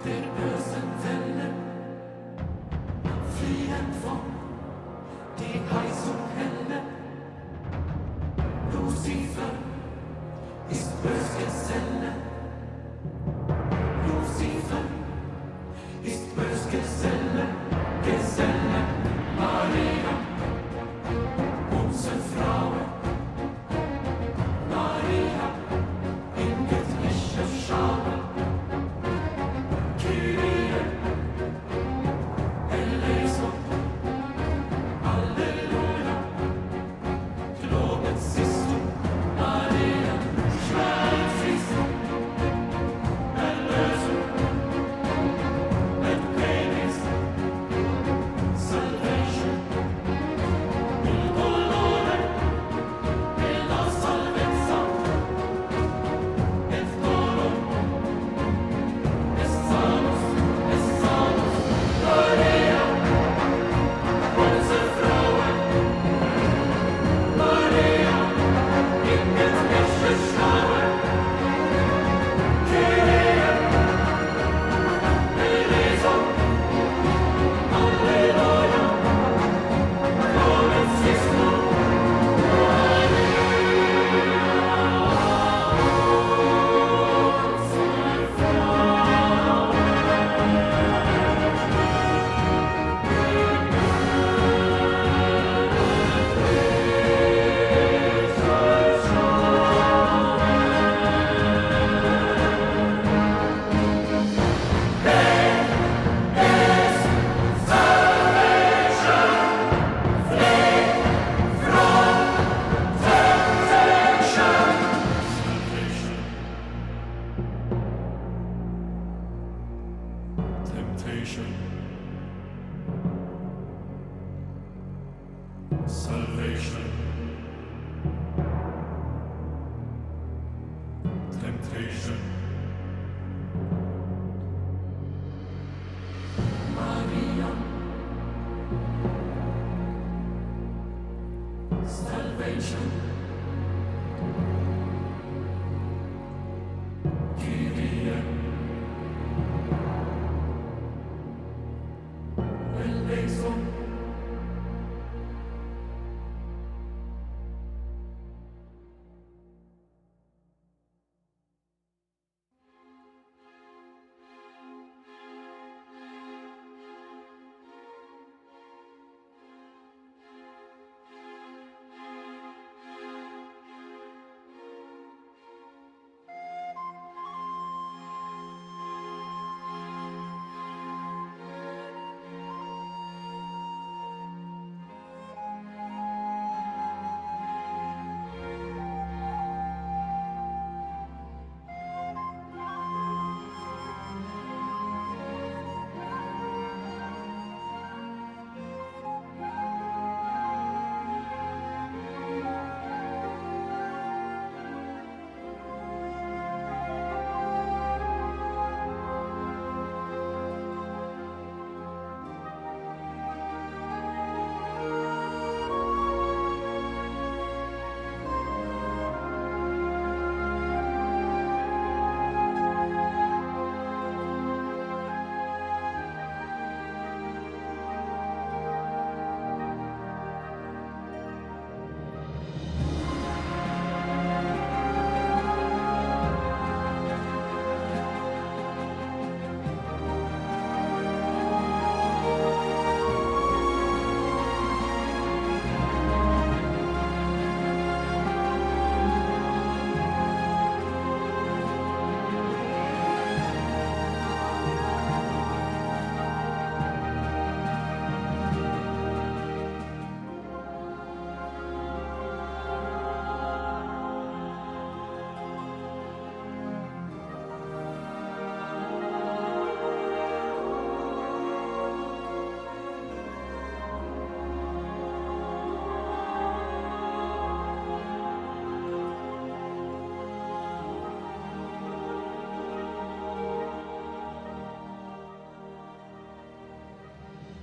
der bösen Wellen fliehen von die heiß und helle. Lucifer ist Bösgeselle. Lucifer ist Bösgeselle, Geselle, Maria, unsere Frau. Maria, in göttlicher Schau. Kyrie, eleison, Halleluja. Lobet siehst du, Maria, schwert siehst du. Erlösung, and praise, salvation. Il dolore, e la salvezza. Et dolor, es salus, Maria, unsere Frau. Maria, in göttlicher Schau. Kyrie, eleison, Halleluja. Lobet siehst du, temptation, salvation, temptation. Maria, salvation. Kyrie, eleison.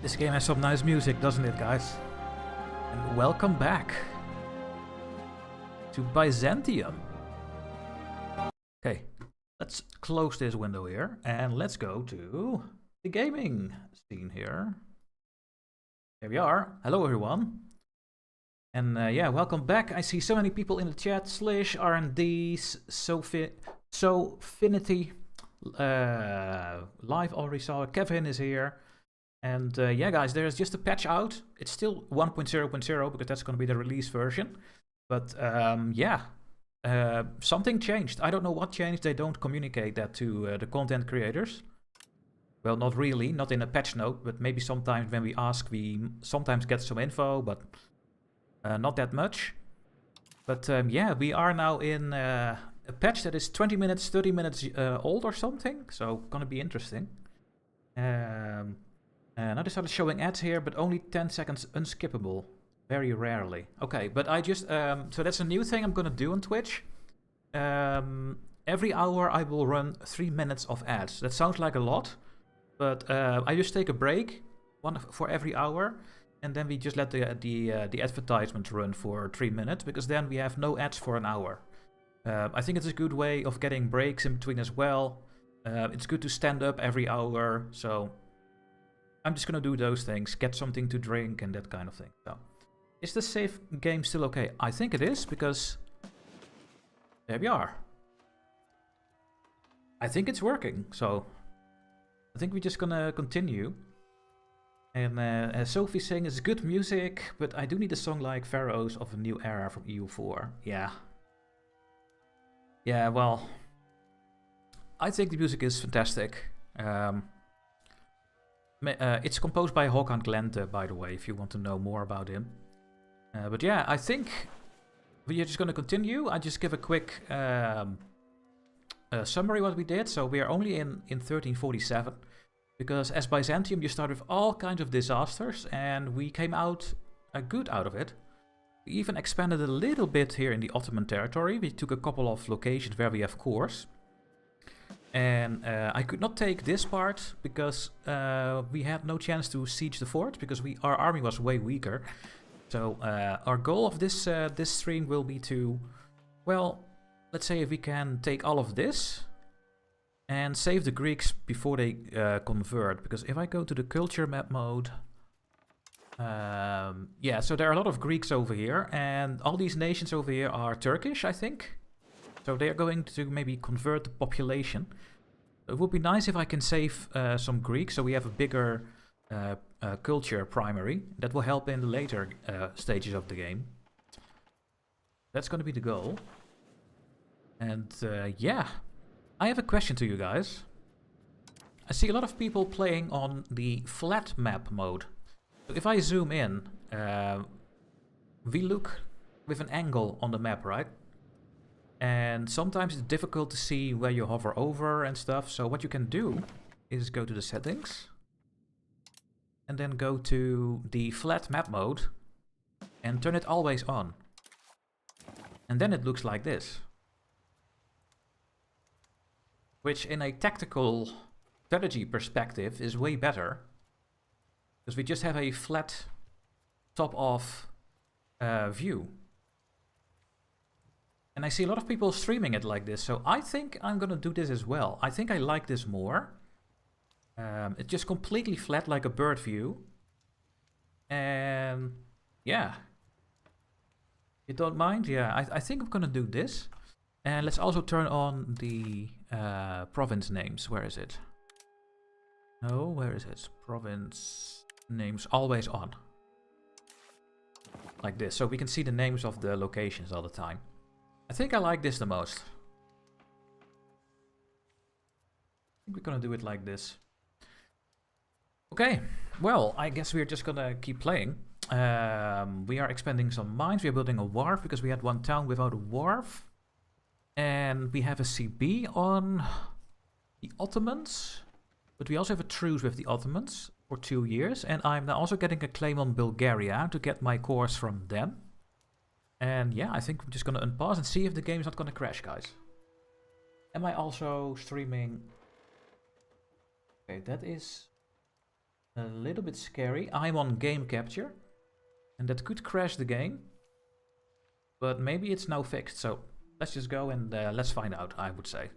This game has some nice music, doesn't it, guys? And welcome back to Byzantium. Okay, let's close this window here and let's go to the gaming scene here. Here we are. Hello everyone. And yeah, welcome back. I see so many people in the chat. Slish, R&Ds, Sofinity, live already saw. Kevin is here. And yeah guys, there's just a patch out. It's still 1.0.0 because that's going to be the release version. But yeah, something changed. I don't know what changed. They don't communicate that to the content creators. Well, not really, not in a patch note, but maybe sometimes when we ask, we sometimes get some info, but not that much. But yeah, we are now in a patch that is 20 minutes, 30 minutes old or something, so gonna be interesting. Now they started showing ads here, but only 10 seconds unskippable. Very rarely. Okay, but I just, so that's a new thing I'm gonna do on Twitch. Every hour I will run 3 minutes of ads. That sounds like a lot, but I just take a break, one for every hour, and then we just let the advertisement run for 3 minutes, because then we have no ads for an hour. I think it's a good way of getting breaks in between as well. It's good to stand up every hour, so I'm just gonna do those things, get something to drink and that kind of thing. So, is the save game still okay? I think it is, because there we are. I think it's working, so I think we're just gonna continue. And as Sophie saying, it's good music, but I do need a song like Pharaohs of a New Era from EU4. Yeah. Yeah, well, I think the music is fantastic. It's composed by Håkan Glente, by the way, if you want to know more about him. But yeah, I think we are just going to continue. I just give a quick summary what we did. So we are only in 1347. Because as Byzantium, you start with all kinds of disasters, and we came out good out of it. We even expanded a little bit here in the Ottoman territory. We took a couple of locations where we have cores. And I could not take this part because we had no chance to siege the fort, because our army was way weaker. So our goal of this stream will be to, well, let's say if we can take all of this and save the Greeks before they convert. Because if I go to the culture map mode, yeah, so there are a lot of Greeks over here, and all these nations over here are Turkish, I think. So they are going to maybe convert the population. It would be nice if I can save some Greeks, so we have a bigger culture primary. That will help in the later stages of the game. That's going to be the goal. And yeah, I have a question to you guys. I see a lot of people playing on the flat map mode. So if I zoom in, we look with an angle on the map, right? And sometimes it's difficult to see where you hover over and stuff. So what you can do is go to the settings and then go to the flat map mode and turn it always on. And then it looks like this. Which in a tactical strategy perspective is way better. Because we just have a flat top-off view. And I see a lot of people streaming it like this, so I think I'm gonna do this as well. I think I like this more. It's just completely flat, like a bird view. And yeah. You don't mind? Yeah, I think I'm gonna do this. And let's also turn on the province names. Where is it? No, where is it? Province names always on. Like this, so we can see the names of the locations all the time. I think I like this the most. I think we're gonna do it like this. Okay, well, I guess we're just gonna keep playing. We are expanding some mines. We are building a wharf because we had one town without a wharf. And we have a CB on the Ottomans. But we also have a truce with the Ottomans for 2 years. And I'm now also getting a claim on Bulgaria to get my cores from them. And yeah, I think I'm just going to unpause and see if the game is not going to crash, guys. Am I also streaming? Okay, that is a little bit scary. I'm on game capture. And that could crash the game. But maybe it's now fixed. So let's just go and let's find out, I would say.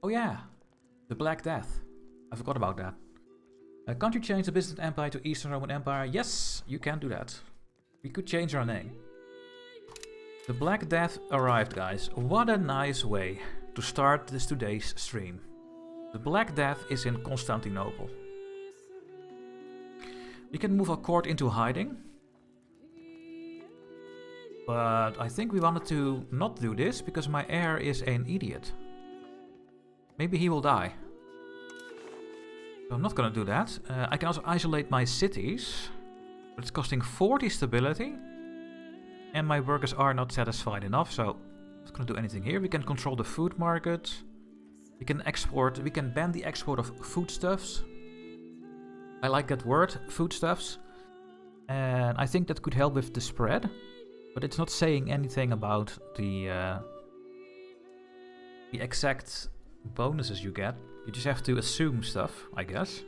Oh yeah, the Black Death. I forgot about that. Can't you change the Byzantine Empire to Eastern Roman Empire? Yes, you can do that. We could change our name. The Black Death arrived, guys. What a nice way to start today's stream. The Black Death is in Constantinople. We can move our court into hiding. But I think we wanted to not do this because my heir is an idiot. Maybe he will die. So I'm not gonna do that. I can also isolate my cities. But it's costing 40 stability. And my workers are not satisfied enough, so I'm not gonna do anything here. We can control the food market. We can export, we can ban the export of foodstuffs. I like that word, foodstuffs. And I think that could help with the spread. But it's not saying anything about the exact bonuses you get. You just have to assume stuff, I guess.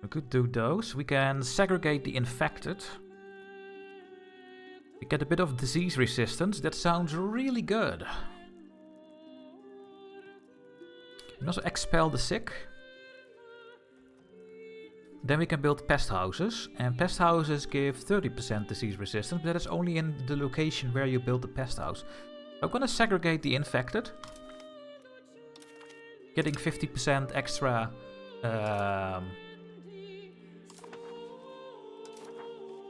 We could do those. We can segregate the infected. We get a bit of disease resistance. That sounds really good. We can also expel the sick. Then we can build pest houses. And pest houses give 30% disease resistance. But that is only in the location where you build the pest house. I'm gonna segregate the infected. Getting 50% extra...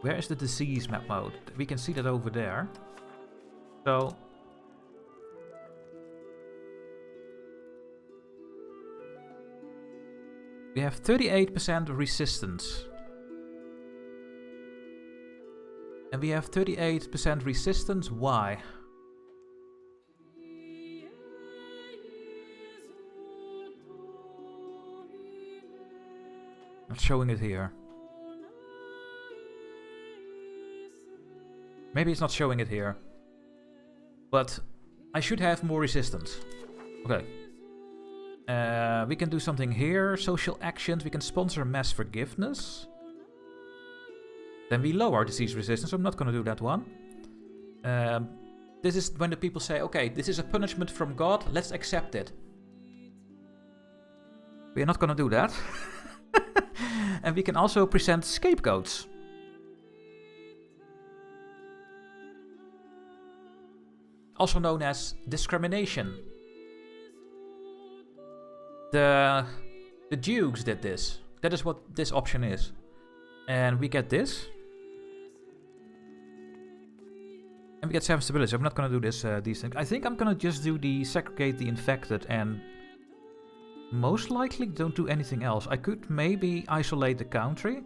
where is the disease map mode? We can see that over there. So... we have 38% resistance. And we have 38% resistance. Why? Not showing it here. Maybe it's not showing it here. But I should have more resistance. Okay. We can do something here. Social actions. We can sponsor mass forgiveness. Then we lower disease resistance. I'm not going to do that one. This is when the people say, okay, this is a punishment from God. Let's accept it. We are not going to do that. And we can also present scapegoats. Also known as discrimination. The Dukes did this. That is what this option is. And we get this. And we get 7 stability. So I'm not going to do this, these things. I think I'm going to just do the segregate the infected and most likely don't do anything else. I could maybe isolate the country.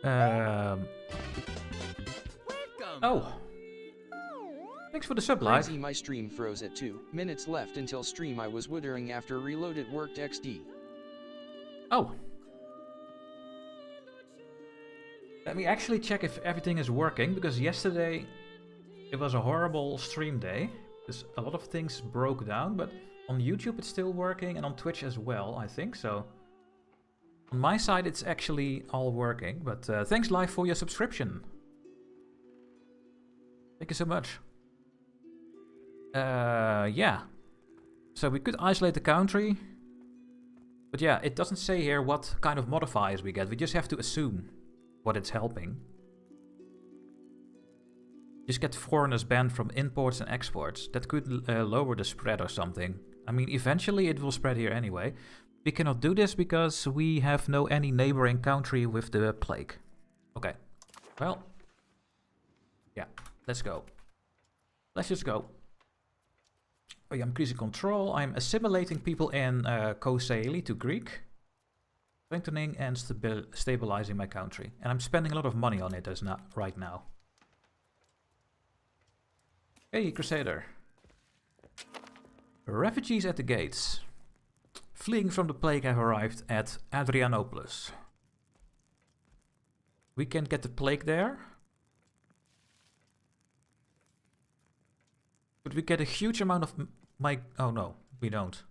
Oh. Thanks for the sub, live. Crazy, my stream froze at 2 minutes left until stream. I was woodering after reload. It worked XD. Oh. Let me actually check if everything is working, because yesterday it was a horrible stream day. Because a lot of things broke down, but on YouTube it's still working and on Twitch as well, I think so. On my side it's actually all working, but thanks live for your subscription. Thank you so much. Yeah. So we could isolate the country. But yeah, it doesn't say here what kind of modifiers we get. We just have to assume what it's helping. Just get foreigners banned from imports and exports. That could lower the spread or something. I mean, eventually it will spread here anyway. We cannot do this because we have no any neighboring country with the plague. Okay. Well. Yeah, let's go. Let's just go. Oh, yeah, I'm increasing control. I'm assimilating people in Kosaeli to Greek. Strengthening and stabilizing my country. And I'm spending a lot of money on it as right now. Hey, Crusader. Refugees at the gates. Fleeing from the plague have arrived at Adrianopolis. We can get the plague there. But we get a huge amount of oh no, we don't.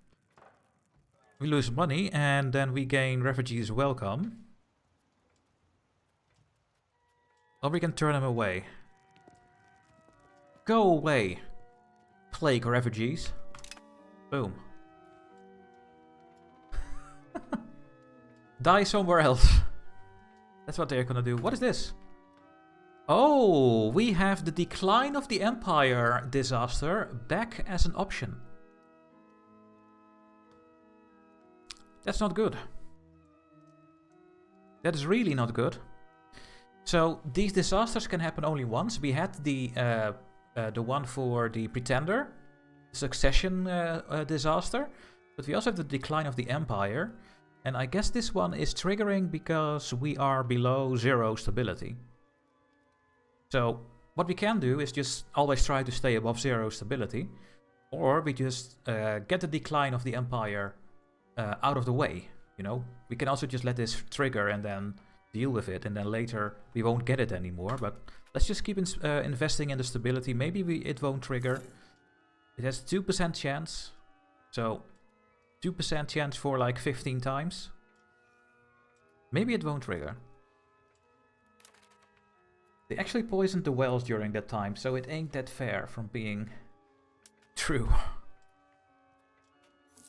We lose money and then we gain refugees welcome. Or we can turn them away. Go away. plague refugees. Boom. Die somewhere else. That's what they're gonna do. What is this? Oh, we have the decline of the empire disaster back as an option. That's not good. That is really not good. So these disasters can happen only once. We had the one for the Pretender, succession disaster, but we also have the decline of the empire. And I guess this one is triggering because we are below 0 stability. So what we can do is just always try to stay above 0 stability, or we just get the decline of the empire out of the way. You know, we can also just let this trigger and then deal with it, and then later we won't get it anymore. But let's just keep investing in the stability. Maybe it won't trigger. It has 2% chance, so 2% chance for like 15 times. Maybe it won't trigger. They actually poisoned the wells during that time, so it ain't that fair from being true.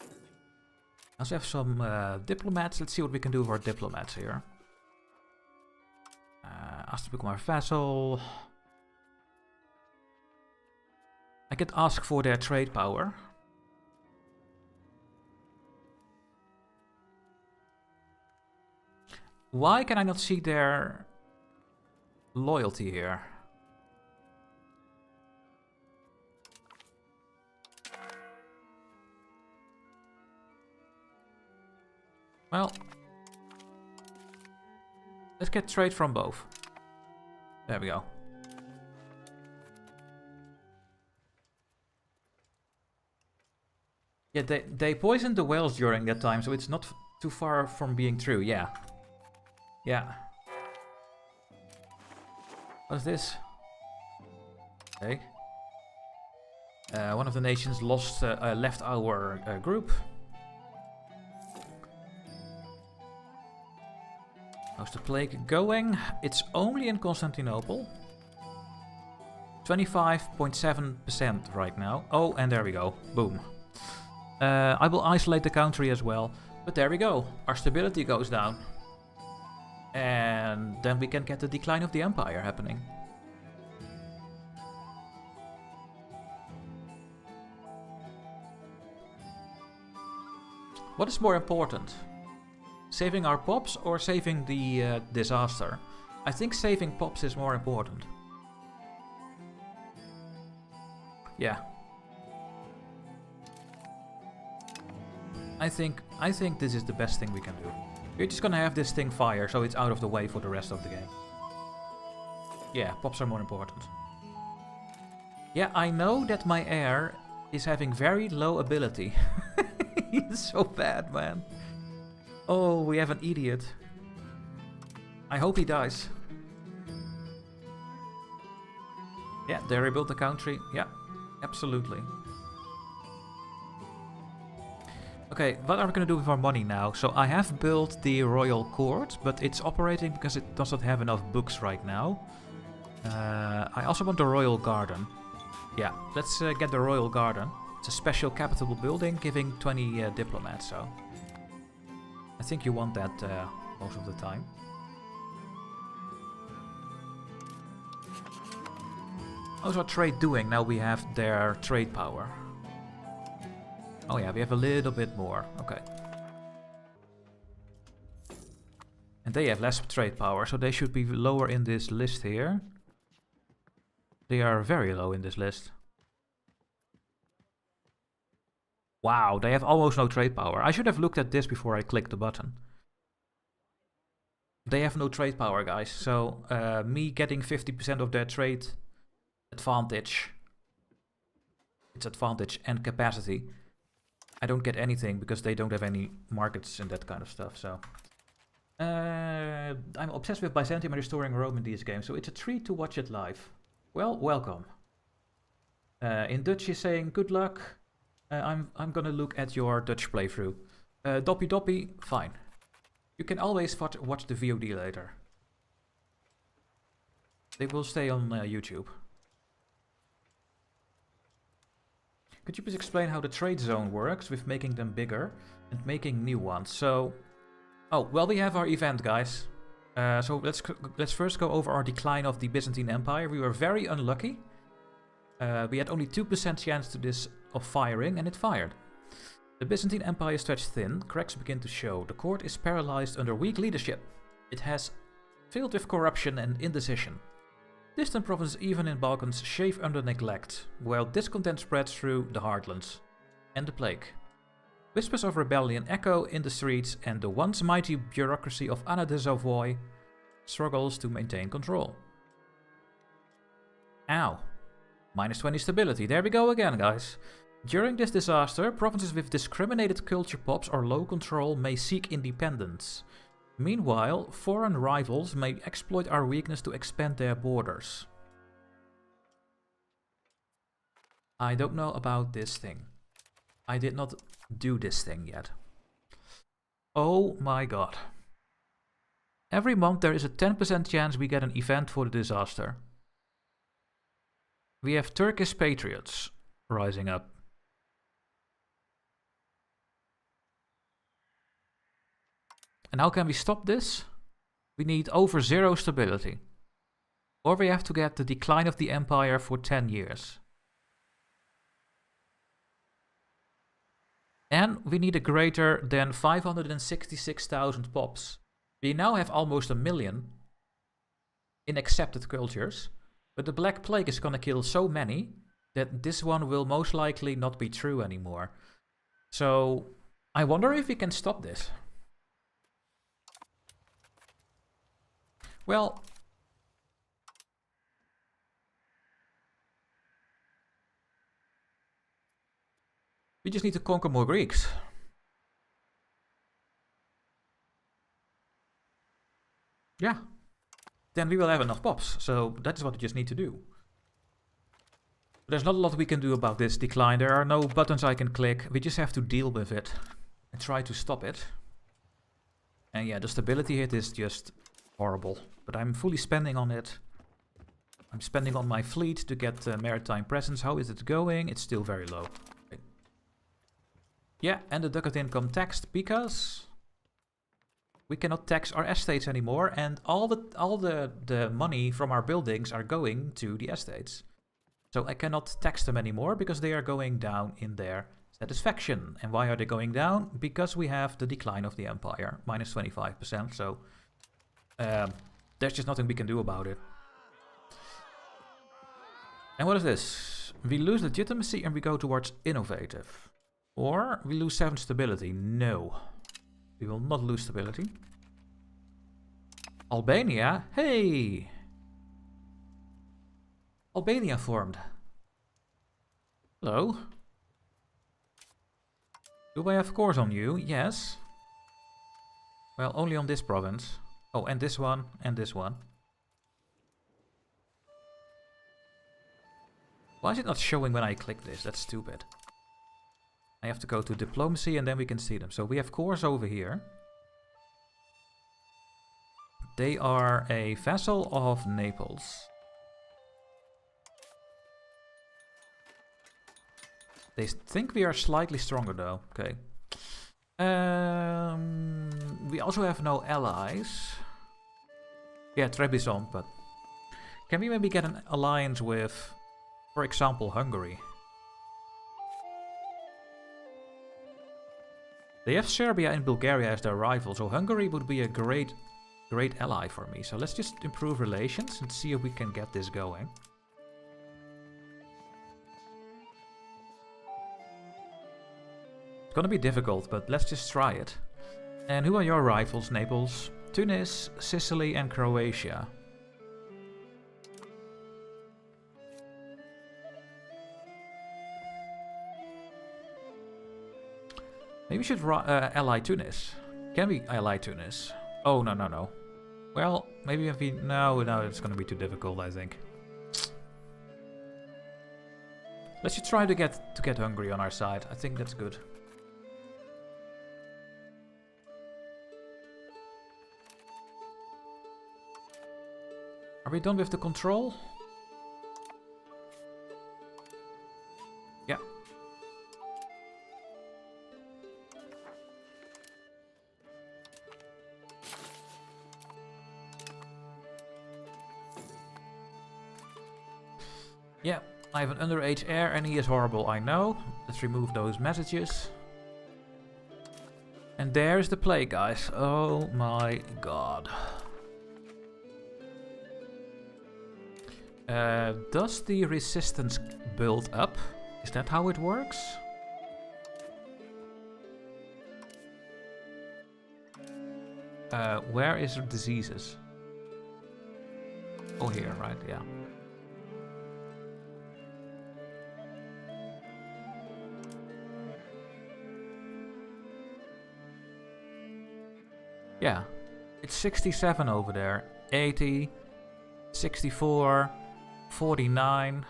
I also have some diplomats. Let's see what we can do for diplomats here. Ask to become our vassal. I could ask for their trade power. Why can I not see their loyalty here? Well, let's get trade from both. There we go. Yeah, they poisoned the wells during that time, so it's not too far from being true. Yeah. Yeah. What is this? Okay. One of the nations left our group. How's the plague going? It's only in Constantinople. 25.7% right now. Oh, and there we go. Boom. I will isolate the country as well. But there we go. Our stability goes down. And then we can get the decline of the empire happening. What is more important? Saving our pops or saving the disaster? I think saving pops is more important. Yeah. I think this is the best thing we can do. We're just gonna have this thing fire so it's out of the way for the rest of the game. Yeah, pops are more important. Yeah, I know that my heir is having very low ability. He's so bad, man. Oh, we have an idiot. I hope he dies. Yeah, they rebuilt the country. Yeah, absolutely. Okay, what are we going to do with our money now? So I have built the royal court, but it's operating because it doesn't have enough books right now. I also want the royal garden. Yeah, let's get the royal garden. It's a special capital building giving 20 diplomats, so I think you want that most of the time. How's our trade doing now we have their trade power? Oh yeah, we have a little bit more. Okay. And they have less trade power, so they should be lower in this list here. They are very low in this list. Wow, they have almost no trade power. I should have looked at this before I clicked the button. They have no trade power, guys. So me getting 50% of their trade advantage, its advantage and capacity, I don't get anything because they don't have any markets and that kind of stuff. So I'm obsessed with Byzantium and restoring Rome in these games, so it's a treat to watch it live. Well, welcome. In Dutch, he's saying good luck. I'm gonna look at your Dutch playthrough. Doppy Doppy, fine. You can always watch the VOD later. They will stay on YouTube. Could you please explain how the trade zone works with making them bigger and making new ones? So, oh, well, we have our event, guys. So let's first go over our decline of the Byzantine Empire. We were very unlucky. We had only 2% chance to this of firing, and it fired. The Byzantine Empire stretched thin, cracks begin to show. The court is paralyzed under weak leadership. It has filled with corruption and indecision. Distant provinces even in Balkans chafe under neglect, while discontent spreads through the heartlands. And the plague. Whispers of rebellion echo in the streets, and the once mighty bureaucracy of Anna de Savoy struggles to maintain control. Ow. -20 stability. There we go again, guys. During this disaster, provinces with discriminated culture pops or low control may seek independence. Meanwhile, foreign rivals may exploit our weakness to expand their borders. I don't know about this thing. I did not do this thing yet. Oh my god. Every month there is a 10% chance we get an event for the disaster. We have Turkish patriots rising up. And how can we stop this? We need over 0 stability. Or we have to get the decline of the empire for 10 years. And we need a greater than 566,000 pops. We now have almost 1 million in accepted cultures. But the Black Plague is gonna kill so many that this one will most likely not be true anymore. So I wonder if we can stop this. Well, we just need to conquer more Greeks. Yeah. Then we will have enough pops. So that's what we just need to do. There's not a lot we can do about this decline. There are no buttons I can click. We just have to deal with it and try to stop it. And yeah, the stability hit is just horrible. But I'm fully spending on it. I'm spending on my fleet to get maritime presence. How is it going? It's still very low. Okay. Yeah, and the ducat income taxed because we cannot tax our estates anymore, and all the money from our buildings are going to the estates. So I cannot tax them anymore because they are going down in their satisfaction. And why are they going down? Because we have the decline of the empire, -25%. So there's just nothing we can do about it. And what is this? We lose legitimacy and we go towards innovative. Or we lose 7 stability. No. We will not lose stability. Albania? Hey! Albania formed. Hello? Do I have cores on you? Yes. Well, only on this province. Oh, and this one, and this one. Why is it not showing when I click this? That's stupid. I have to go to diplomacy and then we can see them. So we have cores over here. They are a vassal of Naples. They think we are slightly stronger though. Okay. We also have no allies. Yeah, Trebizond, but can we maybe get an alliance with, for example, Hungary? They have Serbia and Bulgaria as their rivals, so Hungary would be a great ally for me. So let's just improve relations and see if we can get this going. It's gonna be difficult, but let's just try it. And who are your rivals, Naples? Tunis, Sicily and Croatia. Maybe we should ally Tunis. Can we ally Tunis? Oh, no, no, no. Well, maybe if we... No, it's gonna be too difficult, I think. Let's just try to get Hungary on our side. I think that's good. Are we done with the control? Yeah. Yeah, I have an underage heir and he is horrible, I know. Let's remove those messages. And there's the play, guys. Oh my god. Does the resistance build up? Is that how it works? Where is the diseases? Oh, here, right, yeah. Yeah, it's 67 over there, 80, 64, 49,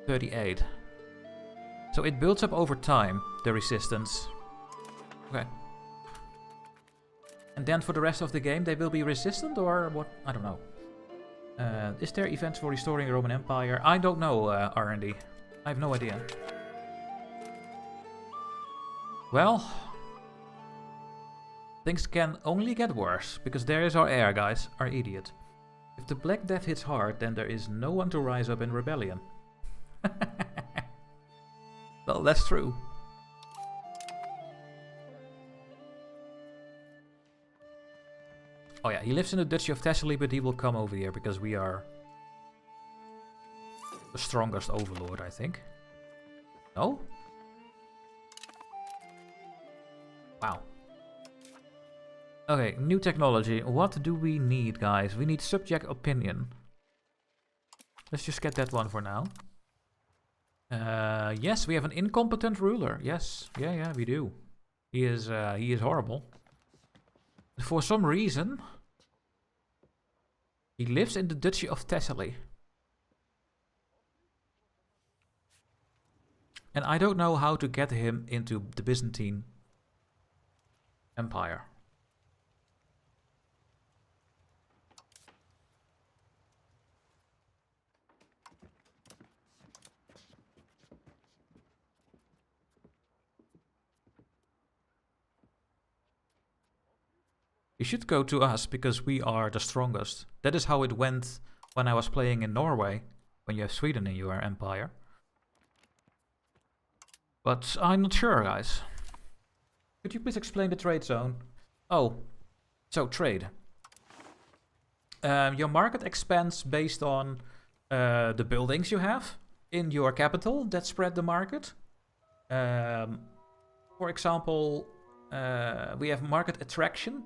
38. So it builds up over time, the resistance. Okay. And then for the rest of the game they will be resistant or what? I don't know. Is there events for restoring the Roman Empire? I don't know, R&D. I have no idea. Well, things can only get worse, because there is our heir, guys, our idiot. If the Black Death hits hard, then there is no one to rise up in rebellion. Well, that's true. Oh yeah, he lives in the Duchy of Thessaly, but he will come over here because we are the strongest overlord, I think. No? Wow. Okay, new technology. What do we need, guys? We need subject opinion. Let's just get that one for now. Yes, we have an incompetent ruler. Yes, yeah, we do. He is horrible. For some reason, he lives in the Duchy of Thessaly. And I don't know how to get him into the Byzantine Empire. He should go to us because we are the strongest. That is how it went when I was playing in Norway, when you have Sweden in your empire. But I'm not sure, guys. Could you please explain the trade zone? Oh, so trade. Your market expands based on the buildings you have in your capital that spread the market. For example, we have market attraction.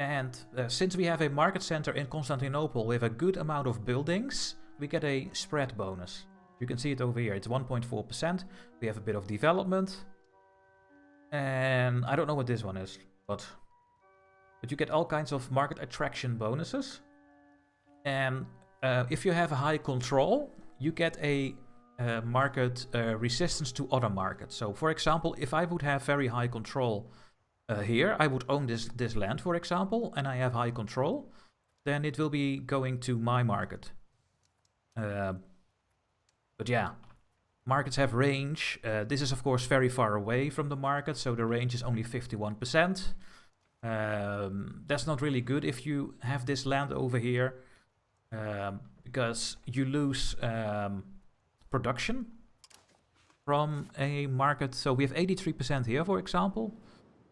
And since we have a market center in Constantinople with a good amount of buildings, we get a spread bonus. You can see it over here. It's 1.4%. We have a bit of development. And I don't know what this one is, but you get all kinds of market attraction bonuses. And if you have a high control, you get a market resistance to other markets. So for example, if I would have very high control here, I would own this land, for example, and I have high control, then it will be going to my market. But yeah, markets have range. This is of course very far away from the market, so the range is only 51%. That's not really good if you have this land over here, because you lose production from a market. So we have 83% here, for example.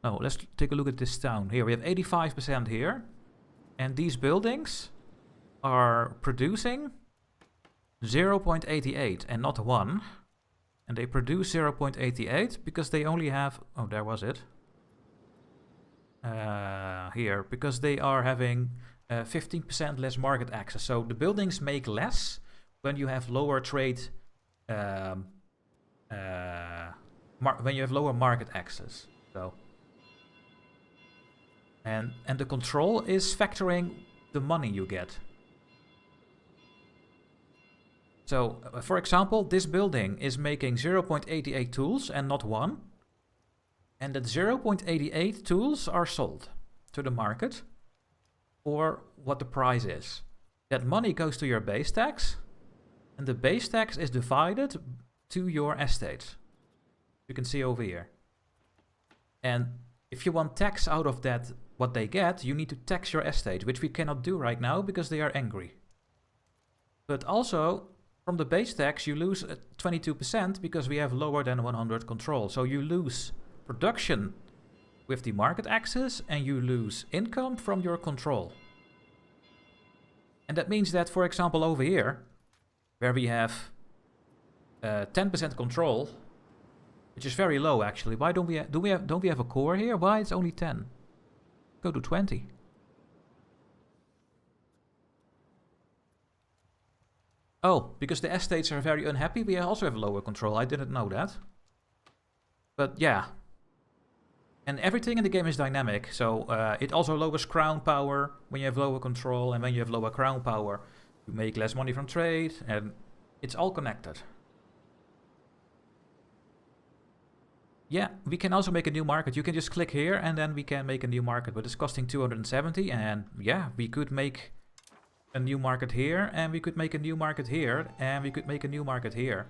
Oh, let's take a look at this town. Here we have 85% here. And these buildings are producing 0.88 and not 1. And they produce 0.88 because they only have... Oh, there was it. Here, because they are having 15% less market access. So the buildings make less when you have lower trade... when you have lower market access. So... And the control is factoring the money you get. So, for example, this building is making 0.88 tools and not 1. And that 0.88 tools are sold to the market for what the price is. That money goes to your base tax, and the base tax is divided to your estates. You can see over here. And if you want tax out of that, what they get, you need to tax your estate, which we cannot do right now because they are angry. But also, From the base tax, you lose 22% because we have lower than 100 control. So you lose production with the market access and you lose income from your control. And that means that, for example, over here, where we have 10% control, which is very low actually. Why don't we have a core here? Why it's only 10? Go to 20. Oh, because the estates are very unhappy, we also have lower control. I didn't know that. But yeah. And everything in the game is dynamic, so it also lowers crown power when you have lower control, and when you have lower crown power, you make less money from trade, and it's all connected. Yeah, we can also make a new market. You can just click here, and then we can make a new market, but it's costing 270, and yeah, we could make a new market here, and we could make a new market here, and we could make a new market here.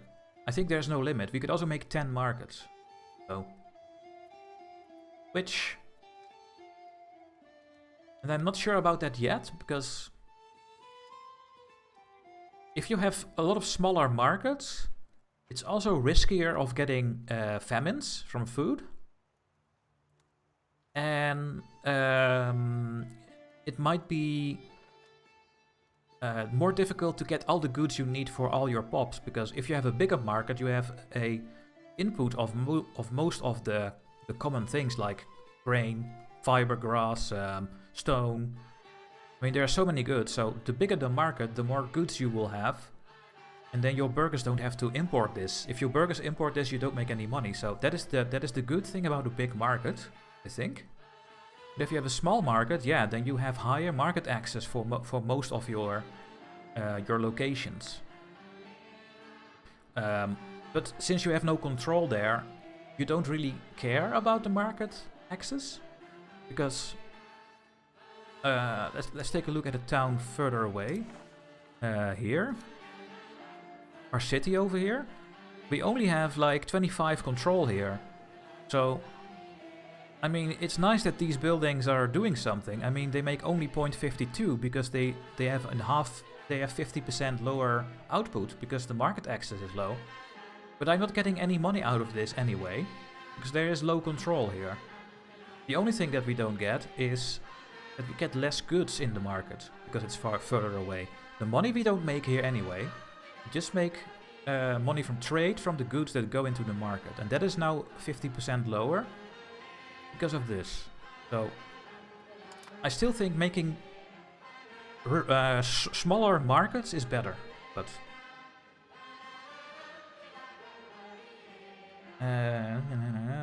I think there's no limit. We could also make 10 markets. So, which, and I'm not sure about that yet, because if you have a lot of smaller markets, it's also riskier of getting famines from food, and it might be more difficult to get all the goods you need for all your pops, because if you have a bigger market, you have a input of most of the common things like grain, fibergrass, stone. I mean, there are so many goods, so the bigger the market, the more goods you will have, and then your burgers don't have to import this. If your burgers import this, you don't make any money. So that is the good thing about a big market, I think. But if you have a small market, yeah, then you have higher market access for most of your locations. But since you have no control there, you don't really care about the market access, because let's take a look at a town further away. Here, our city over here, we only have like 25 control here. So, I mean, it's nice that these buildings are doing something. I mean, they make only 0.52 because they have 50% lower output because the market access is low. But I'm not getting any money out of this anyway, because there is low control here. The only thing that we don't get is that we get less goods in the market, because it's far further away. The money we don't make here anyway. We just make money from trade from the goods that go into the market. And that is now 50% lower because of this. So I still think making smaller markets is better, but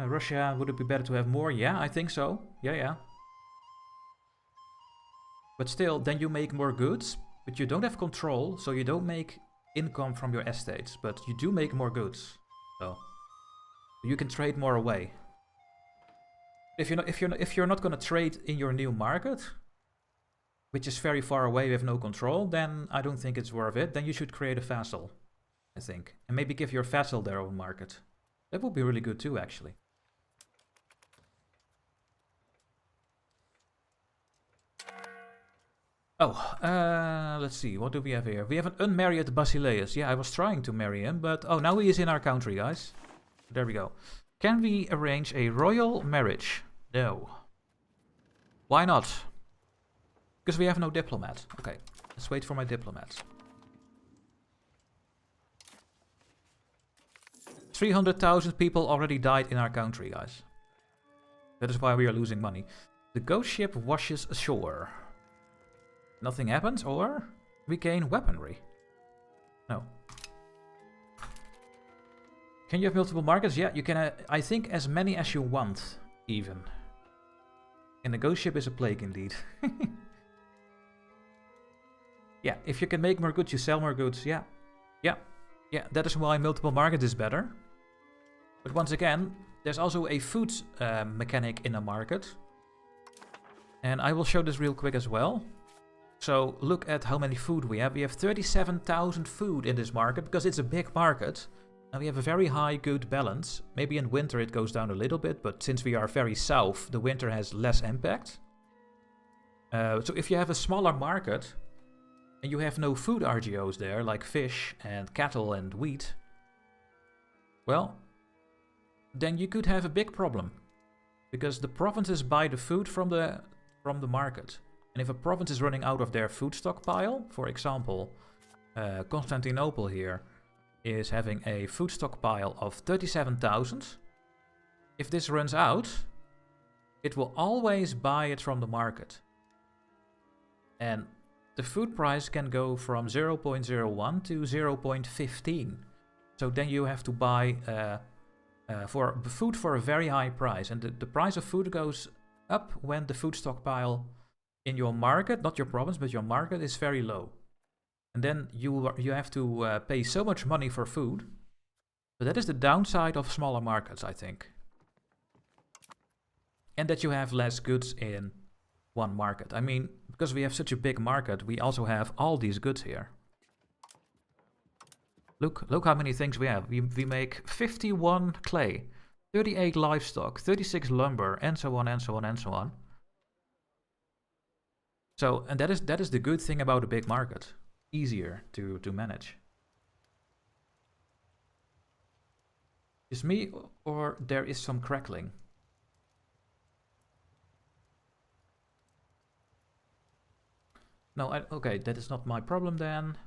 Russia, would it be better to have more? Yeah, I think so. Yeah. But still, then you make more goods, but you don't have control, so you don't make income from your estates, but you do make more goods. So you can trade more away. If you're not gonna trade in your new market, which is very far away with no control, then I don't think it's worth it. Then you should create a vassal, I think, and maybe give your vassal their own market. That would be really good too, actually. Oh, let's see, what do we have here? We have an unmarried Basileus. Yeah, I was trying to marry him, but oh, now he is in our country, guys. There we go. Can we arrange a royal marriage? No. Why not? Because we have no diplomat. Okay, let's wait for my diplomat. 300,000 people already died in our country, guys. That is why we are losing money. The ghost ship washes ashore. Nothing happens, or we gain weaponry. No. Can you have multiple markets? Yeah, you can, I think, as many as you want, even. And the ghost ship is a plague, indeed. Yeah, if you can make more goods, you sell more goods. Yeah, that is why multiple market is better. But once again, there's also a food mechanic in a market. And I will show this real quick as well. So look at how many food we have. We have 37,000 food in this market because it's a big market. And we have a very high good balance. Maybe in winter it goes down a little bit, but since we are very south, the winter has less impact. So if you have a smaller market, and you have no food RGOs there, like fish and cattle and wheat, well, then you could have a big problem. Because the provinces buy the food from the market. And if a province is running out of their food stockpile, for example, Constantinople here is having a food stockpile of 37,000. If this runs out, it will always buy it from the market. And the food price can go from 0.01 to 0.15. So then you have to buy for food for a very high price. And the price of food goes up when the food stockpile in your market, not your province, but your market is very low. And then you have to pay so much money for food. But that is the downside of smaller markets, I think. And that you have less goods in one market. I mean, because we have such a big market, we also have all these goods here. Look how many things we have. We make 51 clay, 38 livestock, 36 lumber, and so on and so on and so on. So, and that is the good thing about a big market. Easier to manage. Is me or there is some crackling? No, okay, that is not my problem then.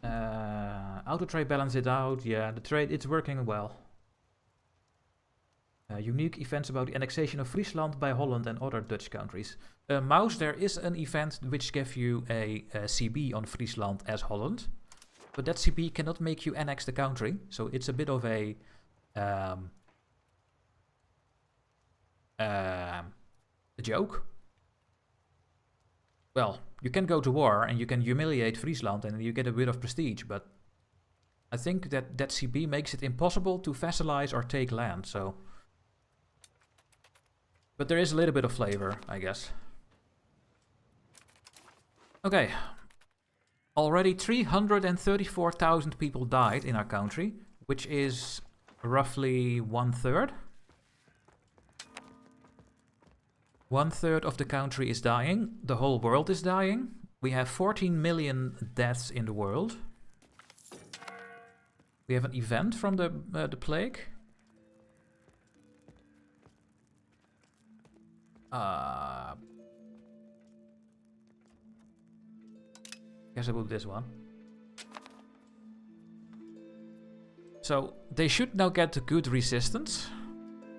Auto trade balance it out. Yeah, the trade, it's working well. Unique events about the annexation of Friesland by Holland and other Dutch countries. Mouse, there is an event which gives you a CB on Friesland as Holland. But that CB cannot make you annex the country. So it's a bit of a joke. Well, you can go to war and you can humiliate Friesland and you get a bit of prestige, but I think that CB makes it impossible to vassalize or take land, so... But there is a little bit of flavor, I guess. Okay. Already 334,000 people died in our country, which is roughly 1/3. 1/3 of the country is dying. The whole world is dying. We have 14 million deaths in the world. We have an event from the plague. Guess I will do this one. So they should now get a good resistance,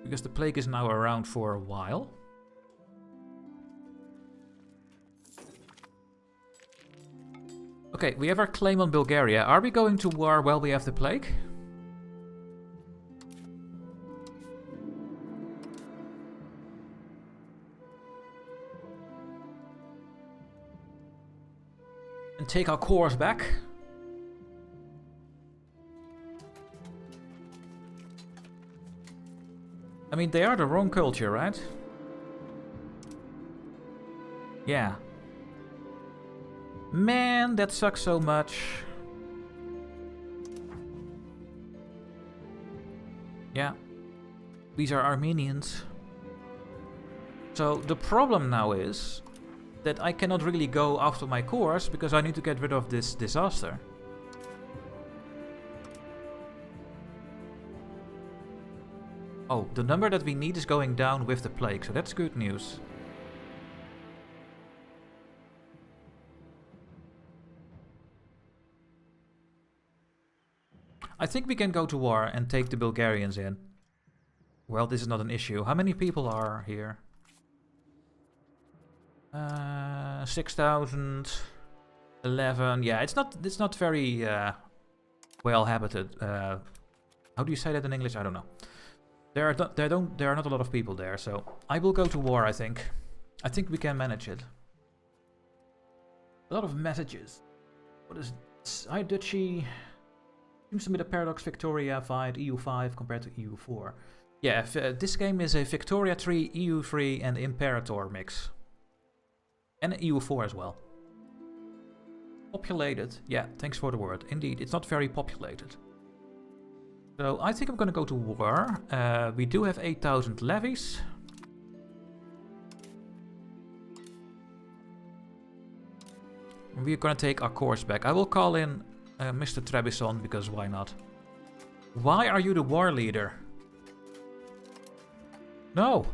because the plague is now around for a while. Okay, we have our claim on Bulgaria. Are we going to war while we have the plague? And take our cores back? I mean, they are the wrong culture, right? Yeah. Man, that sucks so much. Yeah. These are Armenians. So the problem now is that I cannot really go after my cores because I need to get rid of this disaster. Oh, the number that we need is going down with the plague, so that's good news. I think we can go to war and take the Bulgarians in. Well, this is not an issue. How many people are here? 6,000, 11. Yeah, it's not very well habited. How do you say that in English? I don't know. There are not a lot of people there, so I will go to war. I think we can manage it. A lot of messages. What is this? Hi, Dutchy. Seems to be the Paradox Victoria fight EU5 compared to EU4. Yeah, this game is a Victoria 3, EU3 and Imperator mix. And EU4 as well. Populated. Yeah, thanks for the word. Indeed, it's not very populated. So I think I'm going to go to war. We do have 8,000 levies. we're gonna take our course back. I will call in Mr. Trebison, because why not? Why are you the war leader? No!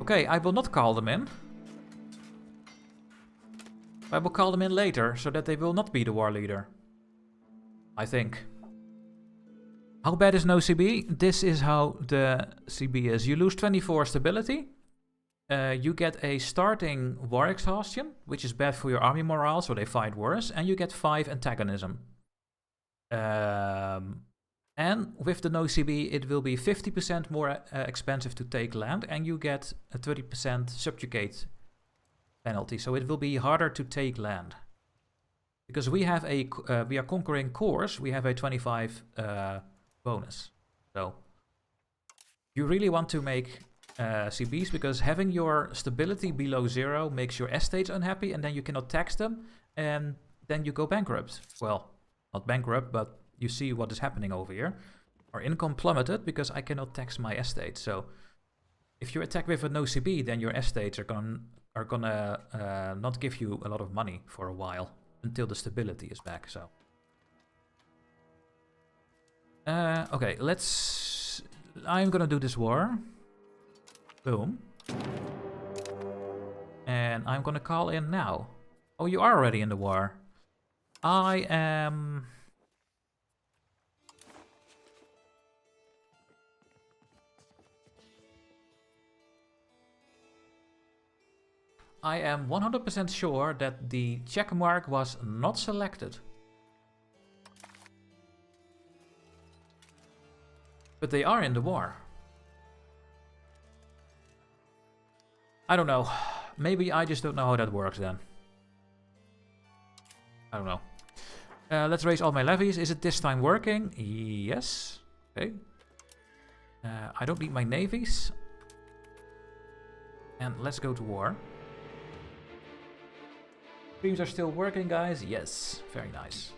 Okay, I will not call them in. I will call them in later, so that they will not be the war leader. I think. How bad is no CB? This is how the CB is. You lose 24 stability. You get a starting war exhaustion, which is bad for your army morale, so they fight worse. And you get 5 antagonism. And with the no CB, it will be 50% more expensive to take land, and you get a 30% subjugate penalty. So it will be harder to take land. Because we have a we are conquering cores, we have a 25 bonus. So you really want to make CBs, because having your stability below 0 makes your estates unhappy, and then you cannot tax them, and then you go bankrupt. Well, not bankrupt, but you see what is happening over here. Our income plummeted because I cannot tax my estate. So if you attack with a no CB, then your estates are gonna not give you a lot of money for a while until the stability is back. So okay, I'm gonna do this war. Boom. And I'm gonna call in now. Oh, you are already in the war. I am 100% sure that the check mark was not selected. But they are in the war. I don't know. Maybe I just don't know how that works then. I don't know. Let's raise all my levies. Is it this time working? Yes. Okay. I don't need my navies. And let's go to war. Streams are still working, guys. Yes. Very nice.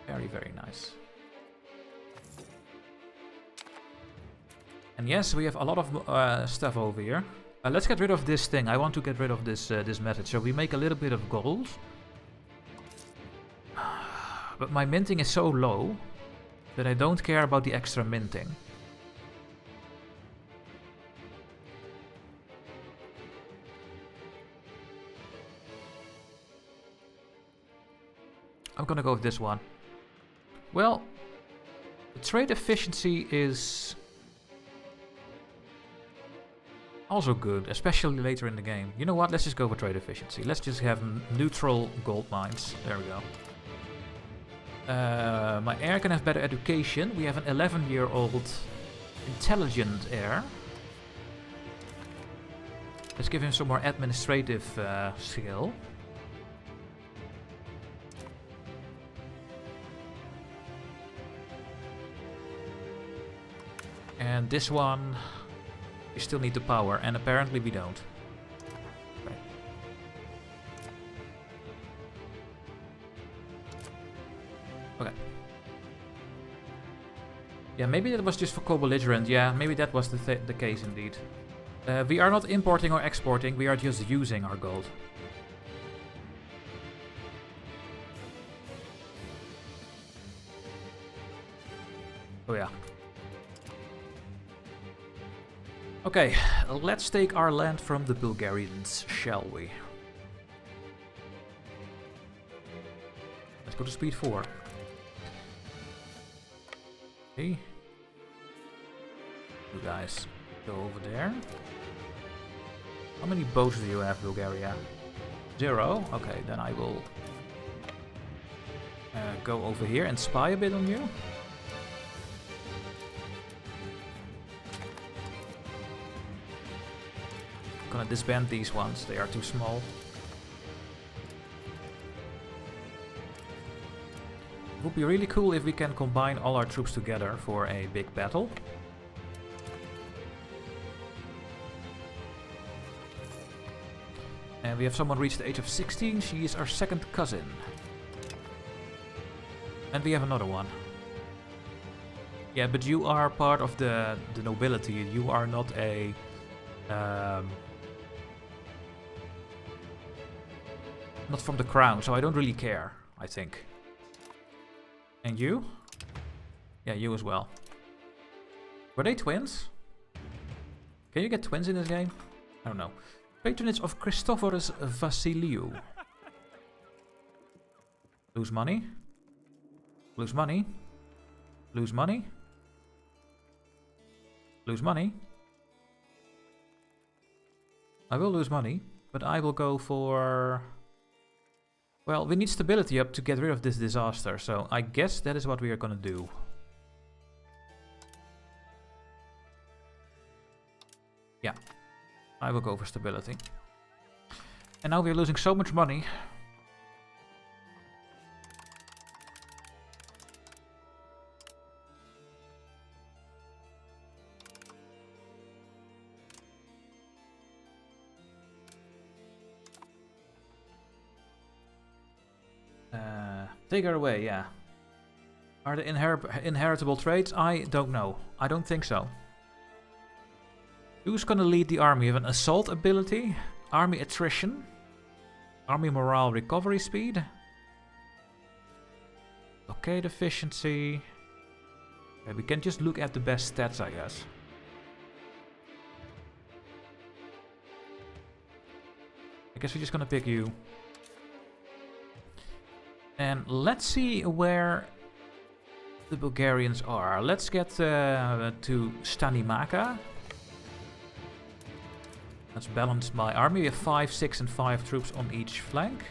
Very, very nice. And yes, we have a lot of stuff over here. Let's get rid of this thing. I want to get rid of this this method. So we make a little bit of gold. But my minting is so low that I don't care about the extra minting. I'm gonna go with this one. Well, the trade efficiency is also good, especially later in the game. You know what? Let's just go for trade efficiency. Let's just have neutral gold mines. There we go. My heir can have better education. We have an 11-year-old intelligent heir. Let's give him some more administrative skill. And this one, we still need the power, and apparently we don't. Okay. Okay. Yeah, maybe that was just for co-belligerent. Yeah, maybe that was the case indeed. We are not importing or exporting, we are just using our gold. Oh yeah. Okay, let's take our land from the Bulgarians, shall we? Let's go to speed 4. Okay. You guys go over there. How many boats do you have, Bulgaria? 0? Okay, then I will go over here and spy a bit on you. Gonna disband these ones, they are too small. It would be really cool if we can combine all our troops together for a big battle. And we have someone reached the age of 16, she is our second cousin. And we have another one. Yeah, but you are part of the nobility. You are not a... not from the crown, so I don't really care, I think. And you? Yeah, you as well. Were they twins? Can you get twins in this game? I don't know. Patronage of Christophorus Vassiliou. Lose money. Lose money. Lose money. Lose money. I will lose money, but I will go for... Well, we need stability up to get rid of this disaster, so I guess that is what we are gonna do. Yeah, I will go for stability. And now we are losing so much money. Take her away, yeah. Are there inheritable traits? I don't know. I don't think so. Who's gonna lead the army? We have an assault ability, army attrition, army morale recovery speed, blockade efficiency. Okay, we can just look at the best stats, I guess. I guess we're just gonna pick you. And let's see where the Bulgarians are. Let's get to Stanimaka. Let's balance my army. We have 5, 6 and 5 troops on each flank.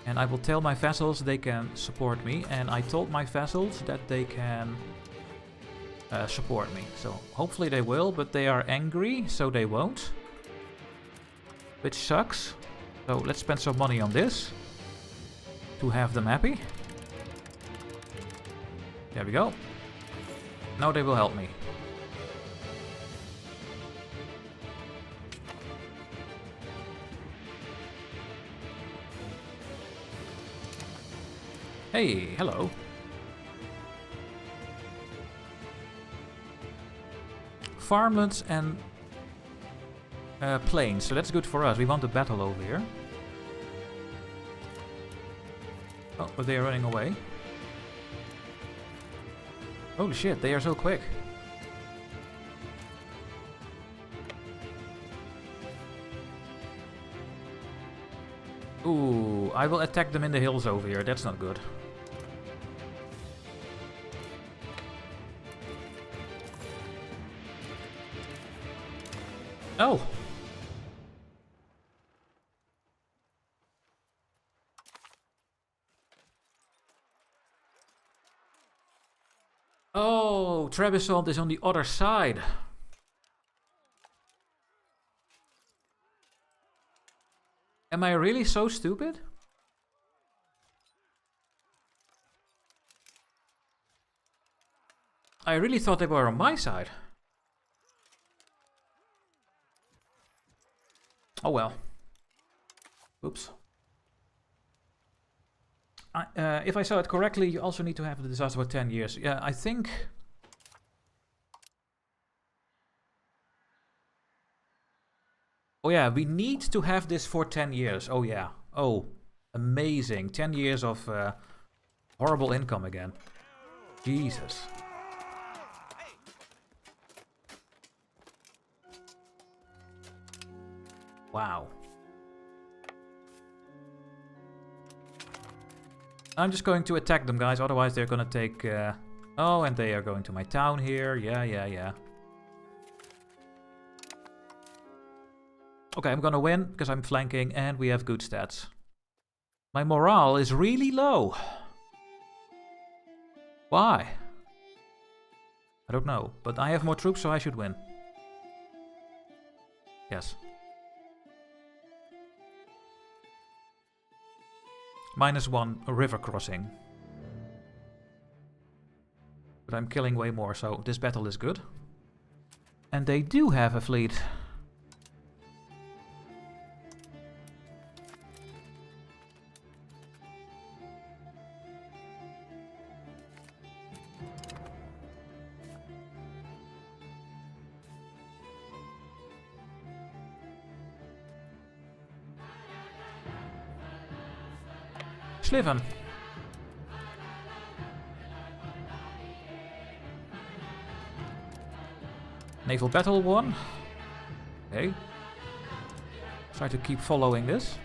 And I will tell my vassals they can support me. And I told my vassals that they can support me. So hopefully they will, but they are angry, so they won't. Which sucks. So let's spend some money on this to have them happy. There we go. Now they will help me. Hey, hello. Farmlands and plains, so that's good for us. We want the battle over here. Oh, but they are running away. Holy shit, they are so quick. Ooh, I will attack them in the hills over here. That's not good. Oh! Oh, Trebizond is on the other side. Am I really so stupid? I really thought they were on my side. Oh well. Oops. If I saw it correctly, you also need to have the disaster for 10 years. Yeah, I think... Oh yeah, we need to have this for 10 years. Oh yeah. Oh, amazing. 10 years of horrible income again. Jesus. Wow. I'm just going to attack them, guys, otherwise they're gonna take... Oh, and they are going to my town here. Yeah. Okay, I'm gonna win, because I'm flanking, and we have good stats. My morale is really low. Why? I don't know, but I have more troops, so I should win. Yes. -1 river crossing. But I'm killing way more, so this battle is good. And they do have a fleet. Sliven. Naval battle 1. Okay. Try to keep following this.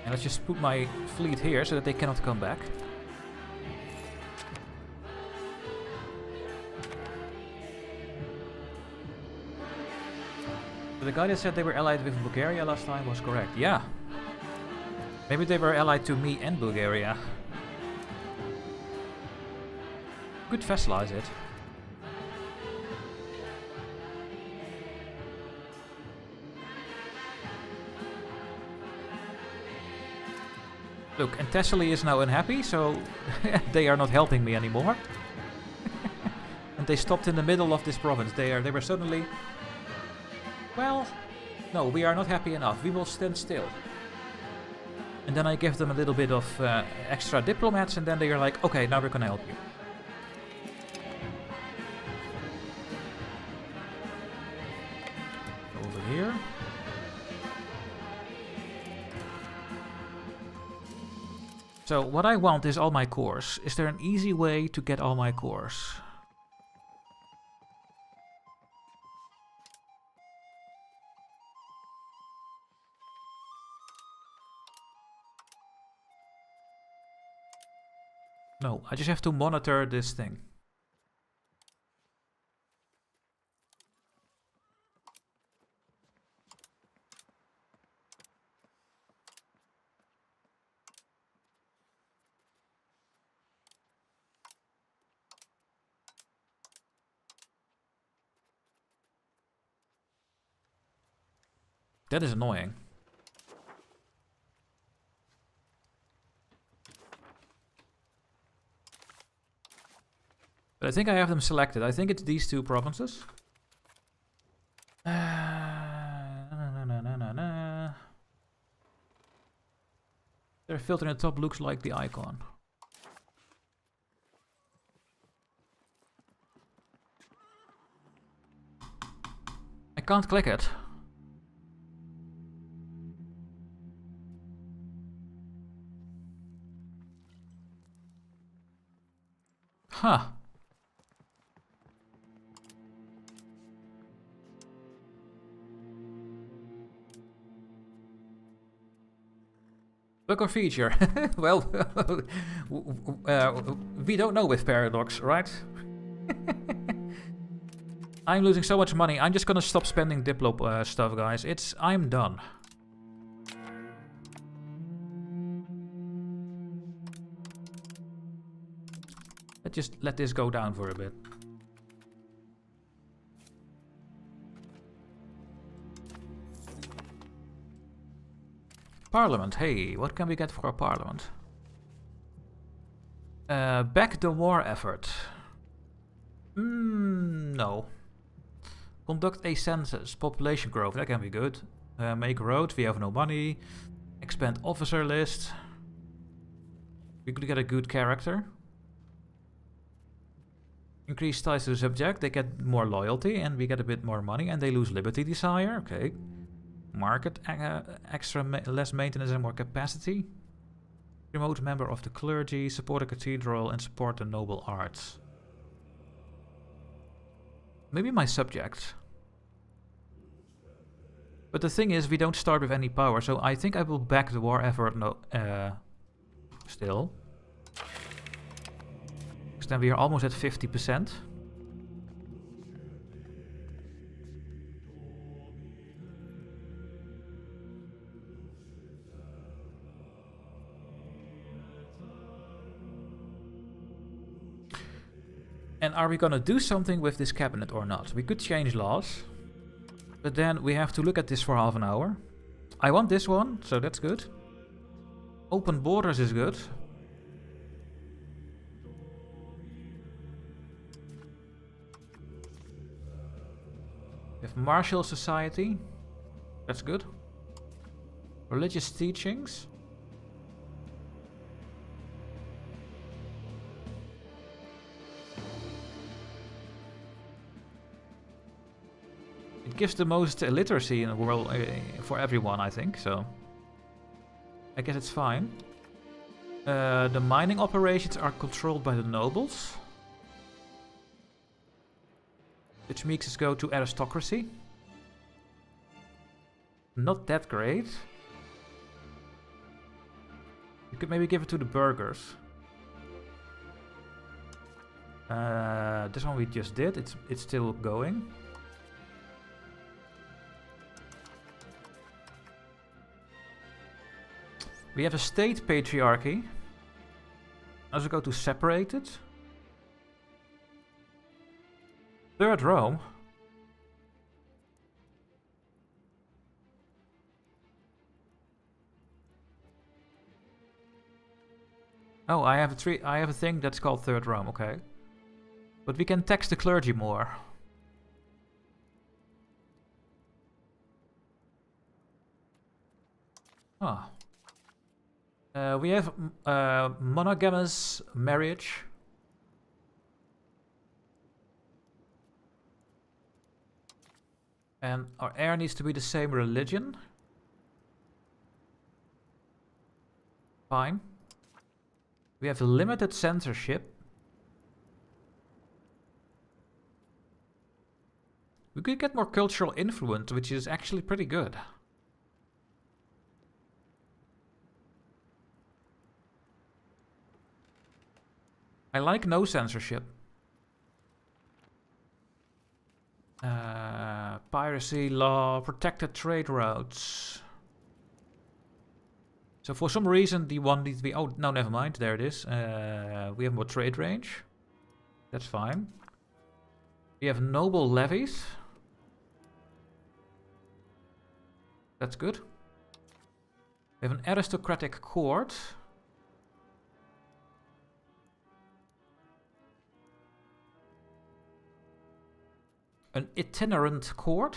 And let's just put my fleet here so that they cannot come back. So the guy that said they were allied with Bulgaria last time was correct. Yeah. Maybe they were allied to me and Bulgaria. Could vassalize it. Look, and Thessaly is now unhappy, so they are not helping me anymore. And they stopped in the middle of this province. They were suddenly... Well, no, we are not happy enough. We will stand still. And then I give them a little bit of extra diplomats, and then they are like, okay, now we're gonna help you. Over here. So what I want is all my cores. Is there an easy way to get all my cores? No, I just have to monitor this thing. That is annoying. But I think I have them selected. I think it's these two provinces. Their filter in the top looks like the icon. I can't click it. Huh. Bug or feature? Well, we don't know with Paradox, right? I'm losing so much money. I'm just gonna stop spending Diplo stuff, guys. I'm done. Let's just let this go down for a bit. Parliament, hey, what can we get for our parliament? Back the war effort. No. Conduct a census, population growth, that can be good. Make roads, we have no money. Expand officer list. We could get a good character. Increase ties to the subject, they get more loyalty and we get a bit more money and they lose liberty desire, okay. Market, less maintenance and more capacity. Promote member of the clergy, support a cathedral and support the noble arts. Maybe my subject. But the thing is, we don't start with any power, so I think I will back the war effort still. Because then we are almost at 50%. And are we gonna do something with this cabinet or not? We could change laws. But then we have to look at this for half an hour. I want this one, so that's good. Open borders is good. We have martial society. That's good. Religious teachings. It gives the most literacy in the world for everyone, I think, so I guess it's fine. The mining operations are controlled by the nobles, which makes us go to aristocracy. Not that great. You could maybe give it to the burghers. This one we just did. It's still going. We have a state patriarchy. As we go to separated. Third Rome. Oh, I have a thing that's called Third Rome, okay. But we can tax the clergy more. Ah. We have monogamous marriage. And our heir needs to be the same religion. Fine. We have limited censorship. We could get more cultural influence, which is actually pretty good. I like no censorship. Piracy law, protected trade routes. So for some reason the one needs to be... Oh, no, never mind. There it is. We have more trade range. That's fine. We have noble levies. That's good. We have an aristocratic court. An itinerant court.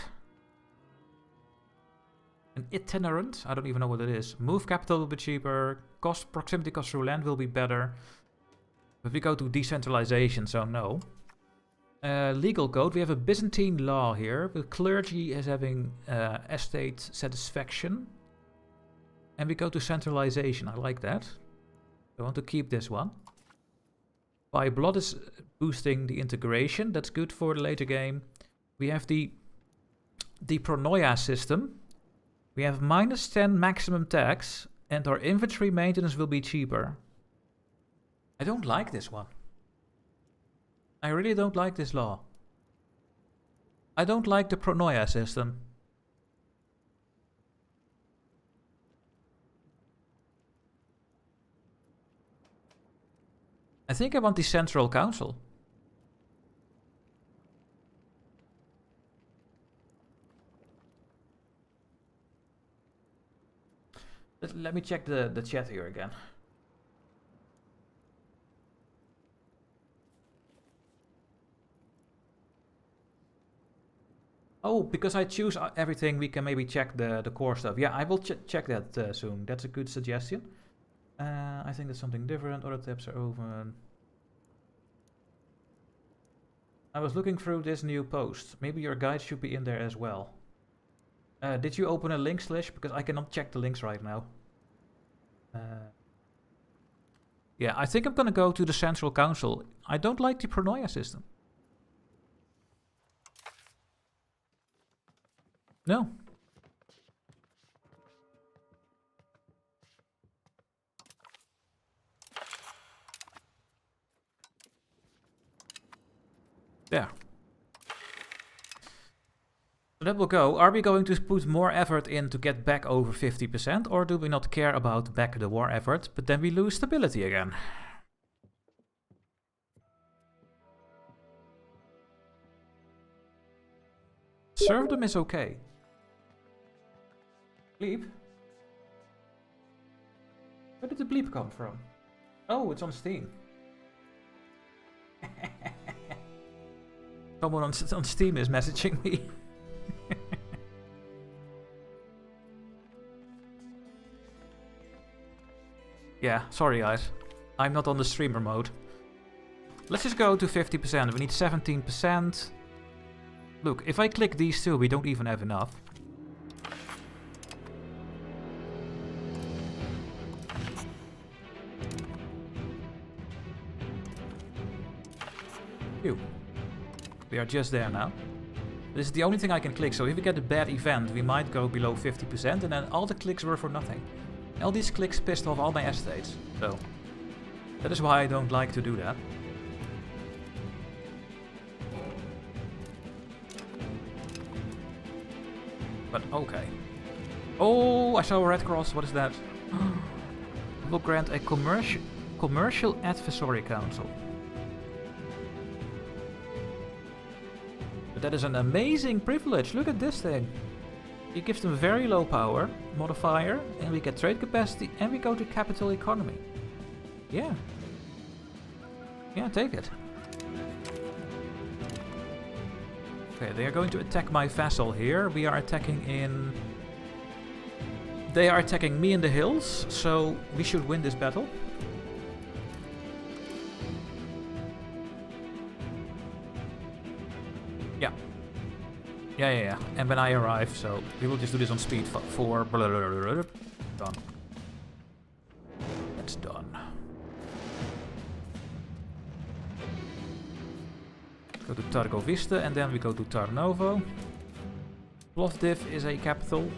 An itinerant? I don't even know what it is. Move capital will be cheaper. Proximity cost through land will be better. But we go to decentralization, so no. Legal code. We have a Byzantine law here. The clergy is having estate satisfaction. And we go to centralization. I like that. I want to keep this one. By blood is boosting the integration. That's good for the later game. We have the pronoia system. We have -10 maximum tax. And our inventory maintenance will be cheaper. I don't like this one. I really don't like this law. I don't like the pronoia system. I think I want the central council. Let me check the chat here again. Oh, because I choose everything, we can maybe check the core stuff. Yeah, I will check that soon. That's a good suggestion. I think that's something different. Other tabs are open. I was looking through this new post. Maybe your guide should be in there as well. Did you open a link slash? Because I cannot check the links right now. Yeah, I think I'm gonna go to the Central Council. I don't like the pronoia system. No. There. So that will go. Are we going to put more effort in to get back over 50%, or do we not care about back the war effort, but then we lose stability again? Serfdom is okay. Bleep? Where did the bleep come from? Oh, it's on Steam. Someone on Steam is messaging me. Yeah, sorry guys. I'm not on the streamer mode. Let's just go to 50%. We need 17%. Look, if I click these two, we don't even have enough. Phew. We are just there now. This is the only thing I can click, so if we get a bad event, we might go below 50%, and then all the clicks were for nothing. All these clicks pissed off all my estates, so that is why I don't like to do that. But okay. Oh, I saw a red cross. What is that? Will grant a commercial advisory council. But that is an amazing privilege. Look at this thing. It gives them very low power modifier, and we get trade capacity, and we go to capital economy. Yeah. Yeah, take it. Okay, they are going to attack my vassal here. We are attacking in... They are attacking me in the hills, so we should win this battle. Yeah. Yeah. And when I arrive, so we will just do this on speed 4. Done. That's done. Go to Targoviste, and then we go to Tarnovo. Plovdiv is a capital.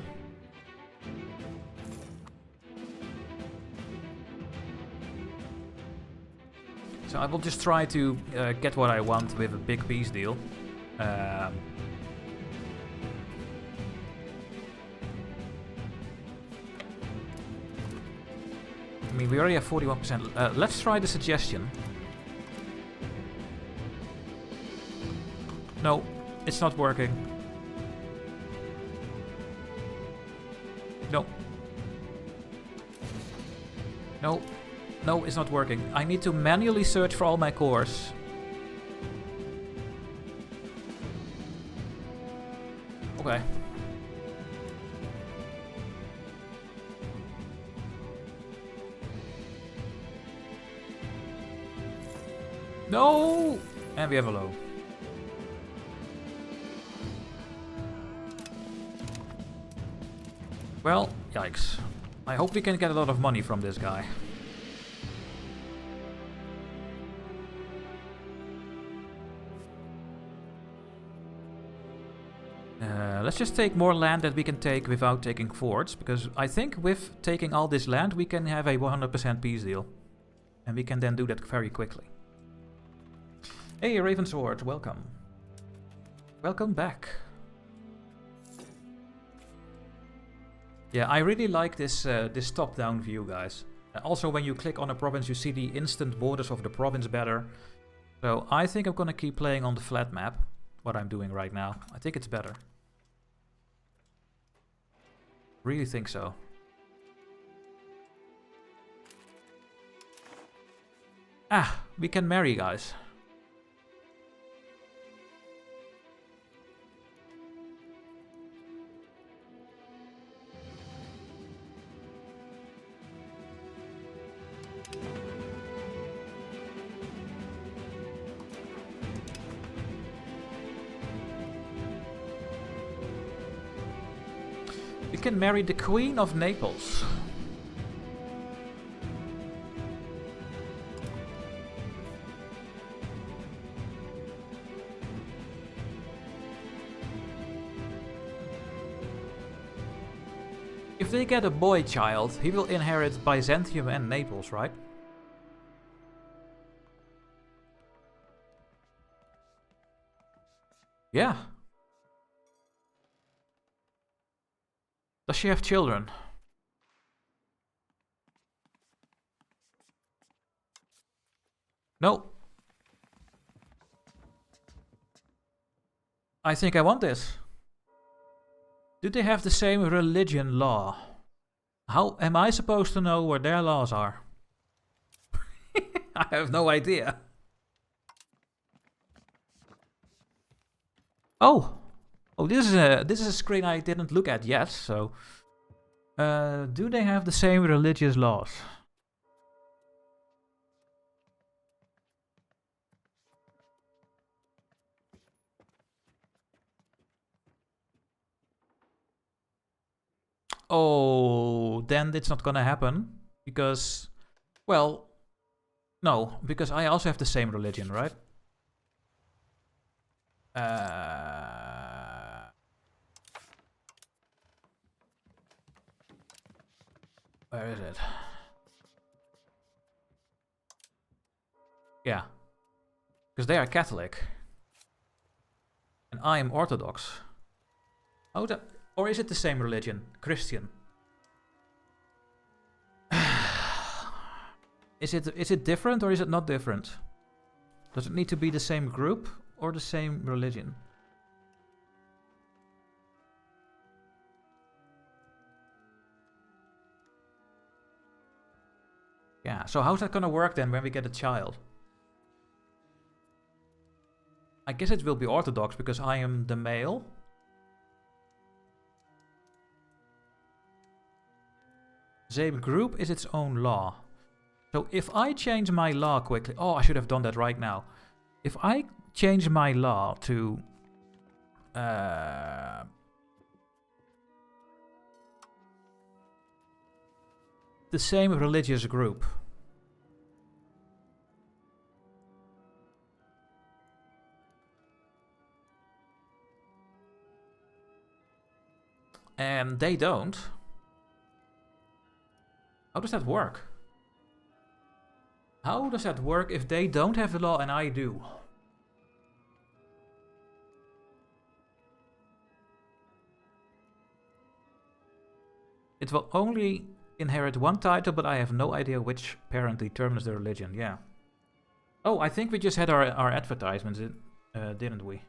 So I will just try to get what I want with a big peace deal. I mean, we already have 41%. Let's try the suggestion. No, it's not working. No. No. No, it's not working. I need to manually search for all my cores. Okay. No! And we have a low. Well, yikes. I hope we can get a lot of money from this guy. Let's just take more land that we can take without taking forts, because I think with taking all this land we can have a 100% peace deal. And we can then do that very quickly. Hey Ravensword, welcome. Welcome back. Yeah, I really like this this top-down view, guys. Also, when you click on a province, you see the instant borders of the province better. So I think I'm gonna keep playing on the flat map, what I'm doing right now. I think it's better. Really think so. Ah, we can marry, guys. We can marry the Queen of Naples. If they get a boy child, he will inherit Byzantium and Naples, right? Yeah. Does she have children? No. I think I want this. Do they have the same religion law? How am I supposed to know what their laws are? I have no idea. Oh! Oh, this is a screen I didn't look at yet, so... do they have the same religious laws? Oh, then it's not gonna happen. Because, well, no, because I also have the same religion, right? Where is it? Yeah. Because they are Catholic. And I am Orthodox. Oh, or is it the same religion? Christian. Is it different or is it not different? Does it need to be the same group or the same religion? Yeah, so how's that gonna work then when we get a child? I guess it will be Orthodox because I am the male. Same group is its own law. So if I change my law quickly... Oh, I should have done that right now. If I change my law to... the same religious group. And they don't. How does that work? How does that work if they don't have the law and I do? It will only inherit one title, but I have no idea which parent determines the religion. Yeah. Oh, I think we just had our advertisements, didn't we?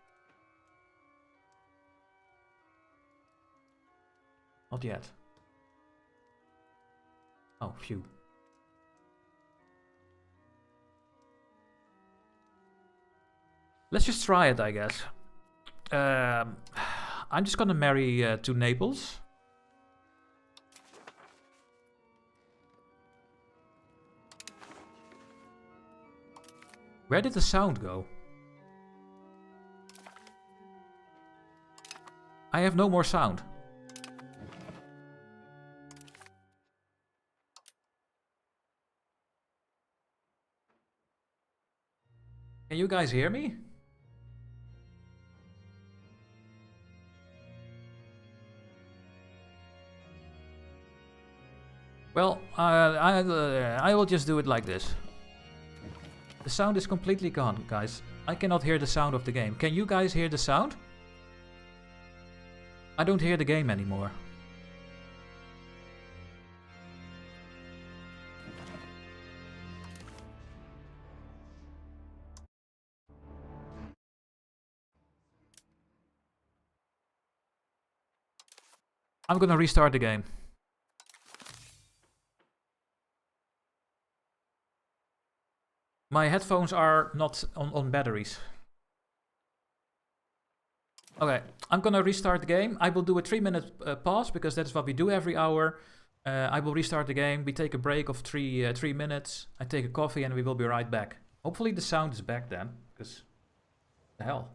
Not yet. Oh, phew. Let's just try it, I guess. I'm just gonna marry to Naples. Where did the sound go? I have no more sound. Can you guys hear me? Well, I will just do it like this. The sound is completely gone, guys. I cannot hear the sound of the game. Can you guys hear the sound? I don't hear the game anymore. I'm gonna restart the game. My headphones are not on batteries. Okay, I'm gonna restart the game. I will do a 3-minute pause because that's what we do every hour. I will restart the game. We take a break of 3 minutes. I take a coffee and we will be right back. Hopefully the sound is back then, because the hell.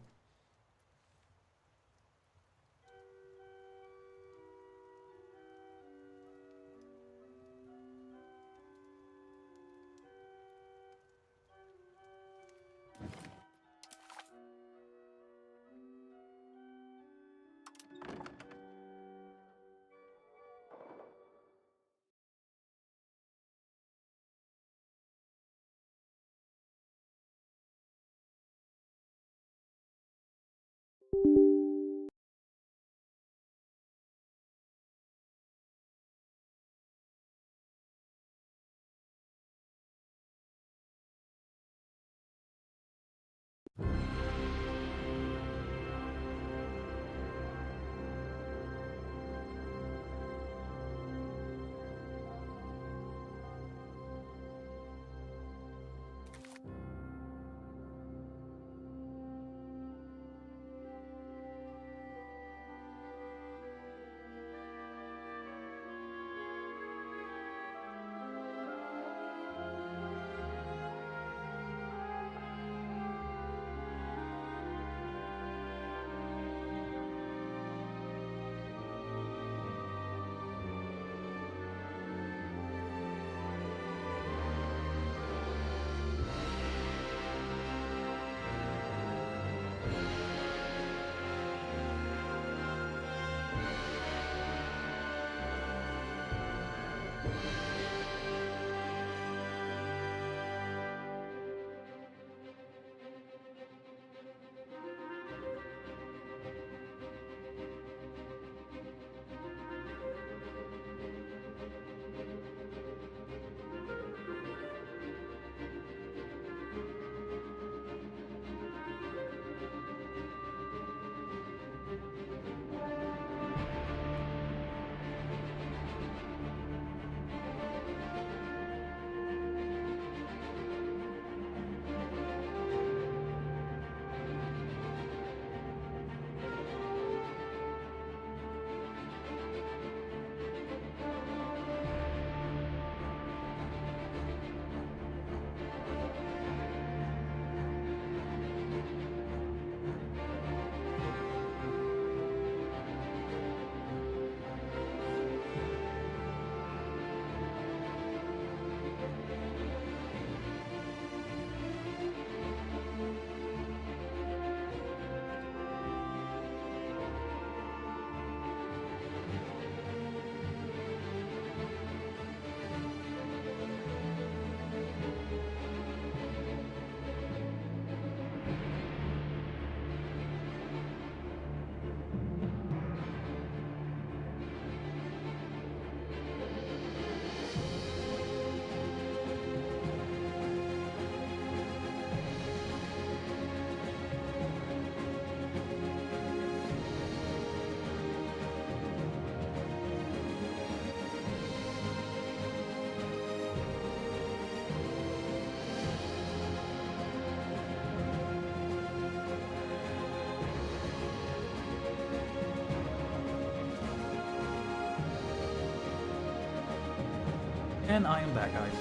And I am back, guys.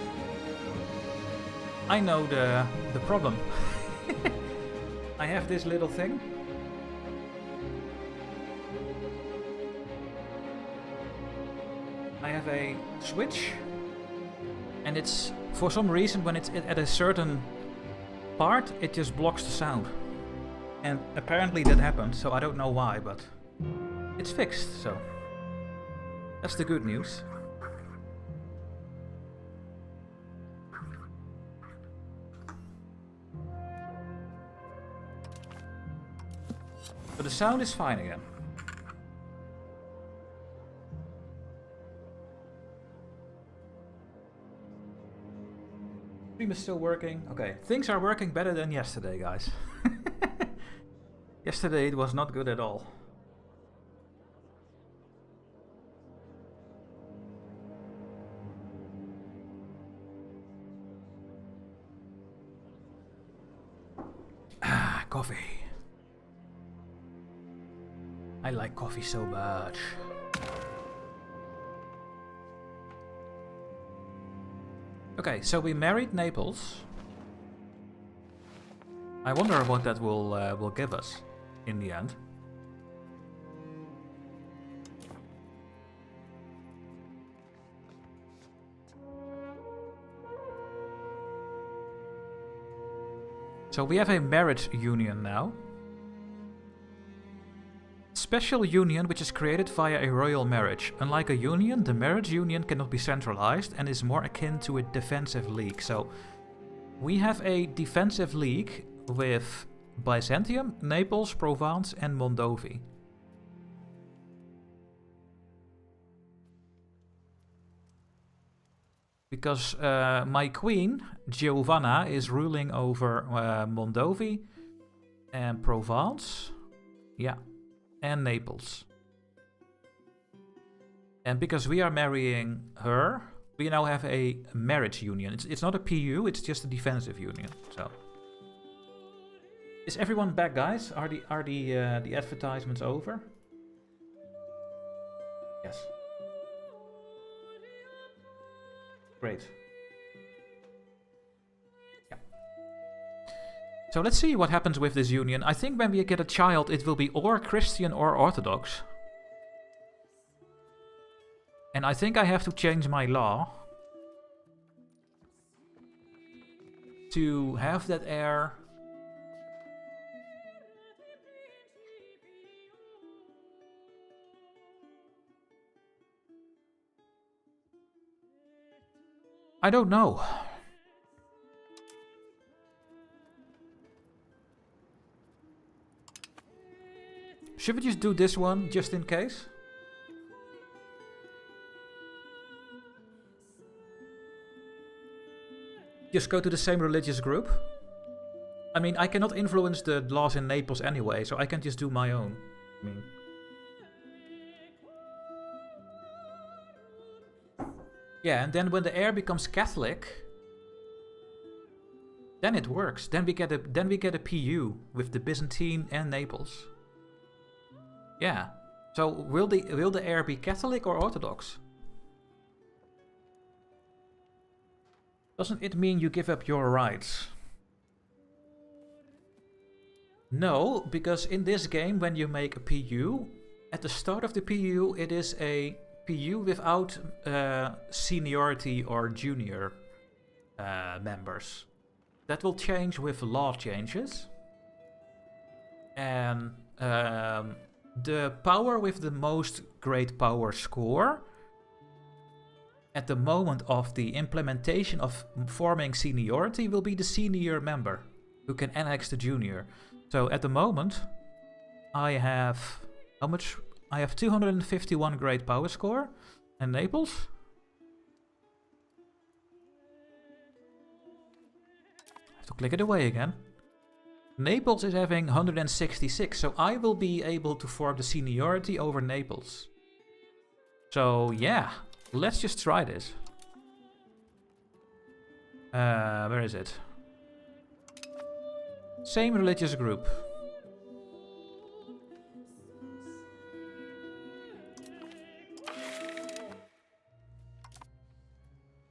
I know the problem. I have this little thing. I have a switch, and it's, for some reason, when it's at a certain part, it just blocks the sound. And apparently that happened, so I don't know why, but it's fixed, so that's the good news. But the sound is fine again. Stream is still working. Okay, things are working better than yesterday, guys. Yesterday it was not good at all. Ah, coffee. I like coffee so much. Okay, so we married Naples. I wonder what that will give us in the end. So we have a marriage union now. Special union which is created via a royal marriage. Unlike a union, the marriage union cannot be centralized and is more akin to a defensive league. So we have a defensive league with Byzantium, Naples, Provence and Mondovi. Because my queen, Giovanna, is ruling over Mondovi and Provence. Yeah. And Naples. And because we are marrying her, we now have a marriage union. It's not a PU, it's just a defensive union. So, is everyone back, guys? Are the advertisements over? Yes. Great. So let's see what happens with this union. I think when we get a child, it will be or Christian or Orthodox. And I think I have to change my law to have that heir. I don't know. Should we just do this one, just in case? Just go to the same religious group? I mean, I cannot influence the laws in Naples anyway, so I can just do my own. I mean... Yeah, and then when the heir becomes Catholic, then it works. Then we get a PU with the Byzantine and Naples. Yeah. So will the heir be Catholic or Orthodox? Doesn't it mean you give up your rights? No, because in this game when you make a PU, at the start of the PU it is a PU without seniority or junior members. That will change with law changes. And the power with the most great power score at the moment of the implementation of forming seniority will be the senior member who can annex the junior. So at the moment I have how much? I have 251 great power score. And Naples? I have to click it away again. Naples is having 166, so I will be able to form the seniority over Naples. So yeah, let's just try this. Where is it? Same religious group.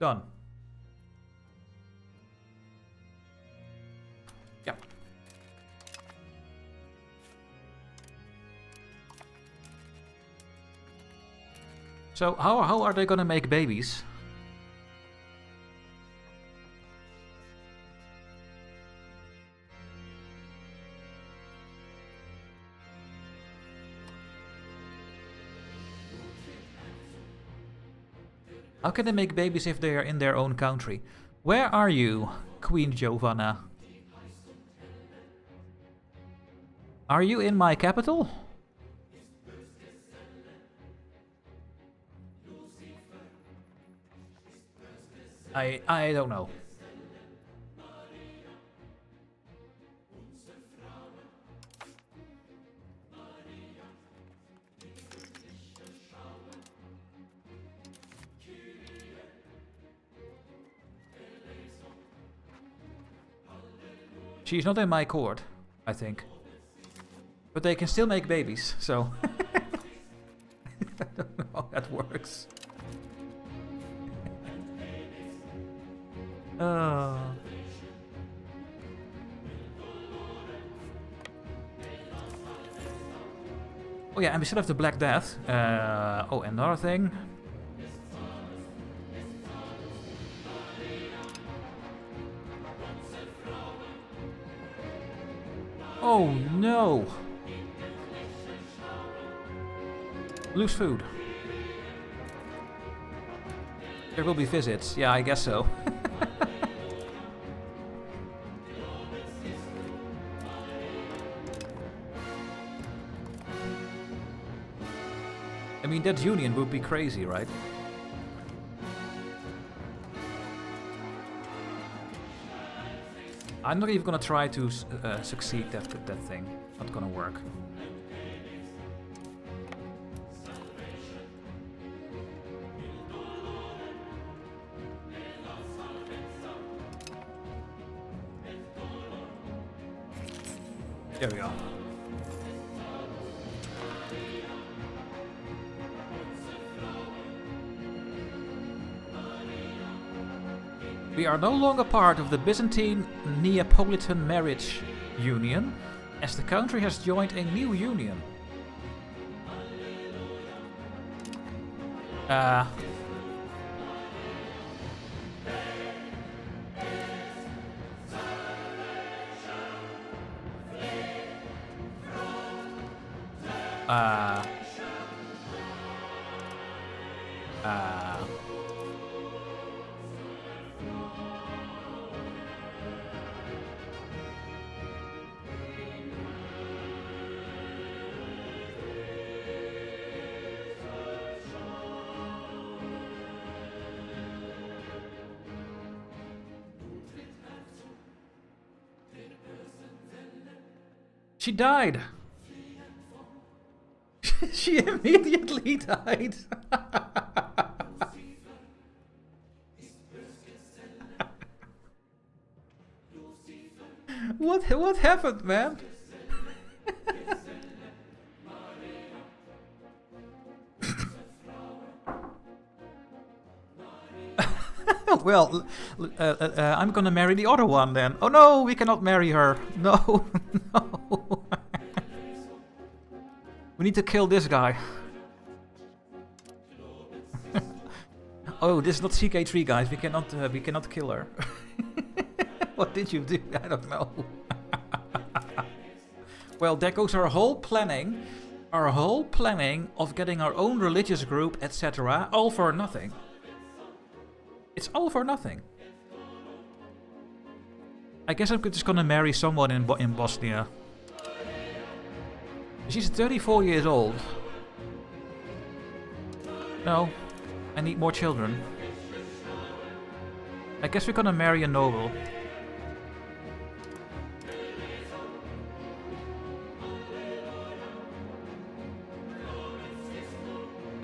Done. Yeah. So how are they gonna make babies? How can they make babies if they are in their own country? Where are you, Queen Giovanna? Are you in my capital? I don't know. She's not in my court, I think. But they can still make babies, so... I don't know how that works. Oh yeah, and we still have the Black Death. Oh, another thing. Oh no! Lose food. There will be visits. Yeah, I guess so. I mean, that union would be crazy, right? I'm not even gonna try to succeed that thing. Not gonna work. There we go. We are no longer part of the Byzantine Neapolitan marriage union, as the country has joined a new union. She died. She immediately died. What happened, man? Well, I'm gonna marry the other one then. Oh no, we cannot marry her. No, no. We need to kill this guy. Oh, this is not CK3, guys. We cannot kill her. What did you do? I don't know. Well, there goes our whole planning. Our whole planning of getting our own religious group, etc. All for nothing. It's all for nothing. I guess I'm just gonna marry someone in Bosnia. She's 34 years old. No, I need more children. I guess we're gonna marry a noble.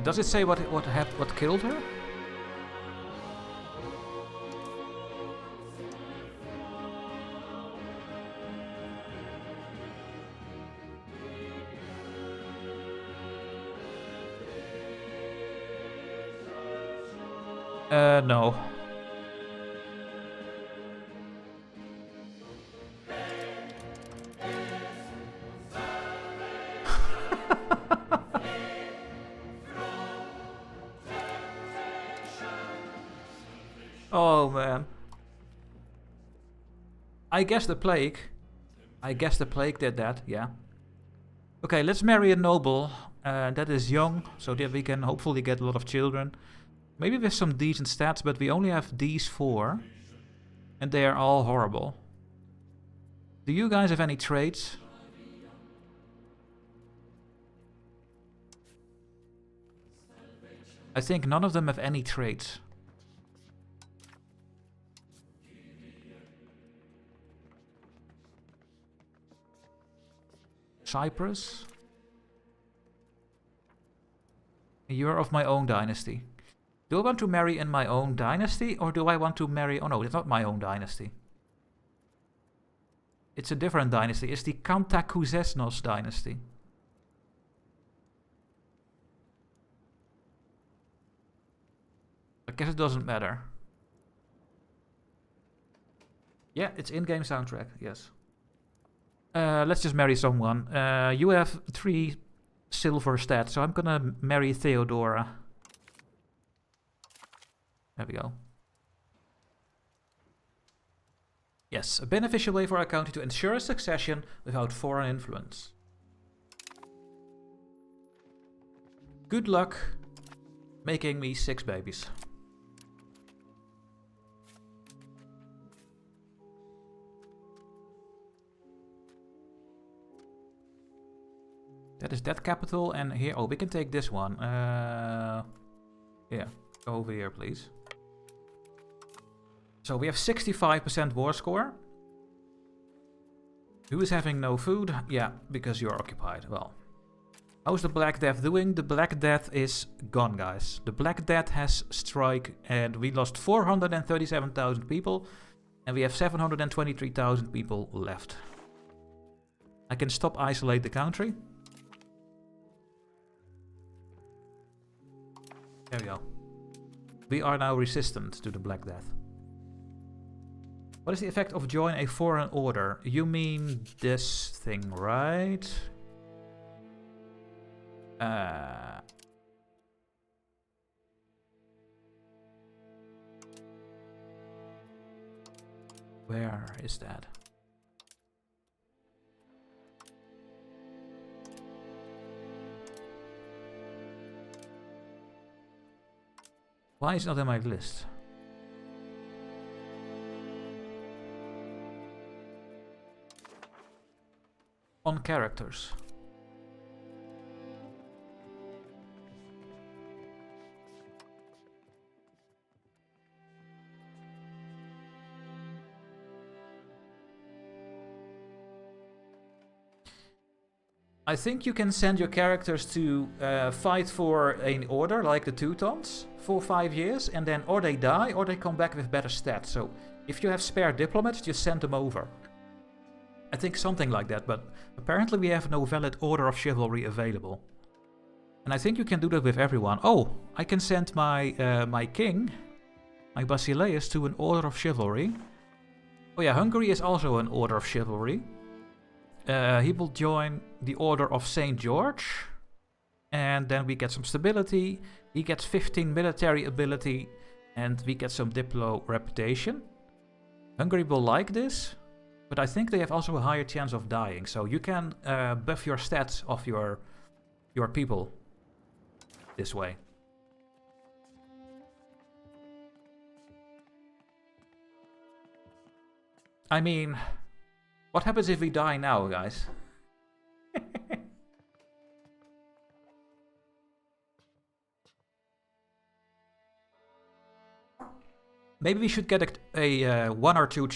Does it say what killed her? No. I guess the plague. I guess the plague did that, yeah. Okay, let's marry a noble that is young, so that we can hopefully get a lot of children. Maybe with some decent stats, but we only have these 4. And they are all horrible. Do you guys have any traits? I think none of them have any traits. Cyprus? You're of my own dynasty. Do I want to marry in my own dynasty, or do I want to marry... Oh no, it's not my own dynasty. It's a different dynasty. It's the Kantakuzesnos dynasty. I guess it doesn't matter. Yeah, it's in-game soundtrack, yes. Let's just marry someone. You have 3 silver stats, so I'm gonna marry Theodora. There we go. Yes, a beneficial way for our country to ensure a succession without foreign influence. Good luck making me 6 babies. That is that capital, and here, oh, we can take this one. Yeah, go over here, please. So we have 65% war score. Who is having no food? Yeah, because you're occupied. Well, how's the Black Death doing? The Black Death is gone, guys. The Black Death has strike, and we lost 437,000 people, and we have 723,000 people left. I can stop isolate the country. There we go. We are now resistant to the Black Death. What is the effect of join a foreign order? You mean this thing, right? Where is that? Why is it not in my list? On characters. I think you can send your characters to fight for an order, like the Teutons, for 5 years, and then or they die or they come back with better stats. So if you have spare diplomats, just send them over. I think something like that, but apparently we have no valid order of chivalry available. And I think you can do that with everyone. Oh, I can send my my king, my Basileus, to an order of chivalry. Oh yeah, Hungary is also an order of chivalry. He will join the Order of St. George. And then we get some stability. He gets 15 military ability. And we get some diplo reputation. Hungary will like this. But I think they have also a higher chance of dying. So you can buff your stats of your people this way. I mean... what happens if we die now, guys? Maybe we should get a 1 or 2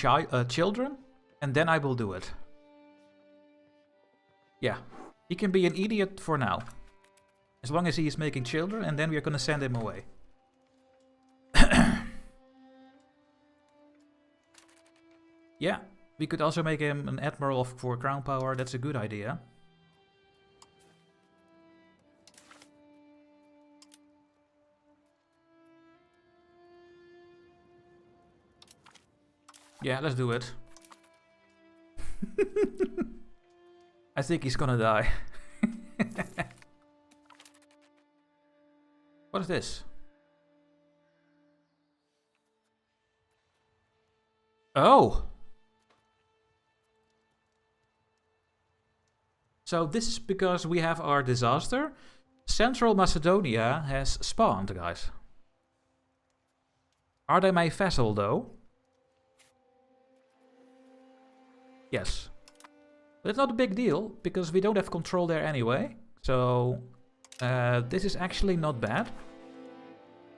children, and then I will do it. Yeah, he can be an idiot for now. As long as he is making children, and then we are gonna send him away. Yeah. We could also make him an admiral for crown power. That's a good idea. Yeah, let's do it. I think he's gonna die. What is this? Oh! So this is because we have our disaster. Central Macedonia has spawned, guys. Are they my vassal, though? Yes. But it's not a big deal, because we don't have control there anyway. So this is actually not bad.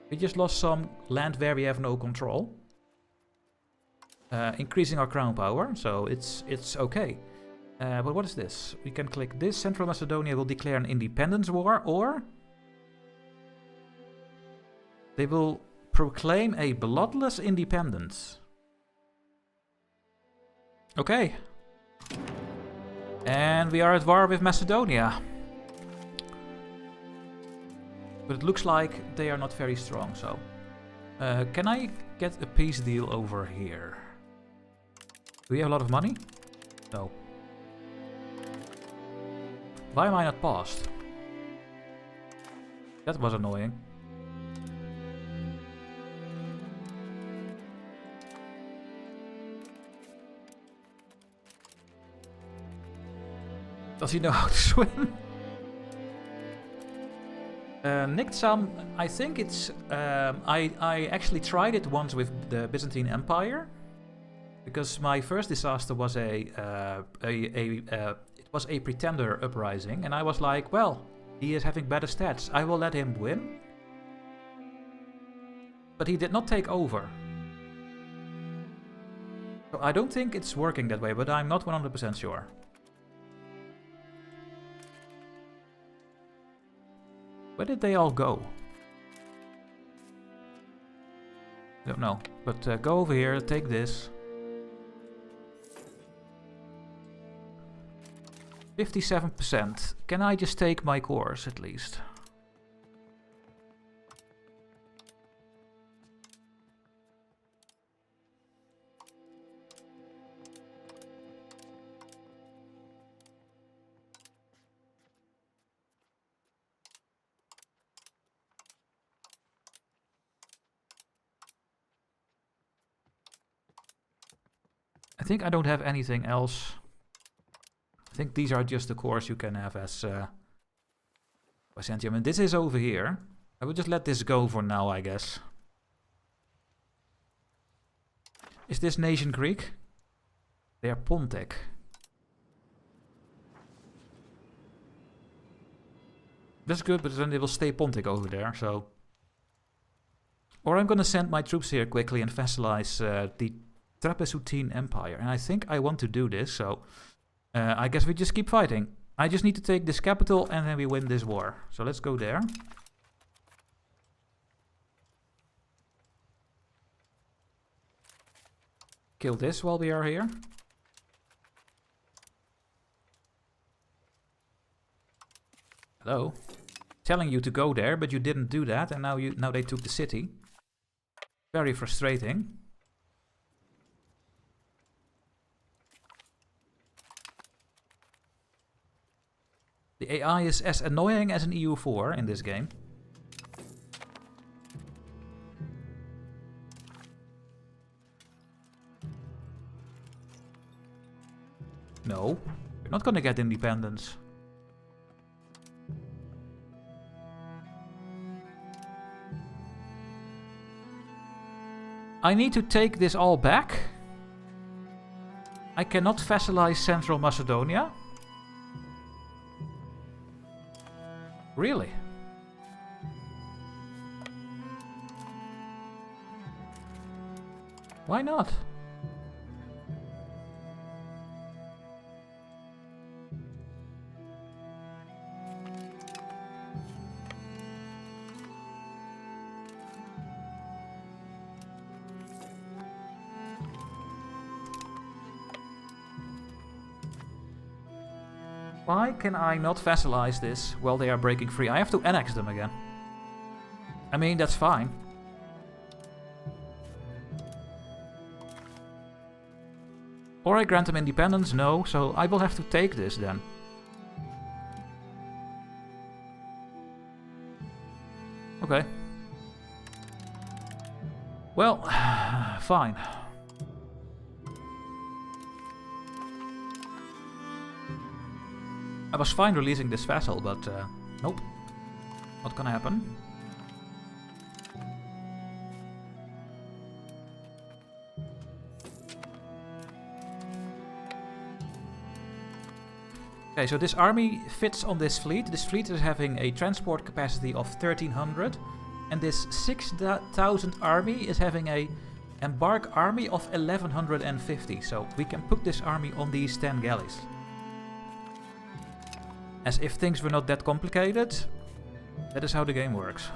We just lost some land where we have no control. Increasing our crown power, so it's okay. But what is this? We can click this. Central Macedonia will declare an independence war, or they will proclaim a bloodless independence. Okay. And we are at war with Macedonia. But it looks like they are not very strong, so... can I get a peace deal over here? Do we have a lot of money? No. Why am I not paused? That was annoying. Does he know how to swim? Nicked some, I think it's... I actually tried it once with the Byzantine Empire. Because my first disaster was it was a pretender uprising, and I was like, well, he is having better stats, I will let him win. But he did not take over. So I don't think it's working that way, but I'm not 100% sure. Where did they all go? Don't know, but go over here, take this. 57%. Can I just take my cores at least? I think I don't have anything else. I think these are just the cores you can have as Byzantium. And this is over here. I will just let this go for now, I guess. Is this nation Greek? They are Pontic. That's good, but then they will stay Pontic over there, so... Or I'm gonna send my troops here quickly and vassalize the Trapezuntine Empire. And I think I want to do this, so... I guess we just keep fighting. I just need to take this capital and then we win this war. So let's go there. Kill this while we are here. Hello. Telling you to go there, but you didn't do that, and now they took the city. Very frustrating. The AI is as annoying as an EU4 in this game. No, you're not gonna get independence. I need to take this all back. I cannot vassalize Central Macedonia. Really? Why not? Why can I not vassalize this while they are breaking free? I have to annex them again. I mean, that's fine. Or I grant them independence? No, so I will have to take this then. Okay. Well, fine. was fine releasing this vessel, but nope. Not gonna happen. Okay, so this army fits on this fleet. This fleet is having a transport capacity of 1300. And this 6000 army is having a embark army of 1150. So we can put this army on these 10 galleys. As if things were not that complicated, that is how the game works.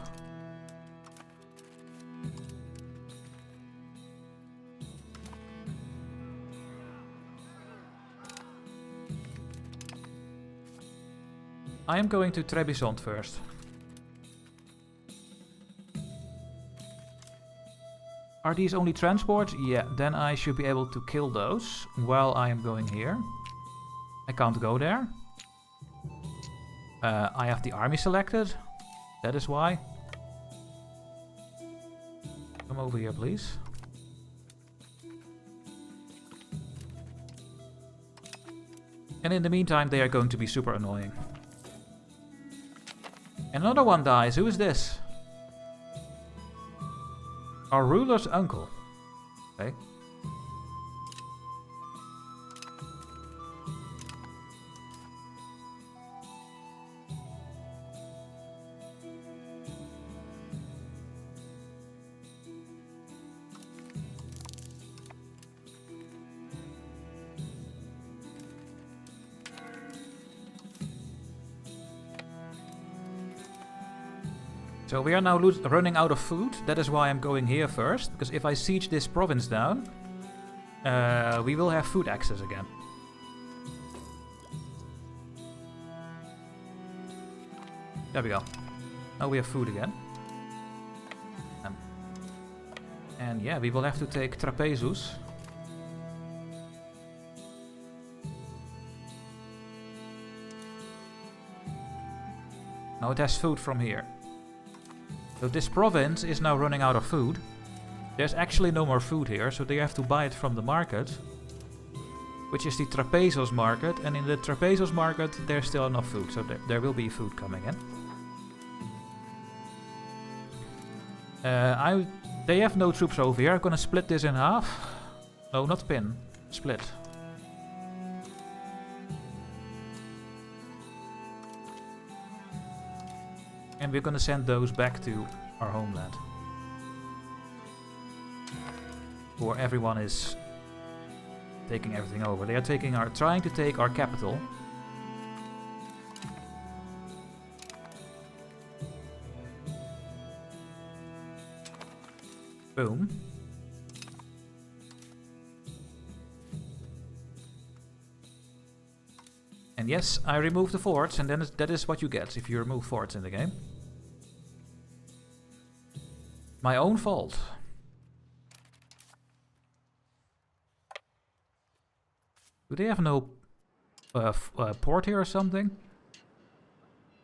I am going to Trebizond first. Are these only transports? Yeah, then I should be able to kill those while I am going here. I can't go there. I have the army selected. That is why. Come over here, please. And in the meantime, they are going to be super annoying. Another one dies. Who is this? Our ruler's uncle. Okay. So we are now running out of food. That is why I'm going here first. Because if I siege this province down, we will have food access again. There we go. Now we have food again. And yeah, we will have to take Trapezus. Now it has food from here. So this province is now running out of food. There's actually no more food here, so they have to buy it from the market. Which is the Trapezos market, and in the Trapezos market there's still enough food, so there will be food coming in. They have no troops over here. I'm gonna split this in half. No, not pin. Split. And we're gonna send those back to our homeland. Or everyone is taking everything over. They are trying to take our capital. Boom. And yes, I removed the forts, and then that is what you get if you remove forts in the game. My own fault. Do they have no port here or something?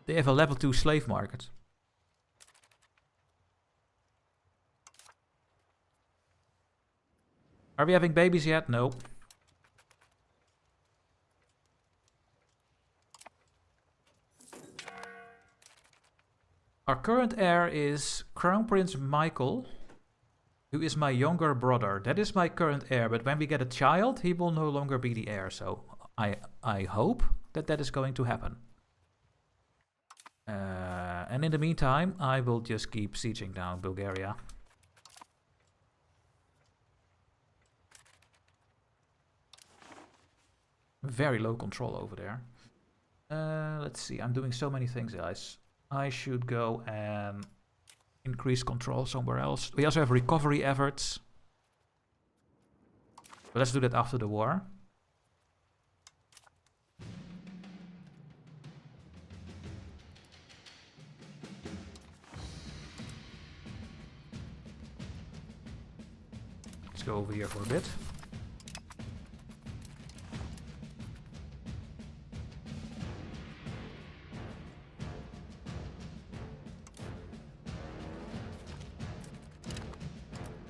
They have a level 2 slave market. Are we having babies yet? No. Our current heir is Crown Prince Michael, who is my younger brother. That is my current heir, but when we get a child, he will no longer be the heir. So I hope that is going to happen. And in the meantime, I will just keep sieging down Bulgaria. Very low control over there. Let's see, I'm doing so many things, guys. I should go and increase control somewhere else. We also have recovery efforts. But let's do that after the war. Let's go over here for a bit.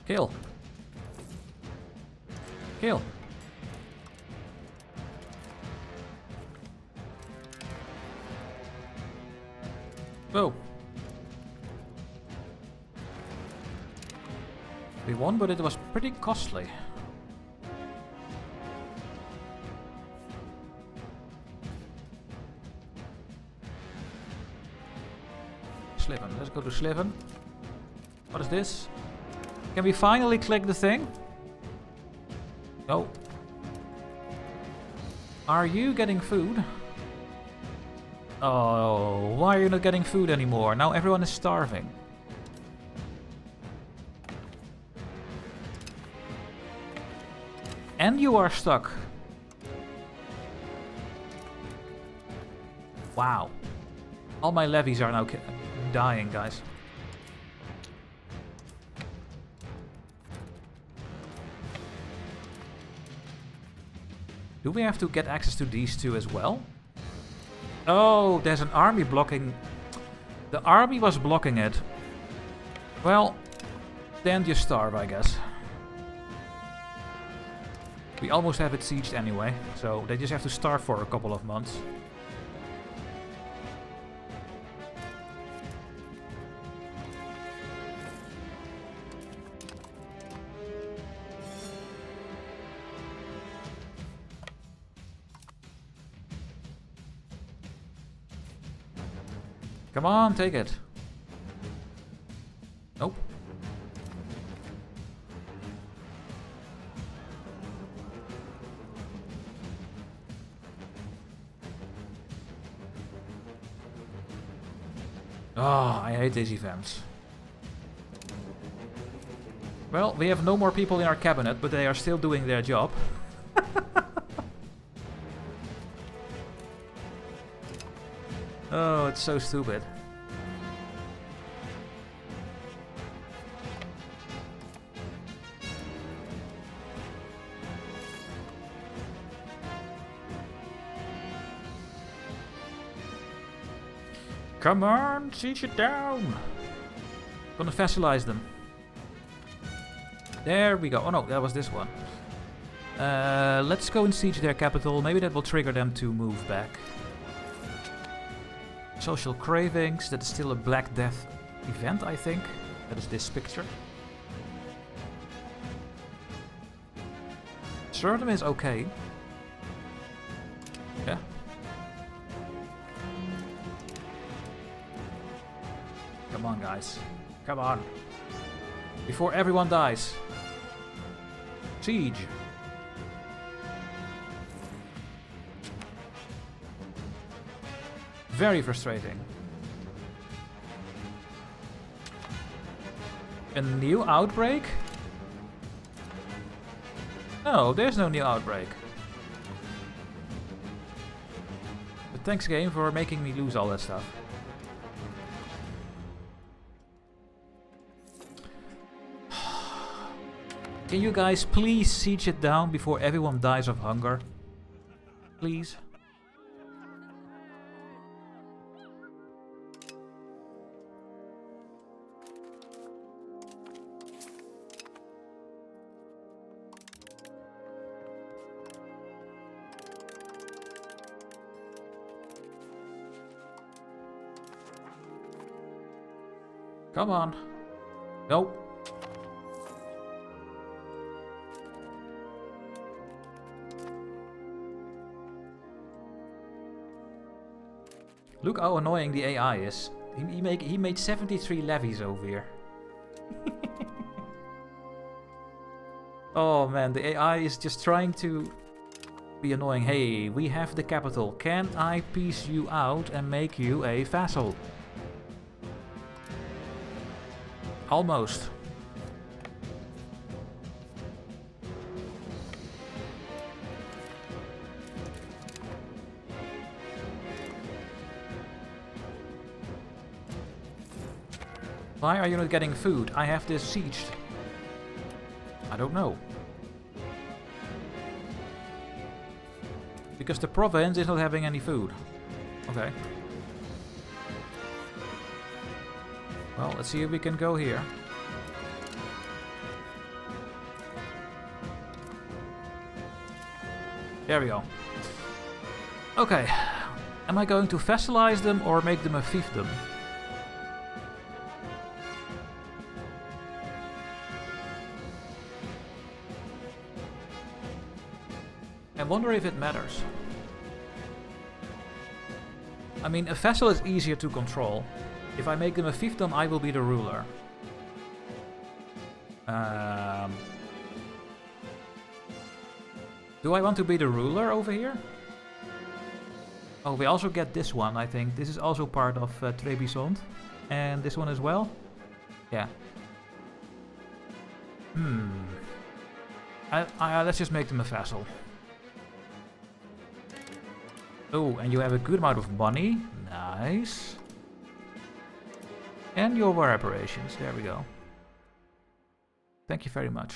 Kill. Kill. Oh. We won, but it was pretty costly. Sliven. Let's go to Sliven. What is this? Can we finally click the thing? No. Are you getting food? Oh, why are you not getting food anymore? Now everyone is starving. And you are stuck. Wow. All my levies are now dying, guys. Do we have to get access to these two as well? Oh, there's an army blocking. The army was blocking it. Well, then you starve, I guess. We almost have it sieged anyway, so they just have to starve for a couple of months. Come on, take it. Nope. Oh, I hate these events. Well, we have no more people in our cabinet, but they are still doing their job. Oh, it's so stupid. Come on, siege it down. Gonna vassalize them. There we go. Oh no, that was this one. Let's go and siege their capital. Maybe that will trigger them to move back. Social cravings. That is still a Black Death event, I think. That is this picture. Surname is okay. Yeah. Come on, guys. Come on. Before everyone dies. Siege. Very frustrating. A new outbreak? No, there's no new outbreak. But thanks, game, for making me lose all that stuff. Can you guys please siege it down before everyone dies of hunger? Please? Come on. Nope. Look how annoying the AI is. He made 73 levies over here. Oh man, the AI is just trying to be annoying. Hey, we have the capital. Can I piece you out and make you a vassal? Almost. Why are you not getting food? I have this sieged. I don't know. Because the province is not having any food. Okay. Well, let's see if we can go here. There we go. Okay. Am I going to vassalize them or make them a fiefdom? wonder if it matters. I mean, a vassal is easier to control. If I make them a fiefdom, I will be the ruler. Do I want to be the ruler over here? Oh, we also get this one, I think. This is also part of Trebizond. And this one as well? Yeah. Let's just make them a vassal. Oh, and you have a good amount of money. Nice. And your war operations. There we go. Thank you very much.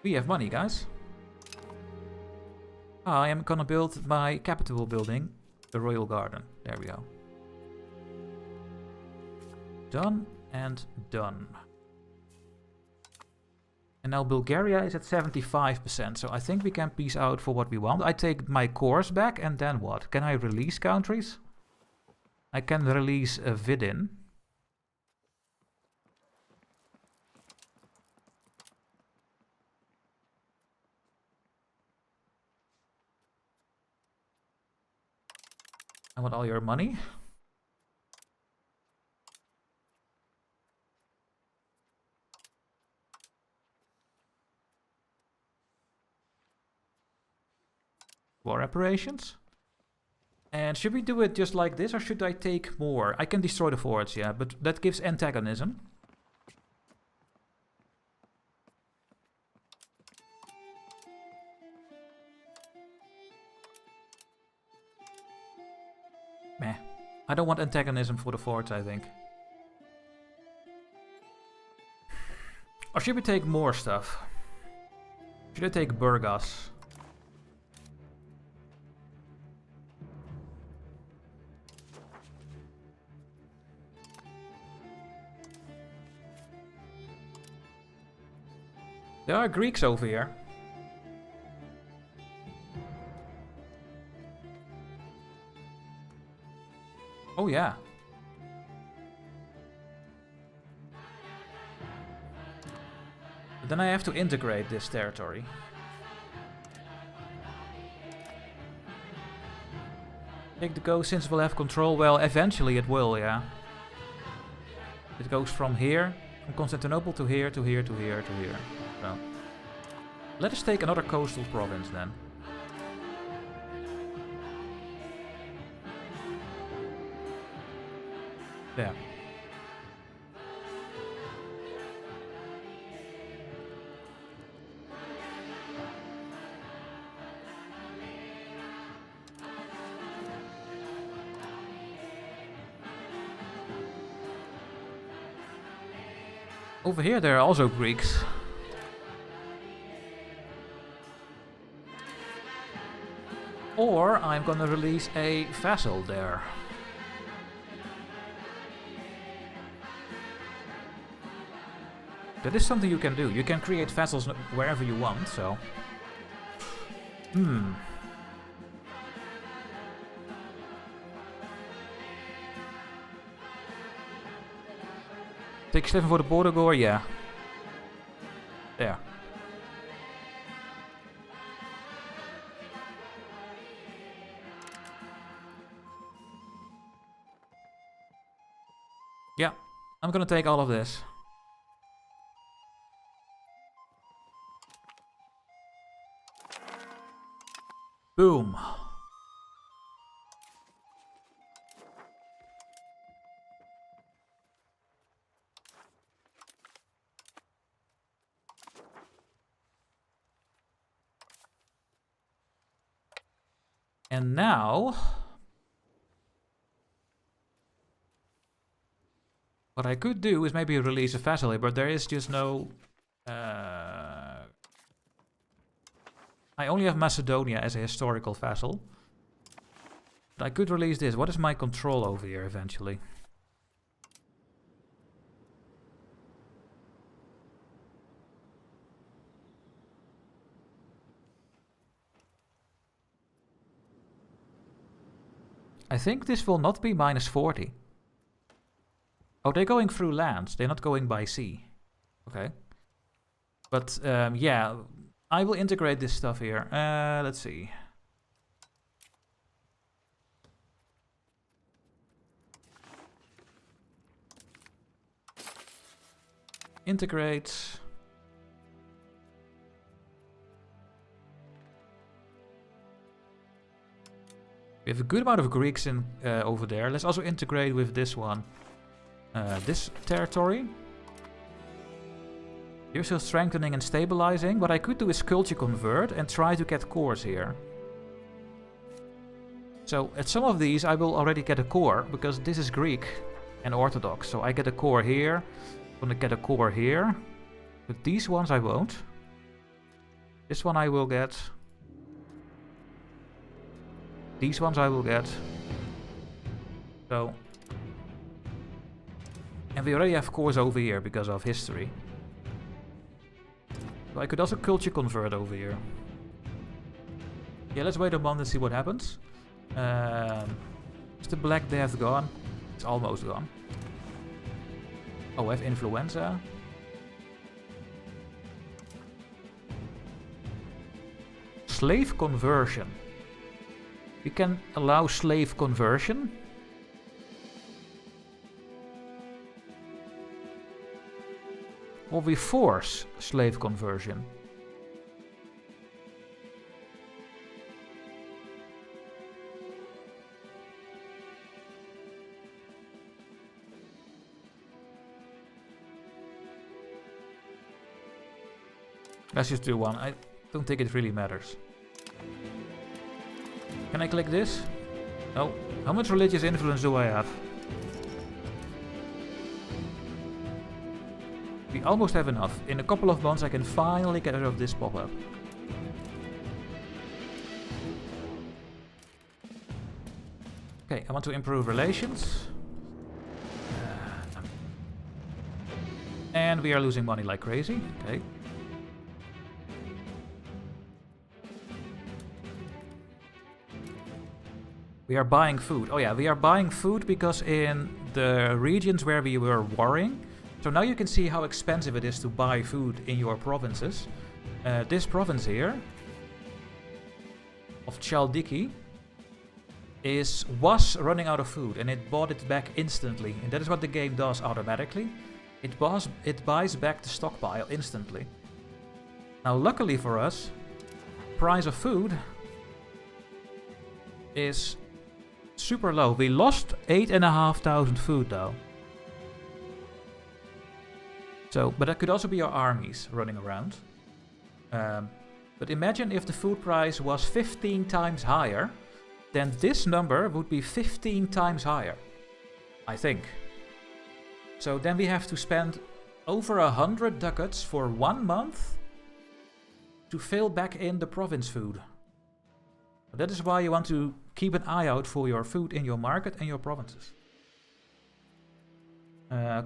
We have money, guys. I am gonna build my capital building, the Royal Garden. There we go. Done and done. And now Bulgaria is at 75%, so I think we can peace out for what we want. I take my cores back, and then what? Can I release countries? I can release Vidin. I want all your money. War operations. And should we do it just like this, or should I take more? I can destroy the forts, yeah, but that gives antagonism. Meh. I don't want antagonism for the forts, I think. Or should we take more stuff? Should I take Burgas? There are Greeks over here. Oh yeah. But then I have to integrate this territory. Take the go since we'll have control. Well, eventually it will, yeah. It goes from here, from Constantinople to here, to here, to here, to here. So, let us take another coastal province then. There. Over here there are also Greeks. Or I'm gonna release a vassal there. That is something you can do. You can create vassals wherever you want, so... Take 7 voor de Bordegoor, yeah. There. Yeah, I'm gonna take all of this. Boom. And now, what I could do is maybe release a vassal, but there is just no... I only have Macedonia as a historical vassal. But I could release this. What is my control over here eventually? I think this will not be minus 40. Oh, they're going through lands. They're not going by sea. Okay. But, yeah, I will integrate this stuff here. Let's see. Integrate. We have a good amount of Greeks in over there. Let's also integrate with this one. This territory. You're still strengthening and stabilizing. What I could do is culture convert and try to get cores here. So at some of these I will already get a core because this is Greek and Orthodox. So I get a core here. I'm gonna get a core here. But these ones I won't. This one I will get. These ones I will get. So. And we already have cores over here because of history. So I could also culture convert over here. Yeah, let's wait a month and see what happens. Is the Black Death gone? It's almost gone. Oh, I have influenza. Slave conversion. We can allow slave conversion. Or we force slave conversion. Let's just do one. I don't think it really matters. Can I click this? No. How much religious influence do I have? We almost have enough. In a couple of months I can finally get rid of this pop-up. Okay, I want to improve relations. And we are losing money like crazy. Okay. We are buying food. Oh yeah, we are buying food because in the regions where we were warring. So now you can see how expensive it is to buy food in your provinces. This province here of Chaldiki was running out of food and it bought it back instantly. And that is what the game does automatically. It buys back the stockpile instantly. Now luckily for us, price of food is super low. We lost 8,500 food though. So, but that could also be our armies running around. But imagine if the food price was 15 times higher, then this number would be 15 times higher, I think. So then we have to spend over 100 ducats for 1 month to fill back in the province food. That is why you want to keep an eye out for your food in your market and your provinces.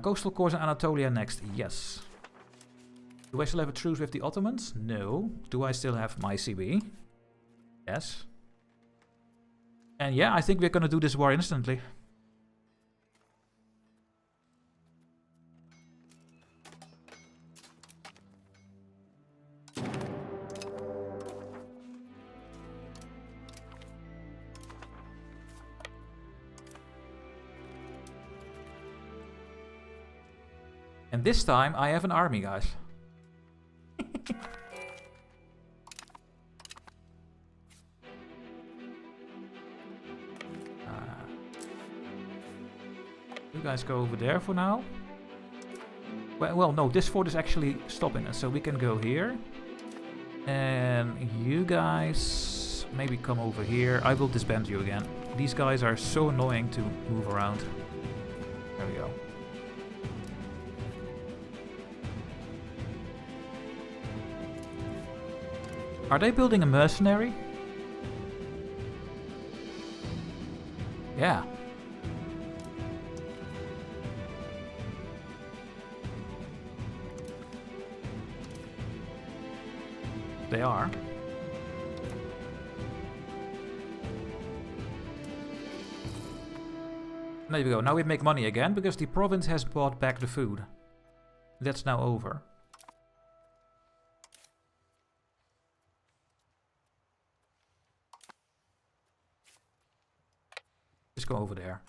Coastal cores in Anatolia next, yes. Do I still have a truce with the Ottomans? No. Do I still have my CB? Yes. And yeah, I think we're gonna do this war instantly. And this time I have an army, guys. You guys go over there for now. Well, no, this fort is actually stopping us, so we can go here. And you guys maybe come over here. I will disband you again. These guys are so annoying to move around. There we go. Are they building a mercenary? Yeah. They are. There we go. Now we make money again because the province has bought back the food. That's now over. go over there.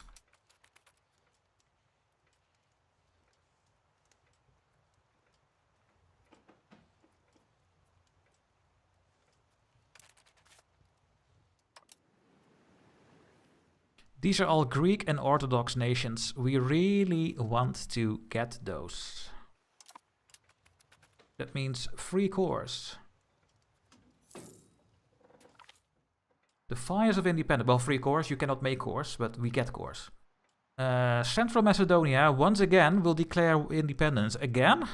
These are all Greek and Orthodox nations. We really want to get those. That means free cores. The Fires of Independence. Well, free cores. You cannot make cores, but we get cores. Central Macedonia, once again, will declare independence. Again?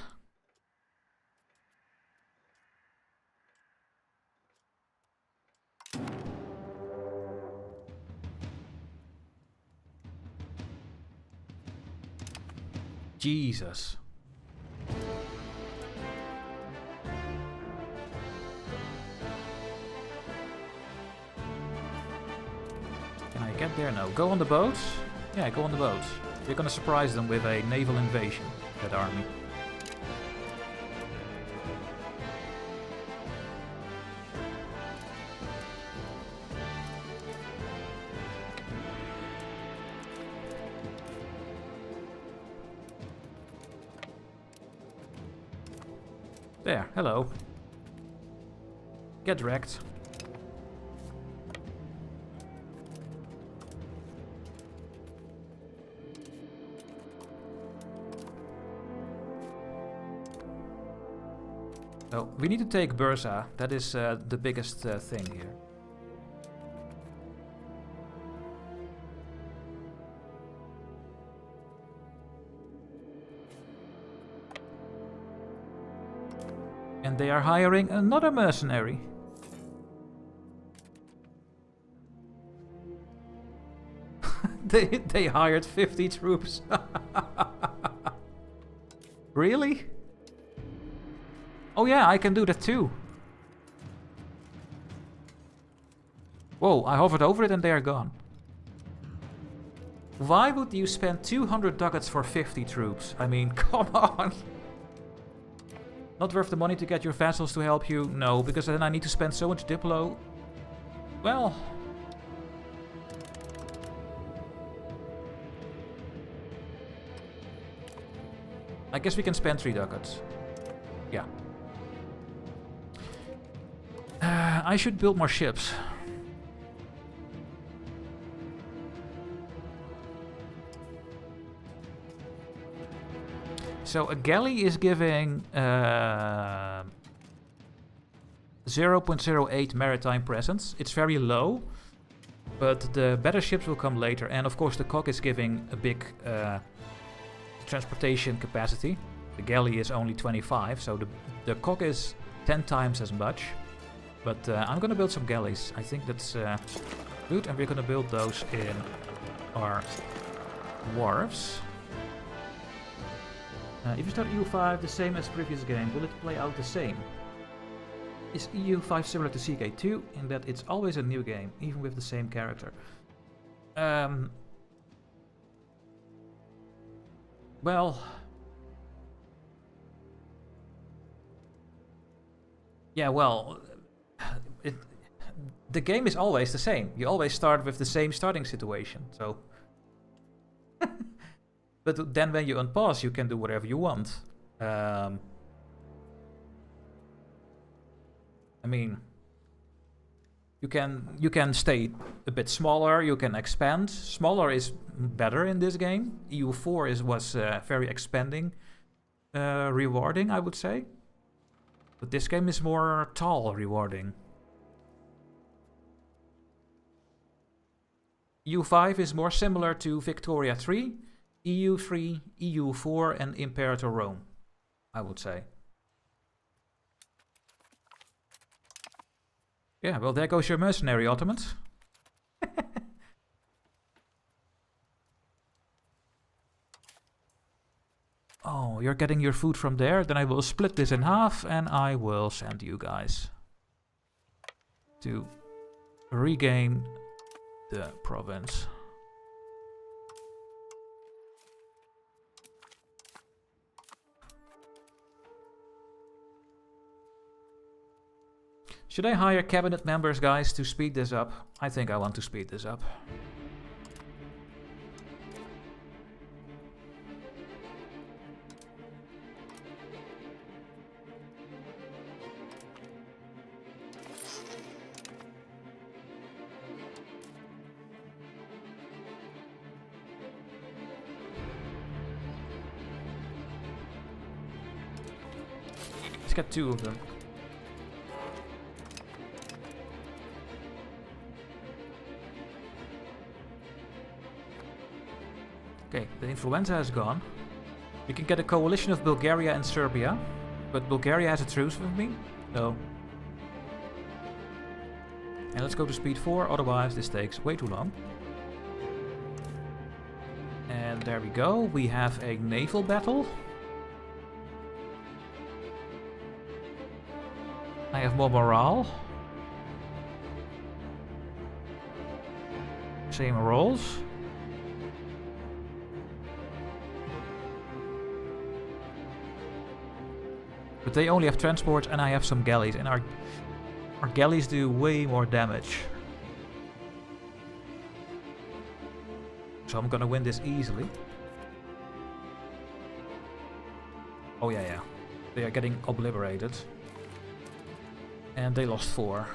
Jesus. Can I get there? No. Go on the boat? Yeah, go on the boat. We're gonna surprise them with a naval invasion, that army. There, hello. Get wrecked. So, we need to take Bursa. That is the biggest thing here. And they are hiring another mercenary. They hired 50 troops. Really? Oh yeah, I can do that too. Whoa, I hovered over it and they are gone. Why would you spend 200 ducats for 50 troops? I mean, come on. Not worth the money to get your vassals to help you? No, because then I need to spend so much Diplo. Well... I guess we can spend 3 ducats. Yeah. I should build more ships. So a galley is giving 0.08 maritime presence. It's very low, but the better ships will come later. And of course the cock is giving a big transportation capacity. The galley is only 25, so the cock is 10 times as much. But I'm gonna build some galleys. I think that's good, and we're gonna build those in our wharves. If you start EU5 the same as previous game, will it play out the same? Is EU5 similar to CK2 in that it's always a new game, even with the same character? Well... Yeah, well... the game is always the same. You always start with the same starting situation, so... But then when you unpause, you can do whatever you want. I mean... You can stay a bit smaller, you can expand. Smaller is better in this game. EU4 was very expanding, rewarding, I would say. But this game is more tall rewarding. EU5 is more similar to Victoria 3, EU3, EU4 and Imperator Rome, I would say. Yeah, well, there goes your mercenary, Ottomans. Oh, you're getting your food from there? Then I will split this in half and I will send you guys to regain the province. Should I hire cabinet members, guys, to speed this up? I think I want to speed this up. Let's get 2 of them. Okay, the influenza is gone. We can get a coalition of Bulgaria and Serbia, but Bulgaria has a truce with me, so... And let's go to speed 4, otherwise this takes way too long. And there we go, we have a naval battle. I have more morale. Same rolls. But they only have transports and I have some galleys, and our galleys do way more damage. So I'm gonna win this easily. Oh yeah. They are getting obliterated. And they lost 4.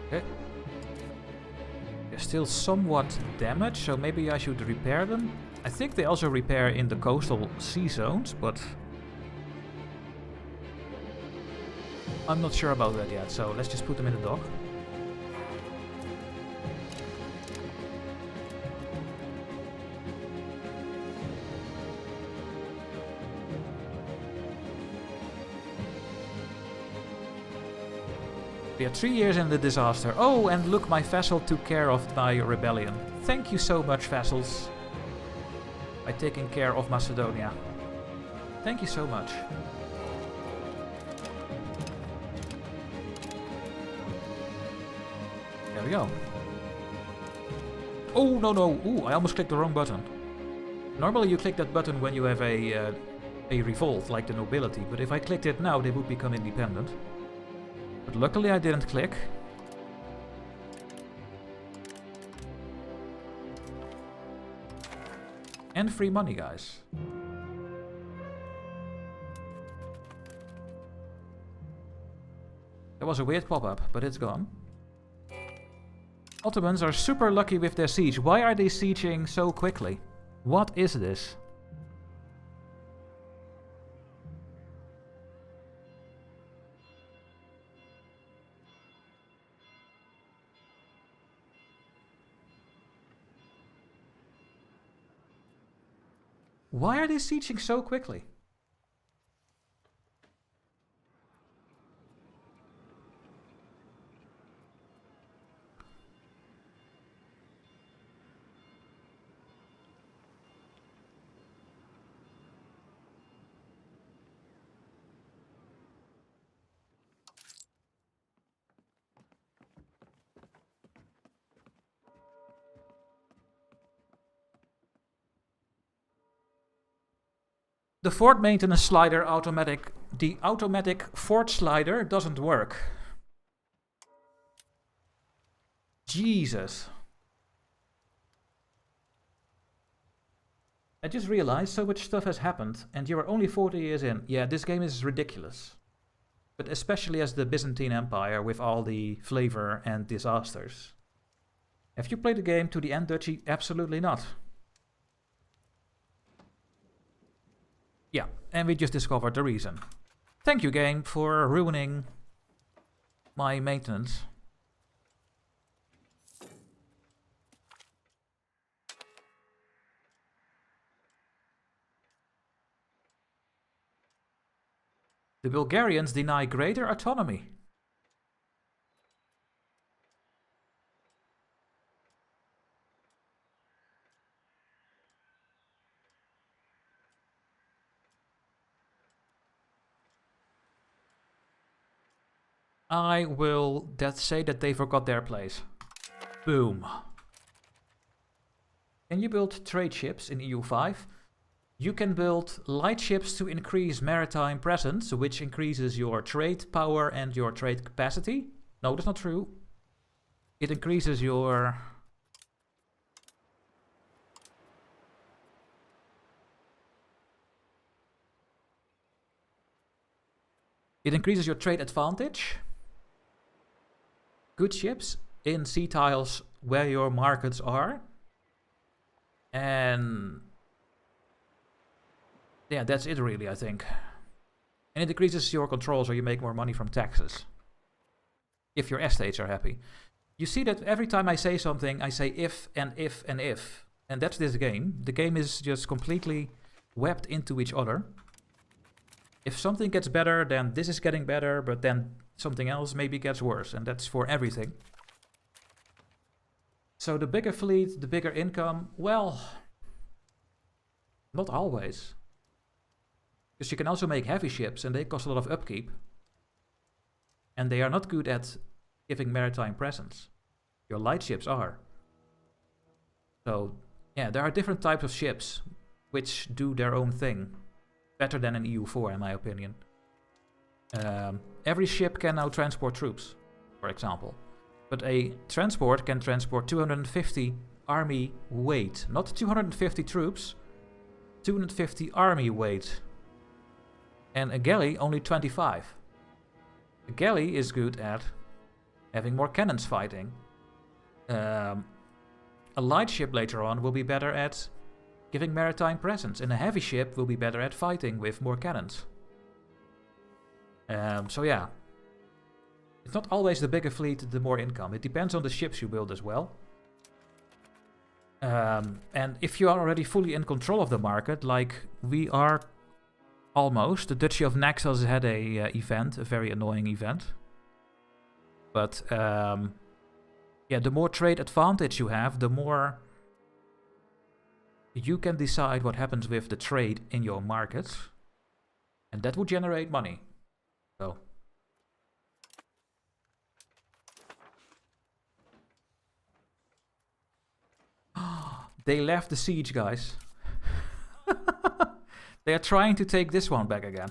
Okay. They're still somewhat damaged, so maybe I should repair them. I think they also repair in the coastal sea zones, but... I'm not sure about that yet, so let's just put them in the dock. We are 3 years in the disaster. Oh, and look, my vassal took care of my rebellion. Thank you so much, vassals. By taking care of Macedonia. Thank you so much. There we go. Oh, no. Ooh, I almost clicked the wrong button. Normally you click that button when you have a revolt, like the nobility. But if I clicked it now, they would become independent. But luckily I didn't click. And free money, guys. That was a weird pop-up, but it's gone. Ottomans are super lucky with their siege. Why are they sieging so quickly? What is this? Why are they sieging so quickly? The fort maintenance slider the automatic fort slider doesn't work. Jesus. I just realized so much stuff has happened and you are only 40 years in. Yeah, this game is ridiculous. But especially as the Byzantine Empire with all the flavor and disasters. Have you played the game to the end, Dutchy? Absolutely not. Yeah, and we just discovered the reason. Thank you, game, for ruining my maintenance. The Bulgarians deny greater autonomy. I will say that they forgot their place. Boom. Can you build trade ships in EU5? You can build light ships to increase maritime presence, which increases your trade power and your trade capacity. No, that's not true. It increases your... It increases your trade advantage. Good ships in sea tiles where your markets are. And... yeah, that's it really, I think. And it decreases your control, so you make more money from taxes. If your estates are happy. You see that every time I say something, I say if and if and if. And that's this game. The game is just completely webbed into each other. If something gets better, then this is getting better, but then something else maybe gets worse. And that's for everything. So the bigger fleet, the bigger income, well, not always. Because you can also make heavy ships and they cost a lot of upkeep. And they are not good at giving maritime presence. Your light ships are. So, yeah, there are different types of ships which do their own thing. Better than an EU4 in my opinion. Every ship can now transport troops, for example. But a transport can transport 250 army weight. Not 250 troops, 250 army weight. And a galley only 25. A galley is good at having more cannons fighting. A light ship later on will be better at giving maritime presence. And a heavy ship will be better at fighting with more cannons. So yeah. It's not always the bigger fleet, the more income. It depends on the ships you build as well. And if you are already fully in control of the market, like we are almost. The Duchy of Naxos had a event, a very annoying event. But yeah, the more trade advantage you have, the more you can decide what happens with the trade in your markets. And that would generate money. So. They left the siege, guys. They are trying to take this one back again.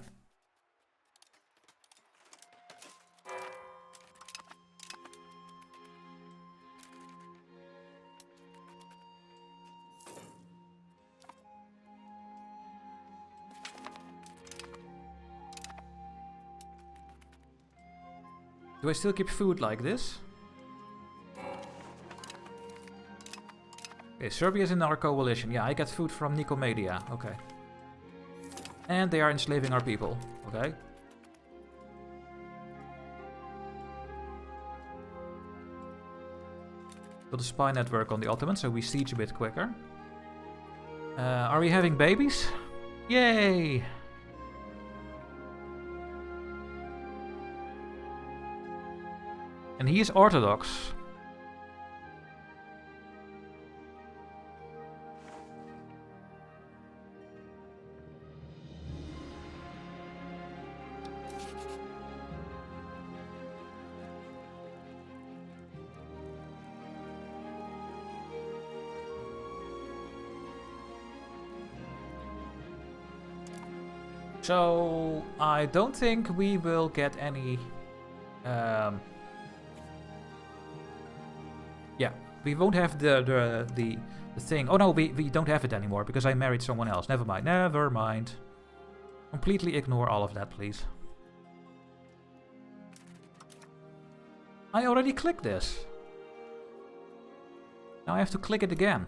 Do I still keep food like this? Okay, Serbia is in our coalition. Yeah, I get food from Nicomedia. Okay. And they are enslaving our people. Okay. Build a spy network on the Ottomans, so we siege a bit quicker. Are we having babies? Yay! And he is Orthodox. So I don't think we will get any. Yeah, we won't have the thing. Oh no, we don't have it anymore because I married someone else. Never mind. Never mind. Completely ignore all of that, please. I already clicked this. Now I have to click it again.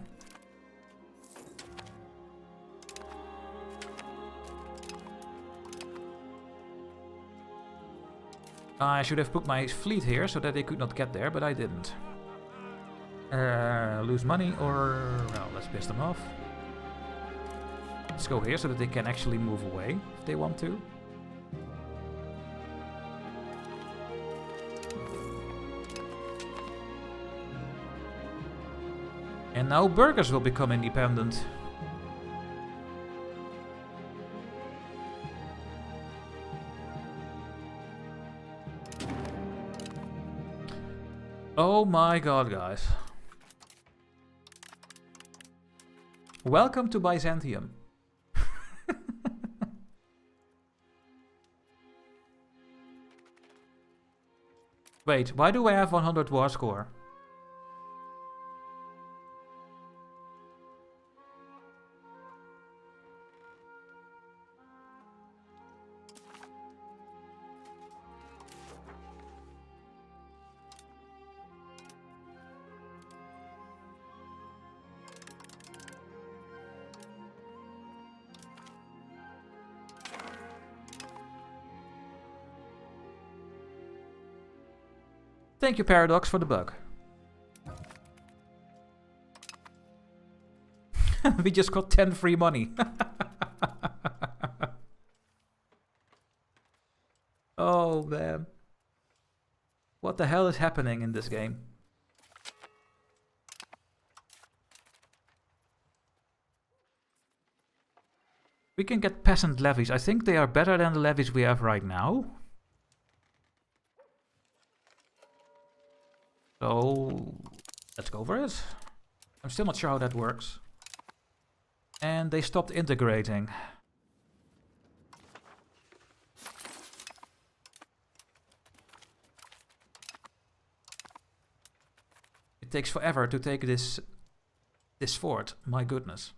I should have put my fleet here so that they could not get there, but I didn't. Lose money or... well, let's piss them off. Let's go here so that they can actually move away if they want to. And now burghers will become independent. Oh my god, guys. Welcome to Byzantium. Wait, why do I have 100 war score? Thank you, Paradox, for the bug. We just got 10 free money. Oh, man. What the hell is happening in this game? We can get peasant levies. I think they are better than the levies we have right now. So, let's go for it. I'm still not sure how that works. And they stopped integrating. It takes forever to take this fort. My goodness.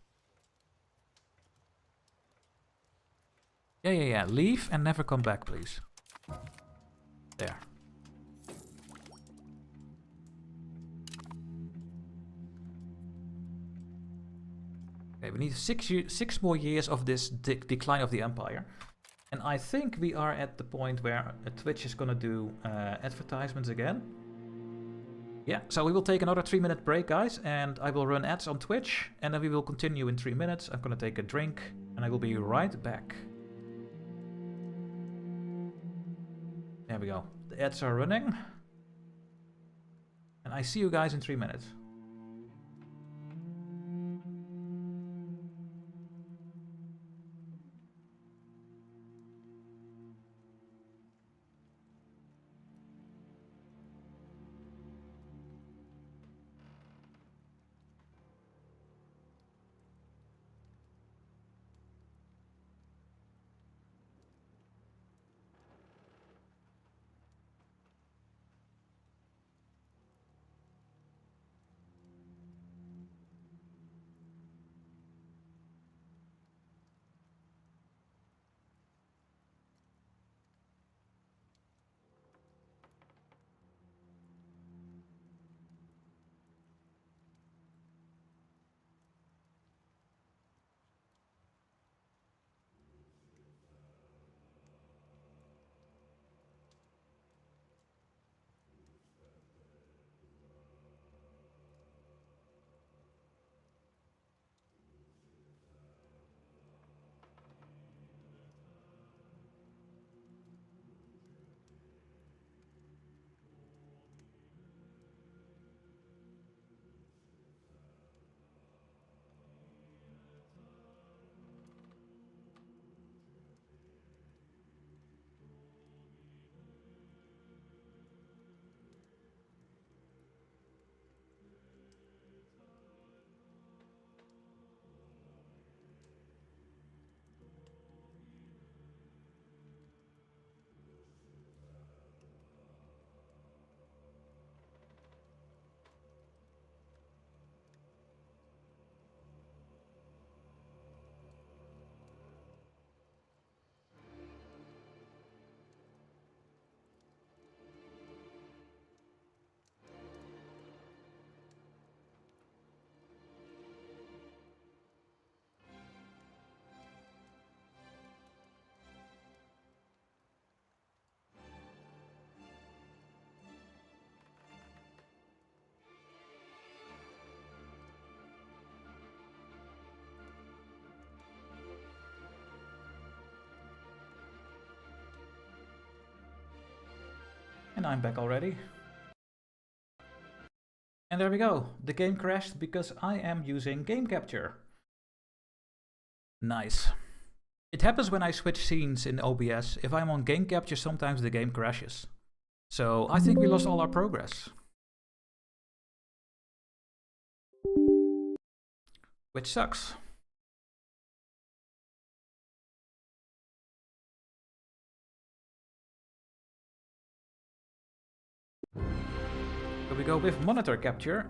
Yeah. Leave and never come back, please. There. Okay, we need 6 more years of this decline of the empire. And I think we are at the point where Twitch is gonna do advertisements again. Yeah, so we will take another 3-minute break, guys, and I will run ads on Twitch, and then we will continue in 3 minutes. I'm gonna take a drink, and I will be right back. There we go. The ads are running. And I see you guys in 3 minutes. And I'm back already. And there we go. The game crashed because I am using game capture. Nice. It happens when I switch scenes in OBS. If I'm on game capture, sometimes the game crashes. So I think we lost all our progress. Which sucks. So we go with monitor capture,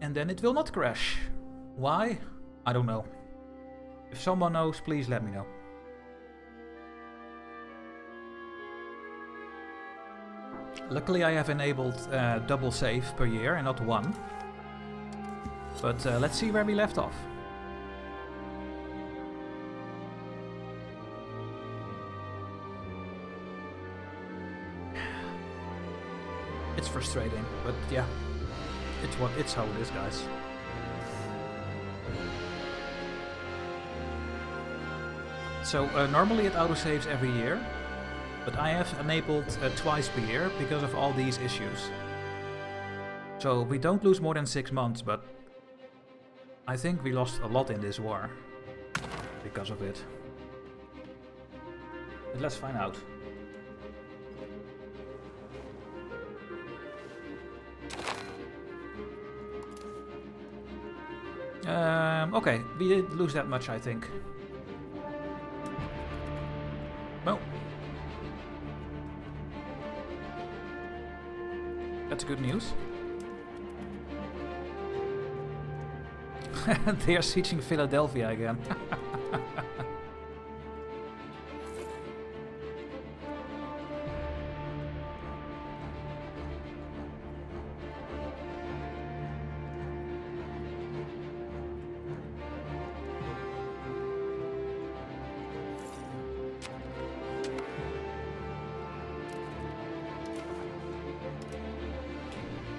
and then it will not crash. Why? I don't know. If someone knows, please let me know. Luckily I have enabled double save per year and not one. But let's see where we left off. It's frustrating, but yeah, it's how it is, guys. So normally it autosaves every year, but I have enabled twice per year because of all these issues. So we don't lose more than 6 months, but I think we lost a lot in this war because of it. But let's find out. Okay, we didn't lose that much, I think. Well, that's good news. They are sieging Philadelphia again.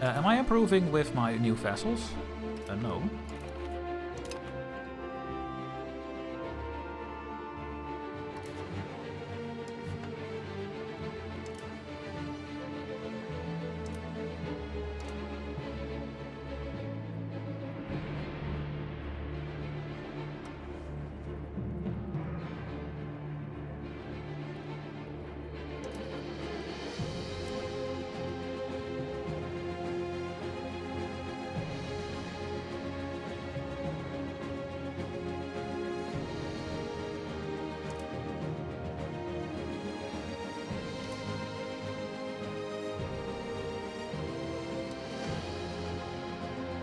Am I improving with my new vessels? No.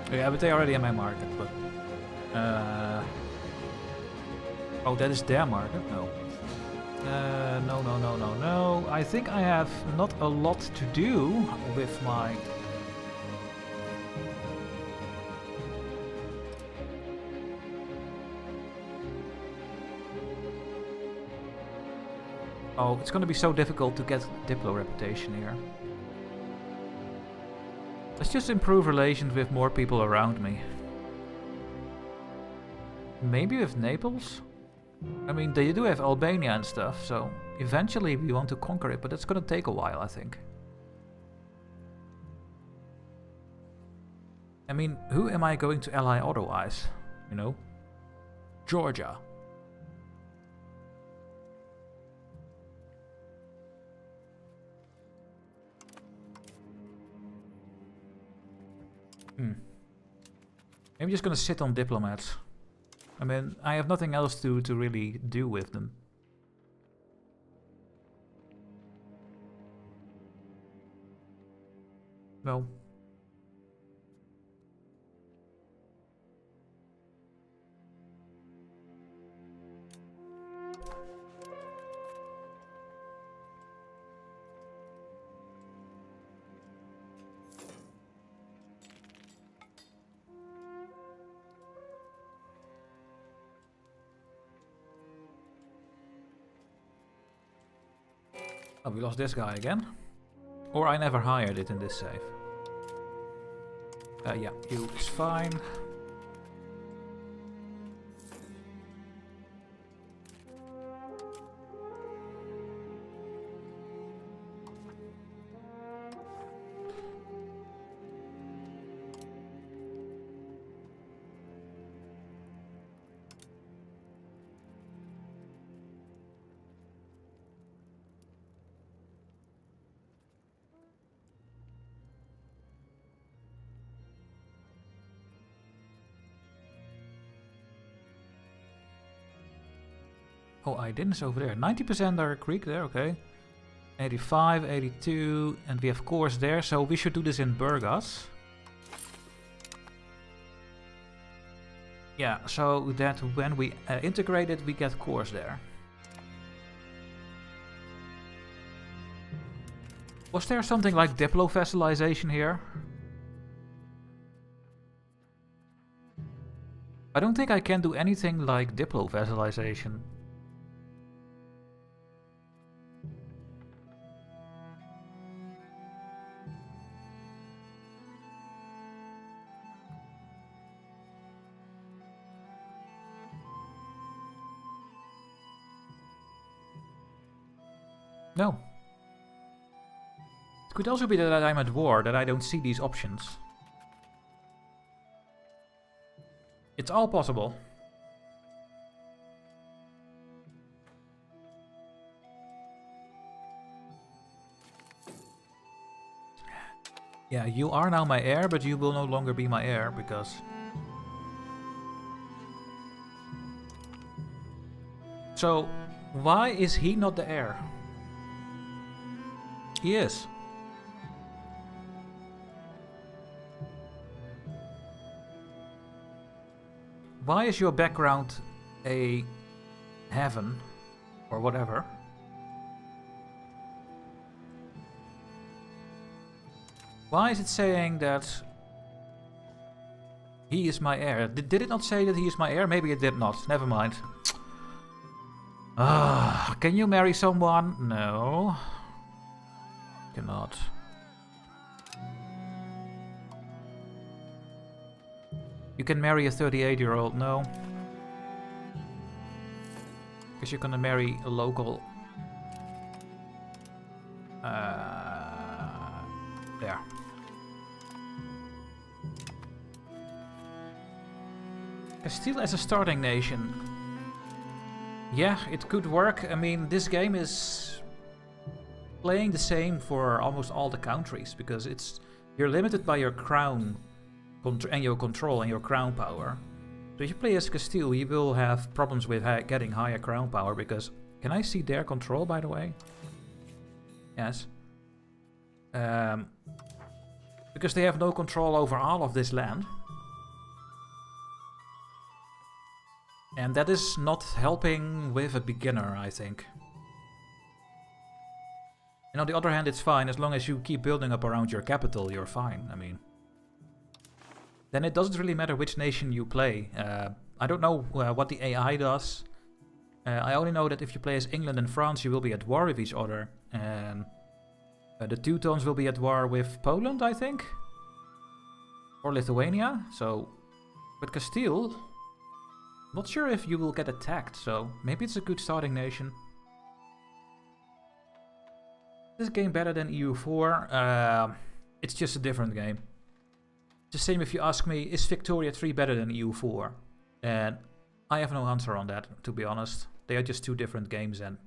Yeah, but they are already in my market, but... oh, that is their market? No. No. I think I have not a lot to do with my... Oh, it's gonna be so difficult to get Diplo reputation here. Let's just improve relations with more people around me. Maybe with Naples? I mean, they do have Albania and stuff, so eventually we want to conquer it, but it's gonna take a while, I think. I mean, who am I going to ally otherwise? You know? Georgia. I'm just gonna sit on diplomats. I mean, I have nothing else to really do with them. No. Oh, we lost this guy again. Or I never hired it in this save. Yeah, you is fine. Oh, I didn't over there. 90% are Greek there, okay. 85, 82, and we have cores there, so we should do this in Burgas. Yeah, so that when we integrate it, we get cores there. Was there something like Diplo vassalization here? I don't think I can do anything like Diplo vassalization. No. It could also be that I'm at war, that I don't see these options. It's all possible. Yeah, you are now my heir, but you will no longer be my heir, because... So, why is he not the heir? He is. Why is your background a heaven, or whatever? Why is it saying that he is my heir? Did it not say that he is my heir? Maybe it did not. Never mind. Can you marry someone? No. Cannot. You can marry a 38-year-old. No. Because you're gonna marry a local... there. Castile as a starting nation. Yeah, it could work. I mean, this game is playing the same for almost all the countries, because you're limited by your crown and your control and your crown power. So if you play as Castile, you will have problems with getting higher crown power, because... Can I see their control, by the way? Yes. Because they have no control over all of this land. And that is not helping with a beginner, I think. And on the other hand, it's fine. As long as you keep building up around your capital, you're fine. I mean... Then it doesn't really matter which nation you play. I don't know what the AI does. I only know that if you play as England and France, you will be at war with each other. And the Teutons will be at war with Poland, I think? Or Lithuania. So, with Castile... Not sure if you will get attacked, so maybe it's a good starting nation. Is this game better than EU4? It's just a different game. It's the same if you ask me, is Victoria 3 better than EU4? And I have no answer on that, to be honest. They are just two different games and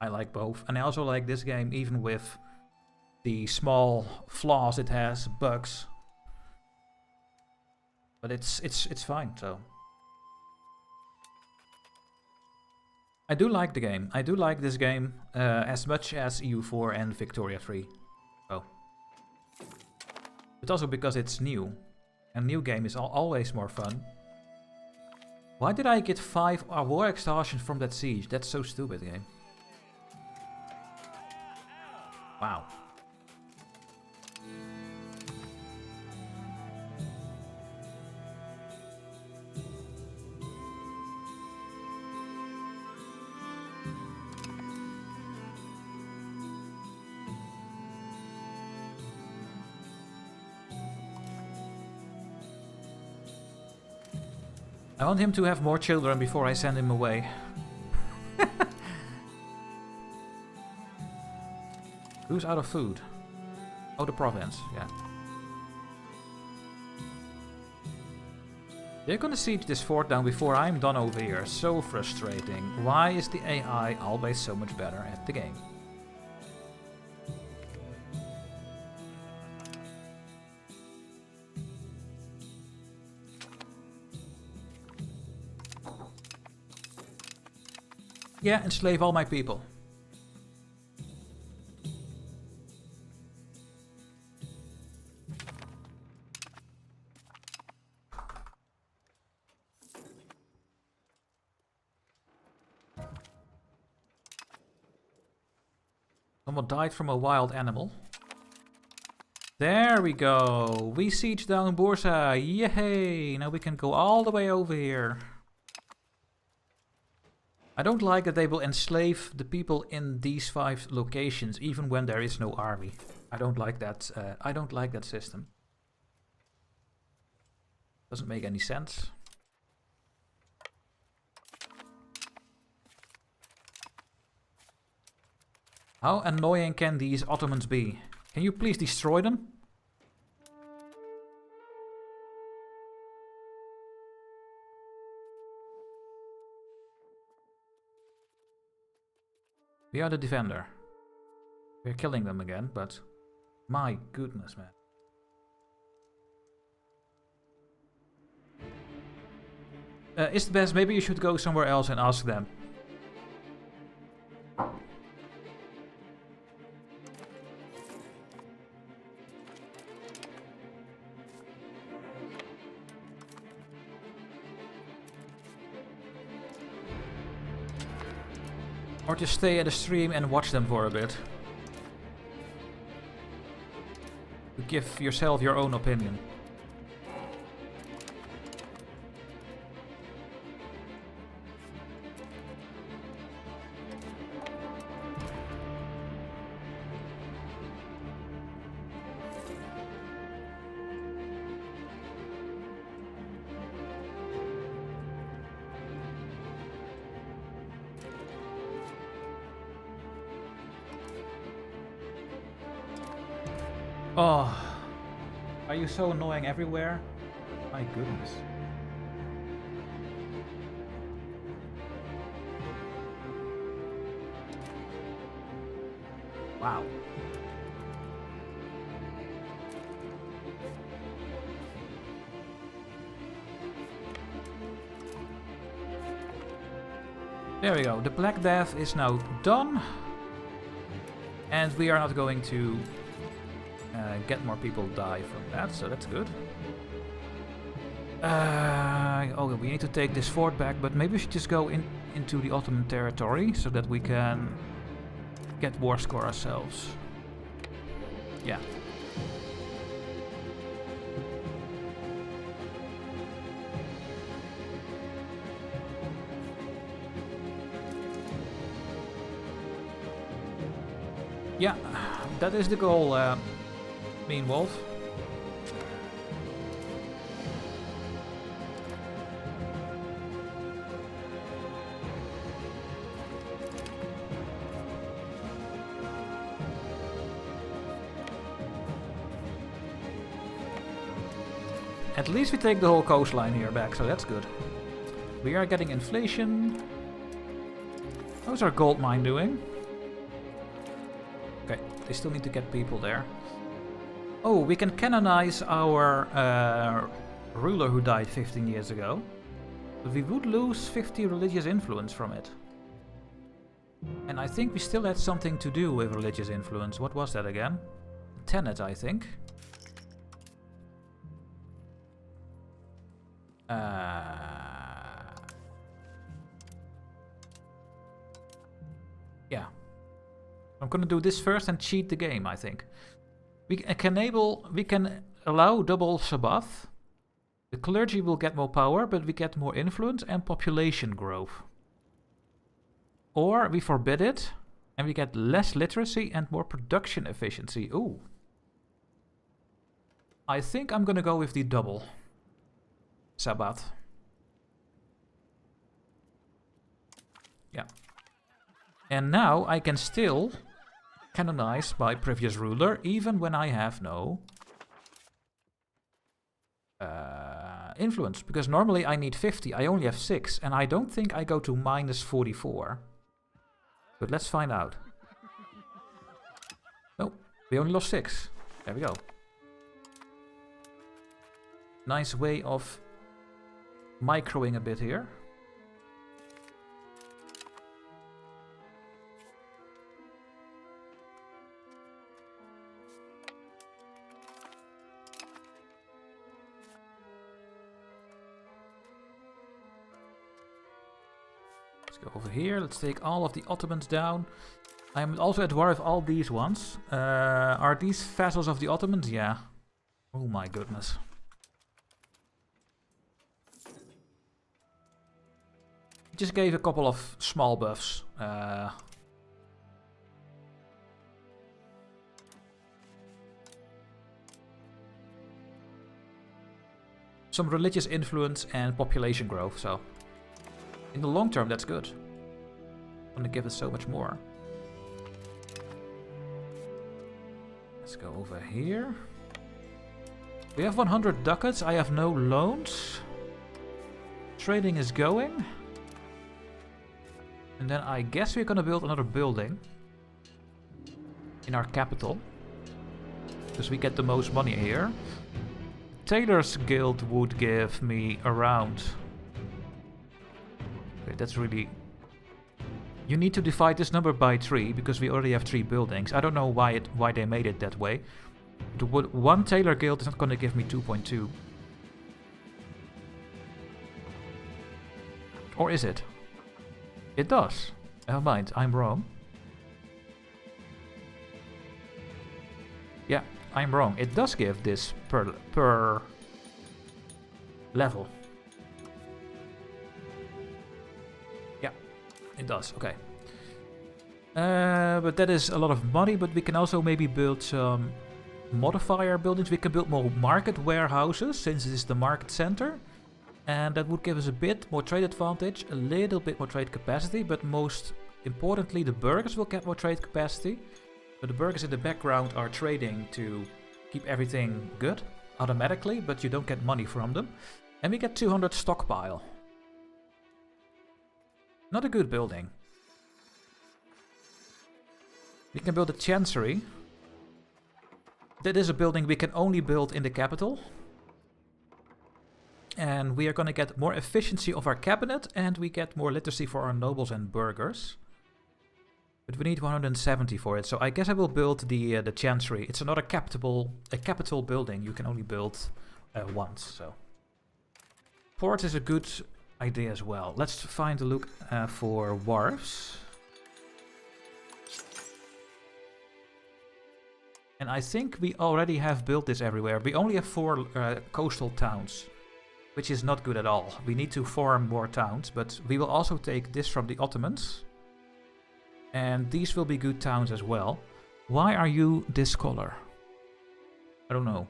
I like both. And I also like this game, even with the small flaws it has, bugs. But it's fine, so... I do like the game. I do like this game as much as EU4 and Victoria 3. Oh. But also because it's new. And new game is always more fun. Why did I get 5 war extortion from that siege? That's so stupid, game. Wow. I want him to have more children before I send him away. Who's out of food? Oh, the province, yeah. They're gonna siege this fort down before I'm done over here. So frustrating. Why is the AI always so much better at the game? Yeah, enslave all my people. Someone died from a wild animal. There we go. We siege down Bursa. Yay! Now we can go all the way over here. I don't like that they will enslave the people in these 5 locations, even when there is no army. I don't like that. I don't like that system. Doesn't make any sense. How annoying can these Ottomans be? Can you please destroy them? We are the defender. We're killing them again, but my goodness, man. Is the best, maybe you should go somewhere else and ask them. Or just stay at the stream and watch them for a bit. Give yourself your own opinion. Oh, are you so annoying everywhere? My goodness. Wow. There we go. The Black Death is now done. And we are not going to get more people die from that, so that's good. Oh, we need to take this fort back, but maybe we should just go into the Ottoman territory so that we can get war score ourselves. Yeah. Yeah, that is the goal, Mean Wolf. At least we take the whole coastline here back, so that's good. We are getting inflation. How's our gold mine doing? Okay, they still need to get people there. Oh, we can canonize our ruler who died 15 years ago. But we would lose 50 religious influence from it. And I think we still had something to do with religious influence. What was that again? Tenet, I think. Yeah. I'm gonna do this first and cheat the game, I think. We can allow double Sabbath. The clergy will get more power, but we get more influence and population growth. Or we forbid it, and we get less literacy and more production efficiency. Ooh. I think I'm gonna go with the double Sabbath. Yeah. And now I can still canonize my previous ruler, even when I have no influence. Because normally I need 50, I only have 6, and I don't think I go to minus 44. But let's find out. Nope, we only lost 6. There we go. Nice way of microing a bit here. Let's go over here. Let's take all of the Ottomans down. I'm also at war with all these ones. Are these vassals of the Ottomans? Yeah. Oh my goodness. Just gave a couple of small buffs. Some religious influence and population growth, so in the long term that's good. Gonna give us so much more. Go over here. We have 100 ducats. I have no loans. Trading is going. And then I guess we're gonna build another building in our capital, because we get the most money here. Tailor's Guild would give me around... Okay, that's really... You need to divide this number by 3, because we already have 3 buildings. I don't know why they made it that way. One Tailor Guild is not gonna give me 2.2. Or is it? It does. Never mind, I'm wrong. Yeah, I'm wrong. It does give this per level. Yeah, it does. Okay. But that is a lot of money, but we can also maybe build some modifier buildings. We can build more market warehouses, since this is the market center. And that would give us a bit more trade advantage, a little bit more trade capacity, but most importantly the burghers will get more trade capacity. So the burghers in the background are trading to keep everything good automatically, but you don't get money from them. And we get 200 stockpile. Not a good building. We can build a chancery. That is a building we can only build in the capital. And we are going to get more efficiency of our cabinet, and we get more literacy for our nobles and burghers. But we need 170 for it, so I guess I will build the chancery. It's not a capital building. You can only build once. So port is a good idea as well. Let's find a look for wharves. And I think we already have built this everywhere. We only have 4 coastal towns, which is not good at all. We need to form more towns, but we will also take this from the Ottomans. And these will be good towns as well. Why are you this color? I don't know.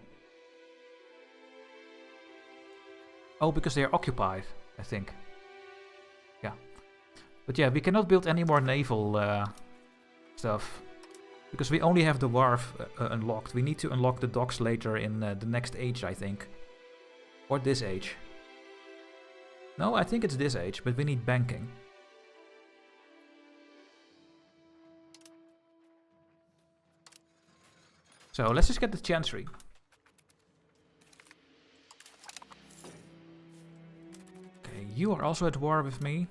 Oh, because they are occupied, I think. Yeah. But yeah, we cannot build any more naval stuff, because we only have the wharf unlocked. We need to unlock the docks later in the next age, I think. Or this age. No, I think it's this age, but we need banking. So let's just get the chancery. Okay, you are also at war with me.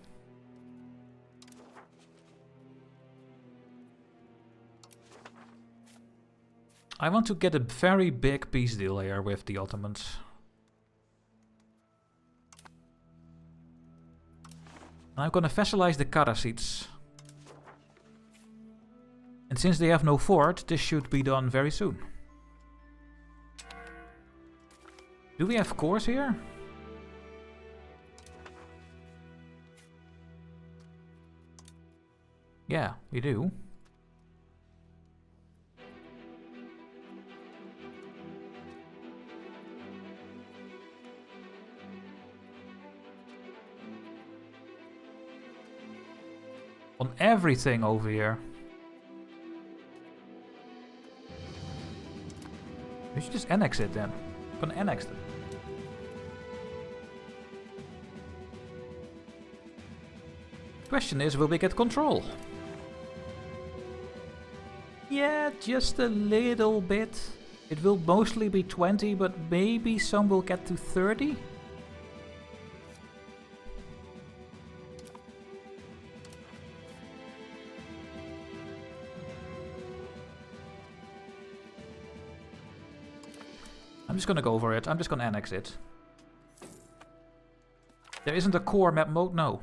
I want to get a very big peace deal here with the Ottomans. I'm gonna vassalize the Karasids. And since they have no fort, this should be done very soon. Do we have cores here? Yeah, we do. On everything over here. We should just annex it then. I'm gonna annex it. Question is, will we get control? Yeah, just a little bit. It will mostly be 20, but maybe some will get to 30. I'm just gonna go over it. I'm just gonna annex it. There isn't a core map mode? No.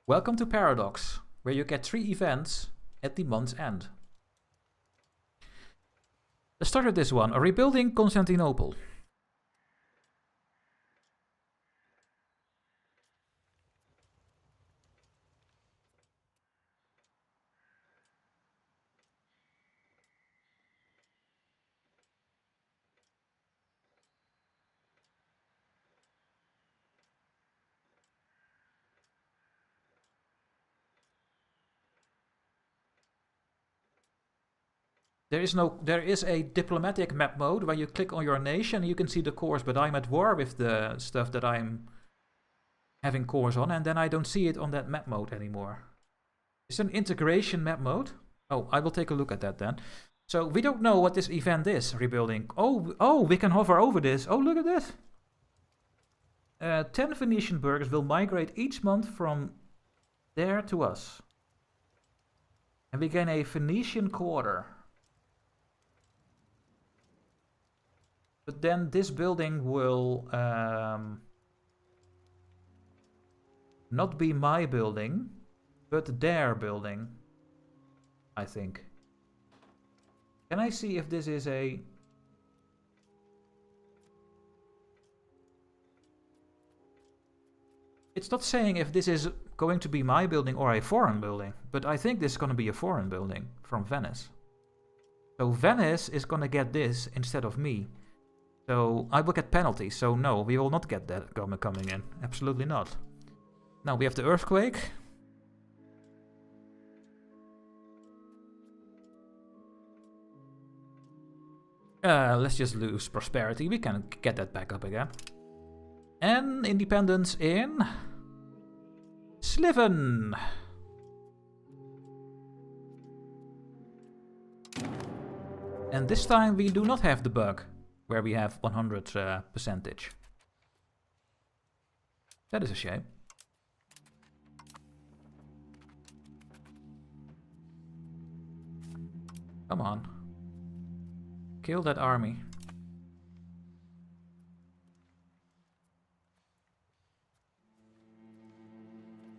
Welcome to Paradox, where you get 3 events at the month's end. Let's start with this one. Rebuilding Constantinople. There is a diplomatic map mode where you click on your nation, you can see the cores, but I'm at war with the stuff that I'm having cores on, and then I don't see it on that map mode anymore. It's an integration map mode. Oh, I will take a look at that then. So we don't know what this event is, rebuilding. Oh, we can hover over this. Oh, look at this. 10 Venetian burghers will migrate each month from there to us. And we gain a Venetian quarter. But then this building will not be my building, but their building, I think. Can I see if this is a... It's not saying if this is going to be my building or a foreign building, but I think this is going to be a foreign building from Venice. So Venice is going to get this instead of me. So I will get penalties, so no, we will not get that coming in. Absolutely not. Now we have the earthquake. Let's just lose prosperity. We can get that back up again. And independence in Sliven. And this time we do not have the bug where we have 100 percentage. That is a shame. Come on. Kill that army.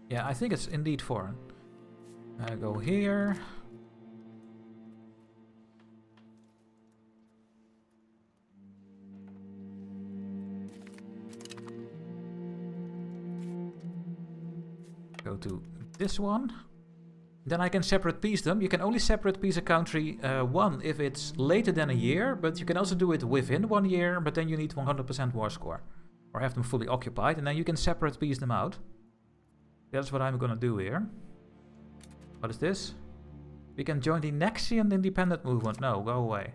Yeah, I think it's indeed foreign. Go here. Go to this one. Then I can separate piece them. You can only separate piece a country one if it's later than a year, but you can also do it within 1 year, but then you need 100% war score. Or have them fully occupied, and then you can separate piece them out. That's what I'm gonna do here. What is this? We can join the Nexian independent movement. No, go away.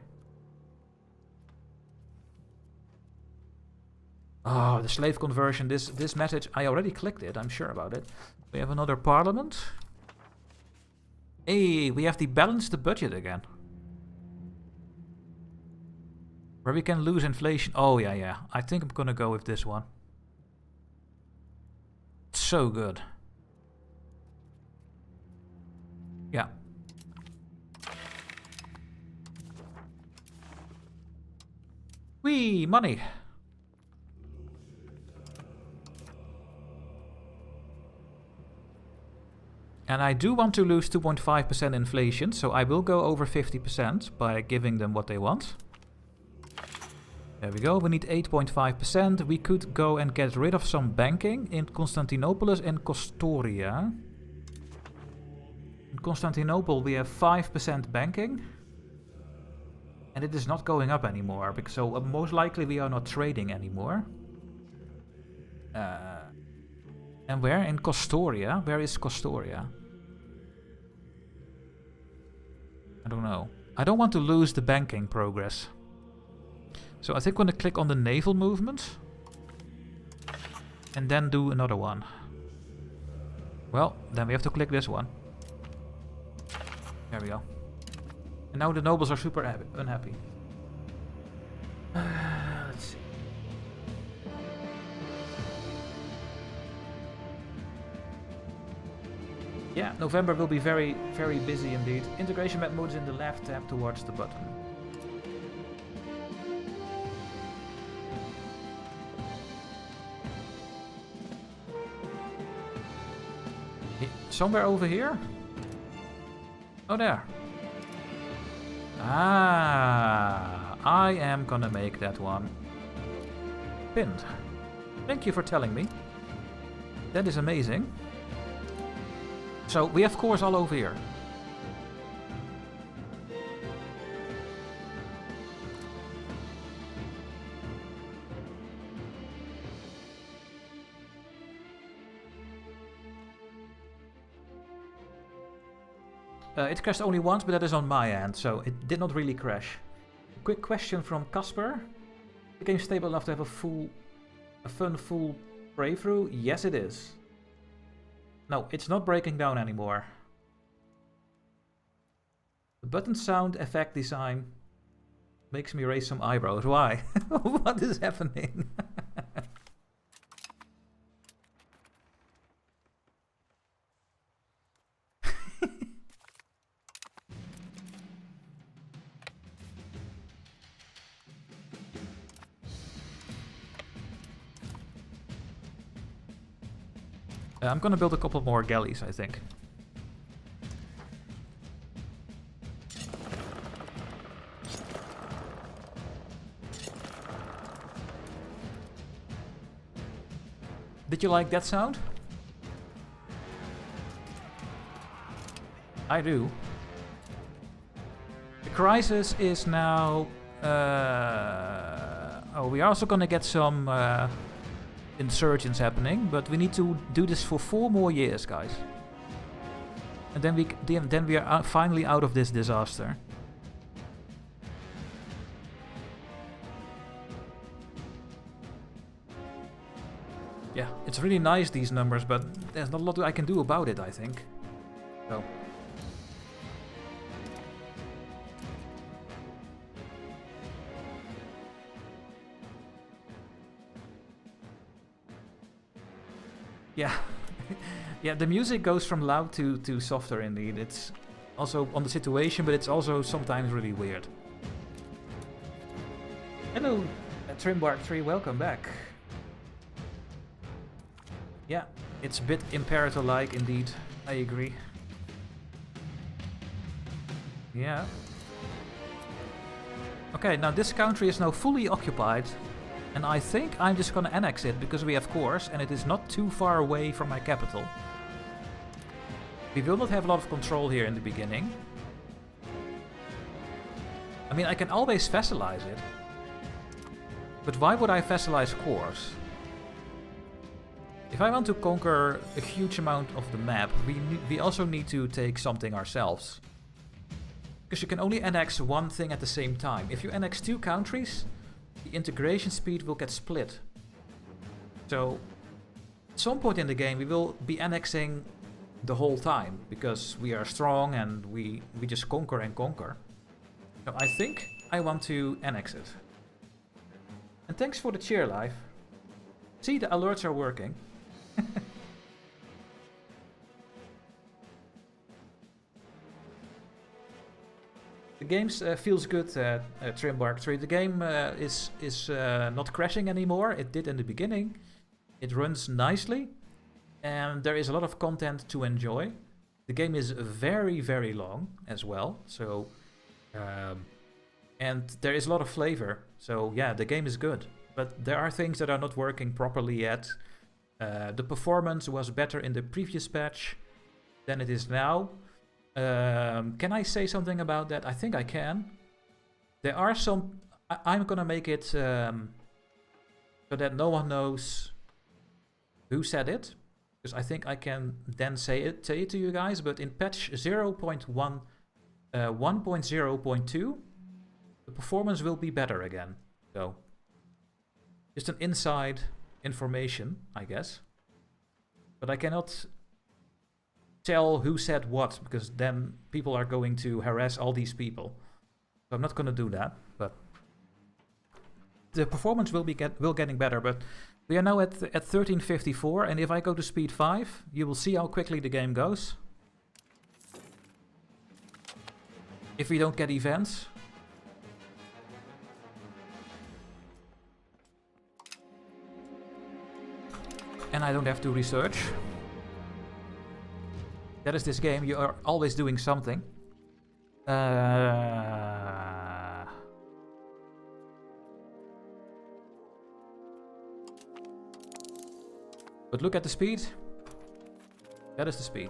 Oh, the slave conversion. This message, I already clicked it. I'm sure about it. We have another parliament. Hey, we have to balance the budget again. Where we can lose inflation. Oh, yeah. I think I'm gonna go with this one. It's so good. Yeah. Whee! Money! And I do want to lose 2.5% inflation, so I will go over 50% by giving them what they want. There we go, we need 8.5%. We could go and get rid of some banking in Constantinople and Kostoria. In Constantinople we have 5% banking. And it is not going up anymore, because so most likely we are not trading anymore. And where? In Kostoria? Where is Kostoria? I don't know. I don't want to lose the banking progress. So I think I'm going to click on the naval movement. And then do another one. Well, then we have to click this one. There we go. And now the nobles are super unhappy. Let's see. Yeah, November will be very, very busy indeed. Integration map mode is in the left tab towards the button. Somewhere over here? Oh, there. Ah, I am gonna make that one pinned. Thank you for telling me. That is amazing. So we have cores all over here. It crashed only once, but that is on my end, so it did not really crash. Quick question from Casper. The game stable enough to have a fun full playthrough? Yes, it is. No, it's not breaking down anymore. The button sound effect design makes me raise some eyebrows. Why? What is happening? I'm gonna build a couple more galleys, I think. Did you like that sound? I do. The crisis is now... oh, we're also gonna get some insurgents happening, but we need to do this for 4 more years, guys. And then we are finally out of this disaster. Yeah, it's really nice, these numbers, but there's not a lot I can do about it, I think. So. Yeah. Yeah, the music goes from loud to softer indeed. It's also on the situation, but it's also sometimes really weird. Hello, Trimbark 3, welcome back. Yeah, it's a bit Imperator-like indeed, I agree. Yeah. Okay, now this country is now fully occupied. And I think I'm just gonna annex it, because we have cores, and it is not too far away from my capital. We will not have a lot of control here in the beginning. I mean, I can always vassalize it. But why would I vassalize cores? If I want to conquer a huge amount of the map, we also need to take something ourselves. Because you can only annex one thing at the same time. If you annex 2 countries, the integration speed will get split. So, at some point in the game we will be annexing the whole time, because we are strong and we just conquer and conquer. So I think I want to annex it. And thanks for the cheer, live. See, the alerts are working. The game feels good, Trimbark 3. The game is not crashing anymore. It did in the beginning. It runs nicely. And there is a lot of content to enjoy. The game is very, very long as well. So, and there is a lot of flavor. So yeah, the game is good. But there are things that are not working properly yet. The performance was better in the previous patch than it is now. Can I say something about that? I think I can. There are some... I'm gonna make it so that no one knows who said it. Because I think I can then say it to you guys. But in patch 1.0.2, the performance will be better again. So, just an inside information, I guess. But I cannot tell who said what, because then people are going to harass all these people. So I'm not going to do that, but the performance will getting better. But we are now at 1354, and if I go to speed 5, you will see how quickly the game goes. If we don't get events. And I don't have to research. That is this game, you are always doing something. But look at the speed. That is the speed.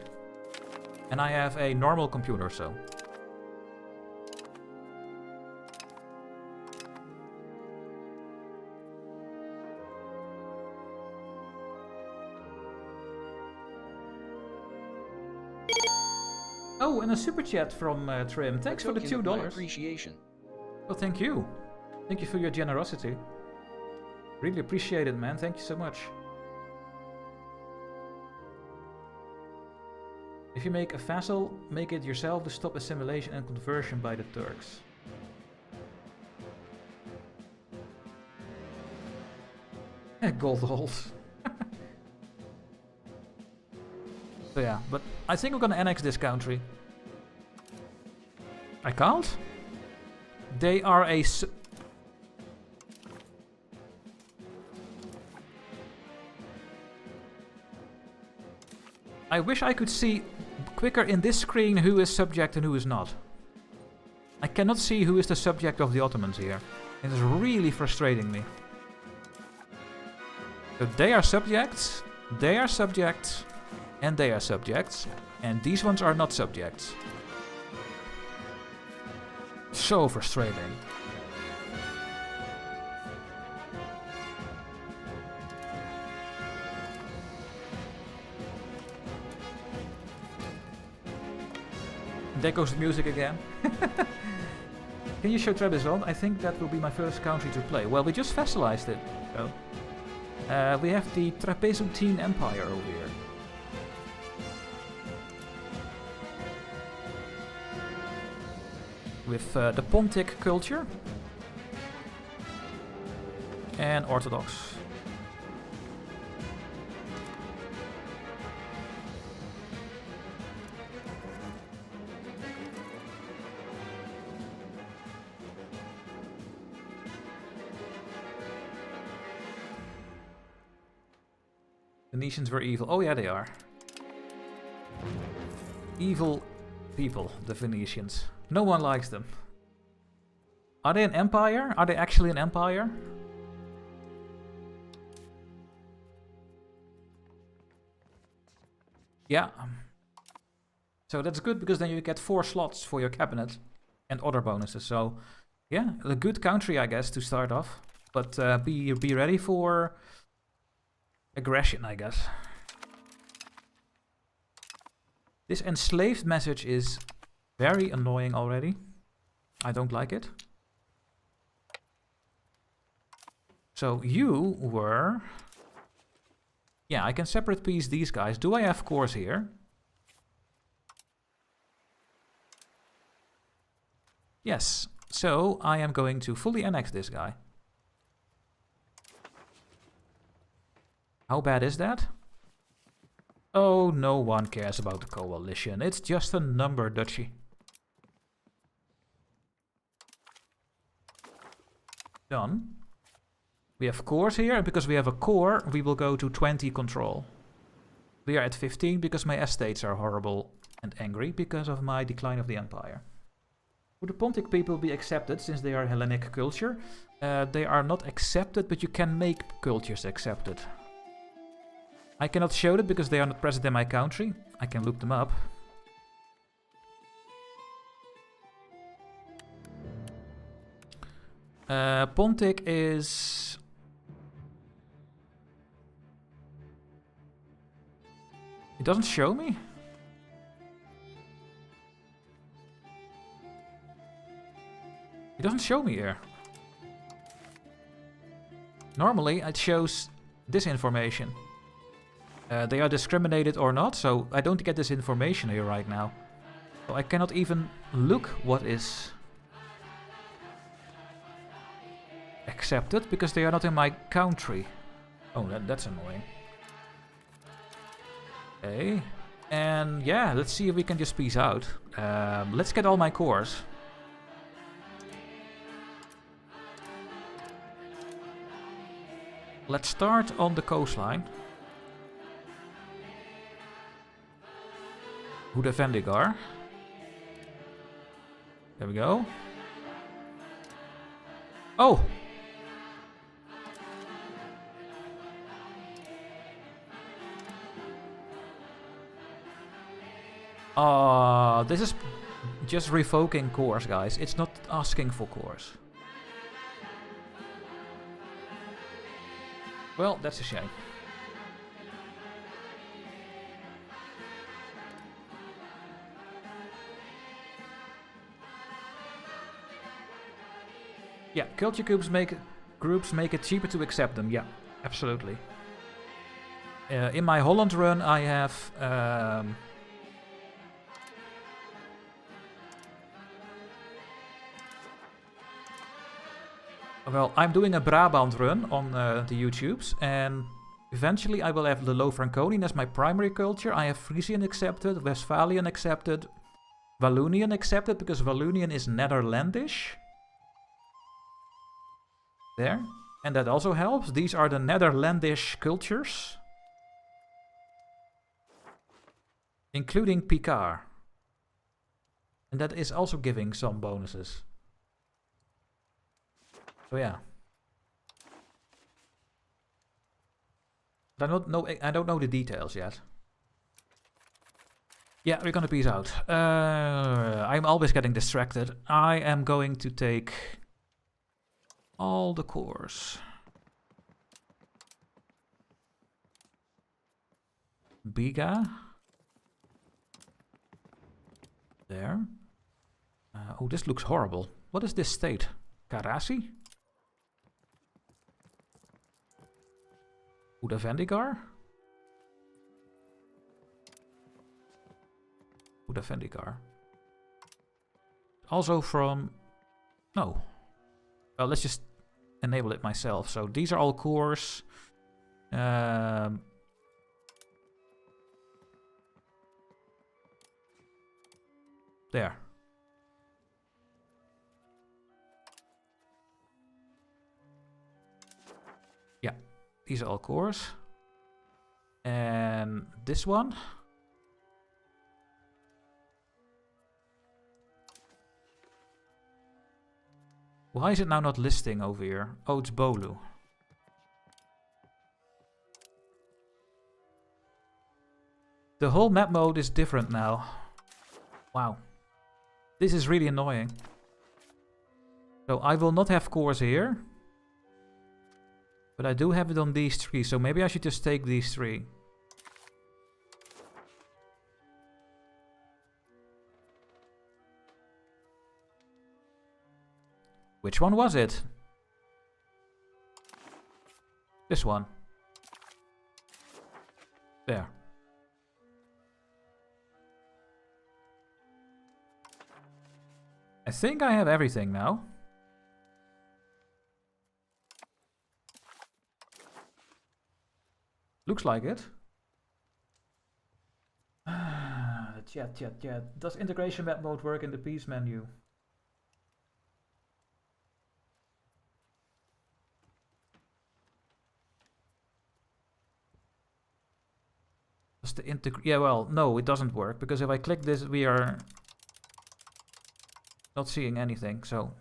And I have a normal computer, so. Oh, and a super chat from Trim. Thanks for the $2. Appreciation. Oh, thank you. Thank you for your generosity. Really appreciate it, man. Thank you so much. If you make a vassal, make it yourself to stop assimilation and conversion by the Turks. Gold holes. So yeah, but I think we're gonna annex this country. I can't? They are a... I wish I could see quicker in this screen who is subject and who is not. I cannot see who is the subject of the Ottomans here. It is really frustrating me. So they are subjects, they are subjects, and they are subjects, and these ones are not subjects. So frustrating. There goes the music again. Can you show Trebizond? I think that will be my first country to play. Well, we just vassalized it. So. We have the Byzantine Empire over here. With the Pontic culture. And Orthodox. Venetians were evil. Oh yeah, they are. Evil people, the Venetians. No one likes them. Are they an empire? Are they actually an empire? Yeah. So that's good because then you get 4 slots for your cabinet and other bonuses. So yeah, a good country I guess to start off. But be ready for aggression, I guess. This enslaved message is very annoying already. I don't like it. So you were... Yeah, I can separate piece these guys. Do I have cores here? Yes. So I am going to fully annex this guy. How bad is that? Oh, no one cares about the coalition. It's just a number duchy. Done. We have cores here, and because we have a core, we will go to 20 control. We are at 15 because my estates are horrible and angry because of my decline of the empire. Would the Pontic people be accepted since they are Hellenic culture? They are not accepted, but you can make cultures accepted. I cannot show it because they are not present in my country. I can look them up. Pontic is... It doesn't show me? It doesn't show me here. Normally it shows this information. They are discriminated or not, so I don't get this information here right now. So I cannot even look what is accepted because they are not in my country. Oh, that's annoying. Okay. And yeah, let's see if we can just peace out. Let's get all my cores. Let's start on the coastline. Huda Vendigar. There we go. Oh! This is just revoking cores, guys. It's not asking for cores. Well, that's a shame. Culture groups make it cheaper to accept them. Yeah, absolutely. In my Holland run, I have well, I'm doing a Brabant run on the YouTubes, and eventually I will have the Low Franconian as my primary culture. I have Frisian accepted, Westphalian accepted, Wallonian accepted, because Wallonian is Netherlandish. There. And that also helps. These are the Netherlandish cultures. Including Picard. And that is also giving some bonuses. So yeah. But I don't know the details yet. Yeah, we're gonna peace out. I'm always getting distracted. I am going to take all the cores. Biga. There. Oh, this looks horrible. What is this state? Karasi? Udavendigar? Udavendigar. Also from... No. Well, let's just enable it myself. So these are all cores. There. Yeah, these are all cores. And this one. Why is it now not listing over here? Oh, it's Bolu. The whole map mode is different now. Wow. This is really annoying. So I will not have cores here. But I do have it on these three, so maybe I should just take these three. Which one was it? This one. There. I think I have everything now. Looks like it. Chat. Does integration map mode work in the peace menu? Does the yeah, well, no, it doesn't work, because if I click this, we are not seeing anything, so...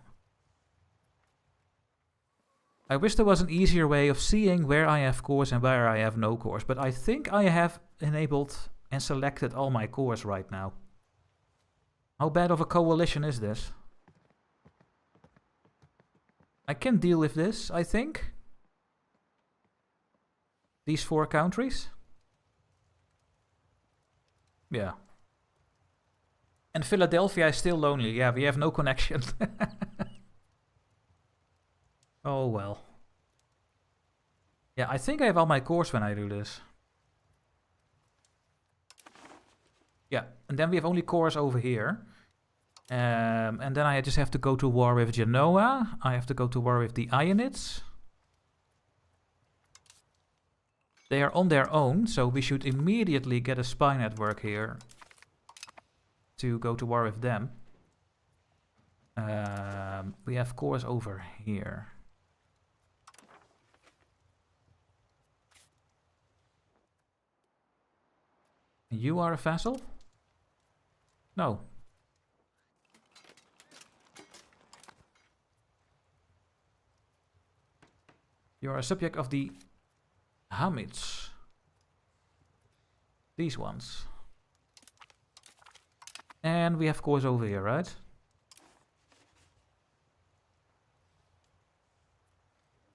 I wish there was an easier way of seeing where I have cores and where I have no cores, but I think I have enabled and selected all my cores right now. How bad of a coalition is this? I can deal with this, I think. These 4 countries. Yeah. And Philadelphia is still lonely. Yeah, we have no connection. Oh well. Yeah, I think I have all my cores when I do this. Yeah, and then we have only cores over here. And then I just have to go to war with Genoa. I have to go to war with the Ionids. They are on their own, so we should immediately get a spy network here to go to war with them. We have cores over here. You are a vassal? No. You are a subject of the Hamids. These ones. And we have cores over here, right?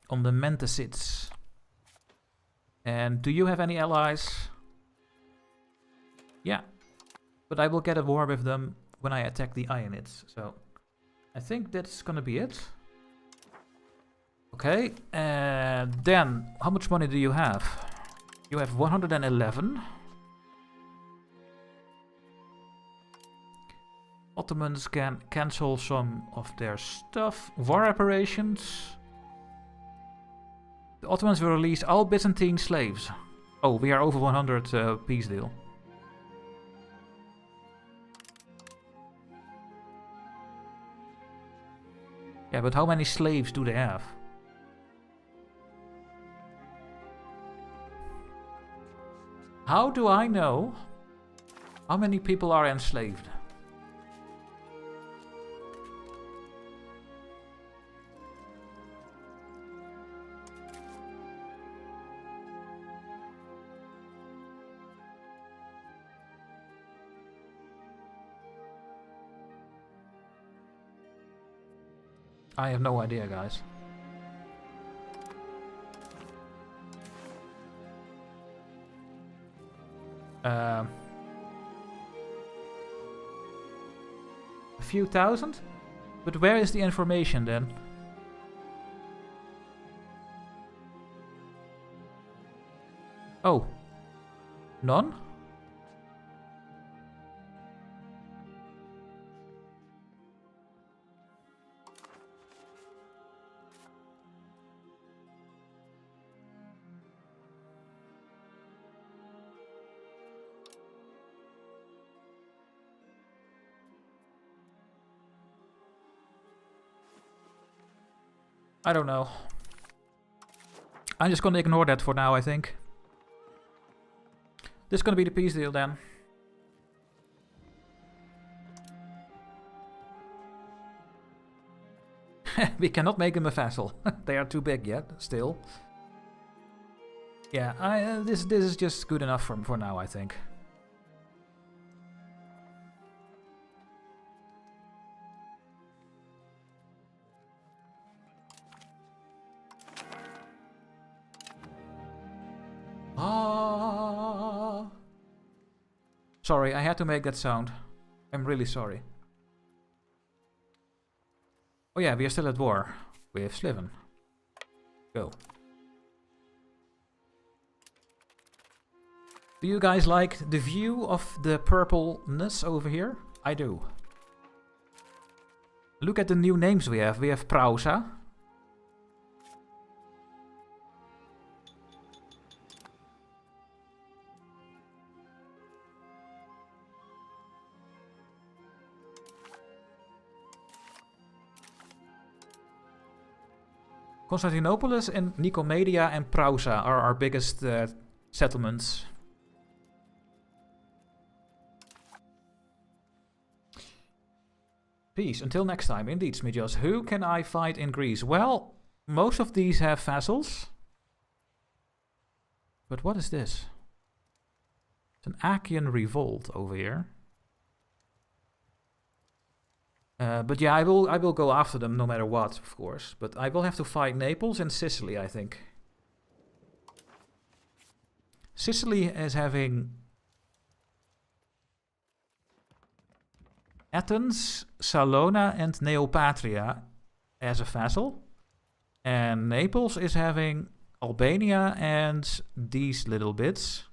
On the Mentasids. And do you have any allies? Yeah. But I will get a war with them when I attack the Ionids. So I think that's gonna be it. Okay, and then how much money do you have? You have 111. Ottomans can cancel some of their stuff. War reparations. The Ottomans will release all Byzantine slaves. Oh, we are over 100 peace deal. Yeah, but how many slaves do they have? How do I know how many people are enslaved? I have no idea, guys. A few thousand? But where is the information then? Oh. None? I don't know. I'm just gonna ignore that for now, I think. This is gonna be the peace deal then. We cannot make him a vassal. They are too big yet, still. Yeah, this is just good enough for now, I think. Sorry, I had to make that sound. I'm really sorry. Oh yeah, we are still at war with Sliven. Go. Do you guys like the view of the purpleness over here? I do. Look at the new names we have. We have Prausa. Constantinopolis and Nicomedia and Prausa are our biggest settlements. Peace. Until next time. Indeed, Smidjos. Who can I fight in Greece? Well, most of these have vassals. But what is this? It's an Achaean revolt over here. But yeah, I will go after them no matter what, of course. But I will have to fight Naples and Sicily, I think. Sicily is having Athens, Salona and Neopatria as a vassal. And Naples is having Albania and these little bits.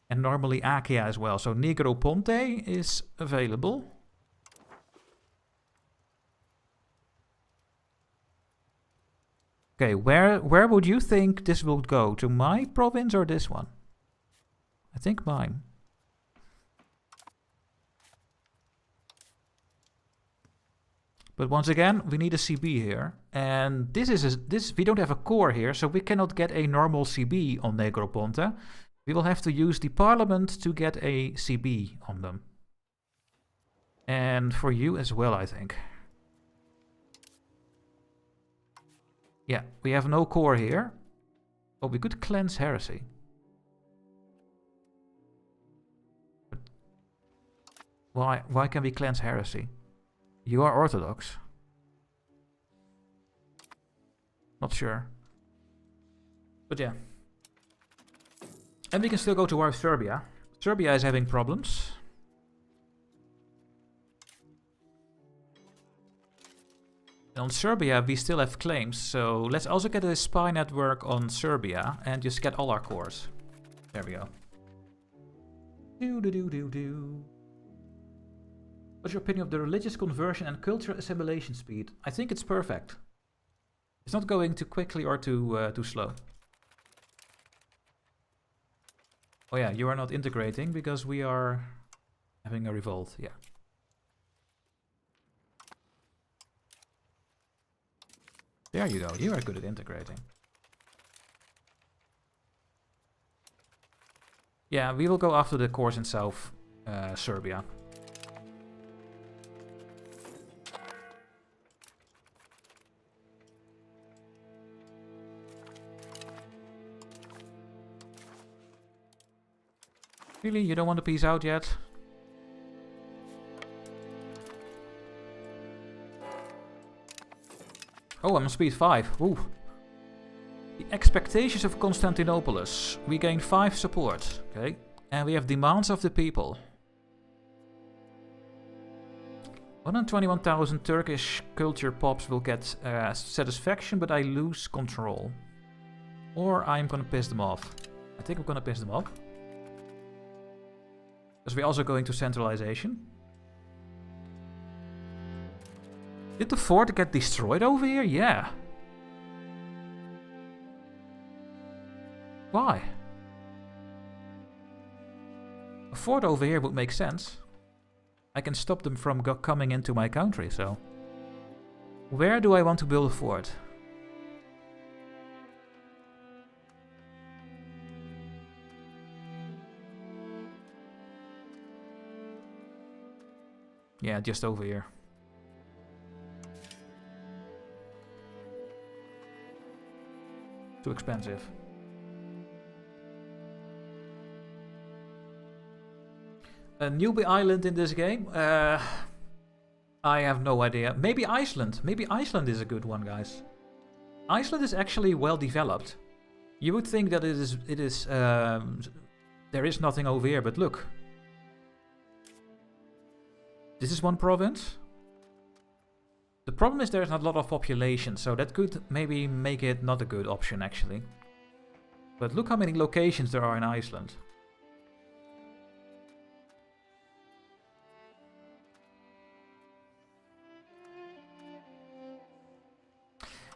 And normally Achaea as well. So Negroponte is available. Okay, where would you think this will go? To my province or this one? I think mine. But once again, we need a CB here. And this we don't have a core here, so we cannot get a normal CB on Negroponte. We will have to use the parliament to get a CB on them. And for you as well, I think. Yeah, we have no core here. Oh, we could cleanse heresy. But why can we cleanse heresy? You are Orthodox. Not sure. But yeah. And we can still go to war with Serbia. Serbia is having problems. On Serbia, we still have claims, so let's also get a spy network on Serbia and just get all our cores. There we go. What's your opinion of the religious conversion and cultural assimilation speed? I think it's perfect. It's not going too quickly or too slow. Oh yeah, you are not integrating because we are having a revolt, yeah. There you go, you are good at integrating. Yeah, we will go after the cores in South Serbia. Really? You don't want to peace out yet? Oh, I'm on speed 5. Ooh. The expectations of Constantinopolis. We gain 5 support. Okay. And we have demands of the people. 121,000 Turkish culture pops will get satisfaction, but I lose control. Or I'm gonna piss them off. I think I'm gonna piss them off. Because we're also going to centralization. Did the fort get destroyed over here? Yeah. Why? A fort over here would make sense. I can stop them from coming into my country, so... Where do I want to build a fort? Yeah, just over here. Too expensive. A newbie island in this game? I have no idea. Maybe Iceland. Maybe Iceland is a good one, guys. Iceland is actually well developed. You would think that there is nothing over here, but look. This is one province. The problem is there's not a lot of population, so that could maybe make it not a good option, actually. But look how many locations there are in Iceland.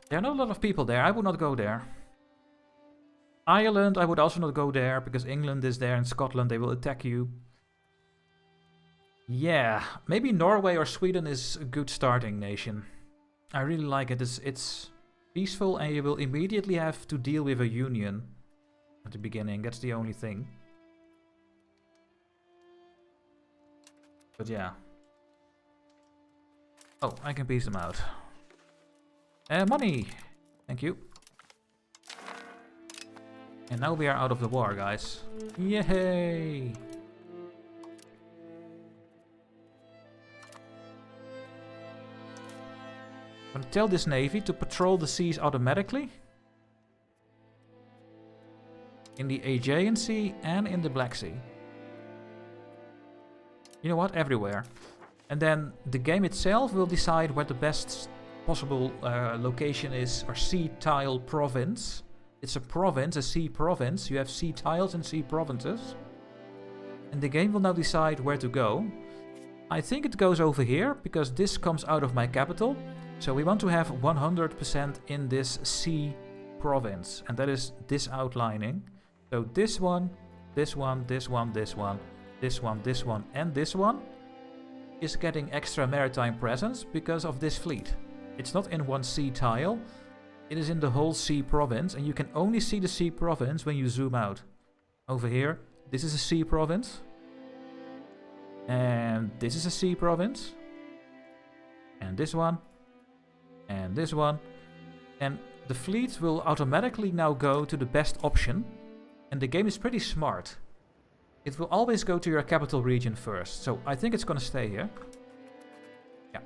There are not a lot of people there. I would not go there. Ireland, I would also not go there, because England is there and Scotland, they will attack you. Yeah, maybe Norway or Sweden is a good starting nation. I really like it. It's peaceful and you will immediately have to deal with a union at the beginning. That's the only thing. But yeah. Oh, I can peace them out. Money! Thank you. And now we are out of the war, guys. Yay! I'm gonna tell this navy to patrol the seas automatically. In the Aegean Sea and in the Black Sea. You know what? Everywhere. And then the game itself will decide where the best possible location is, or sea tile province. It's a province, a sea province. You have sea tiles and sea provinces. And the game will now decide where to go. I think it goes over here, because this comes out of my capital. So we want to have 100% in this sea province. And that is this outlining. So this one, this one, this one, this one, this one, this one, and this one is getting extra maritime presence because of this fleet. It's not in one sea tile. It is in the whole sea province. And you can only see the sea province when you zoom out. Over here, this is a sea province. And this is a sea province. And this one. And this one. And the fleet will automatically now go to the best option. And the game is pretty smart. It will always go to your capital region first. So I think it's going to stay here. Yeah.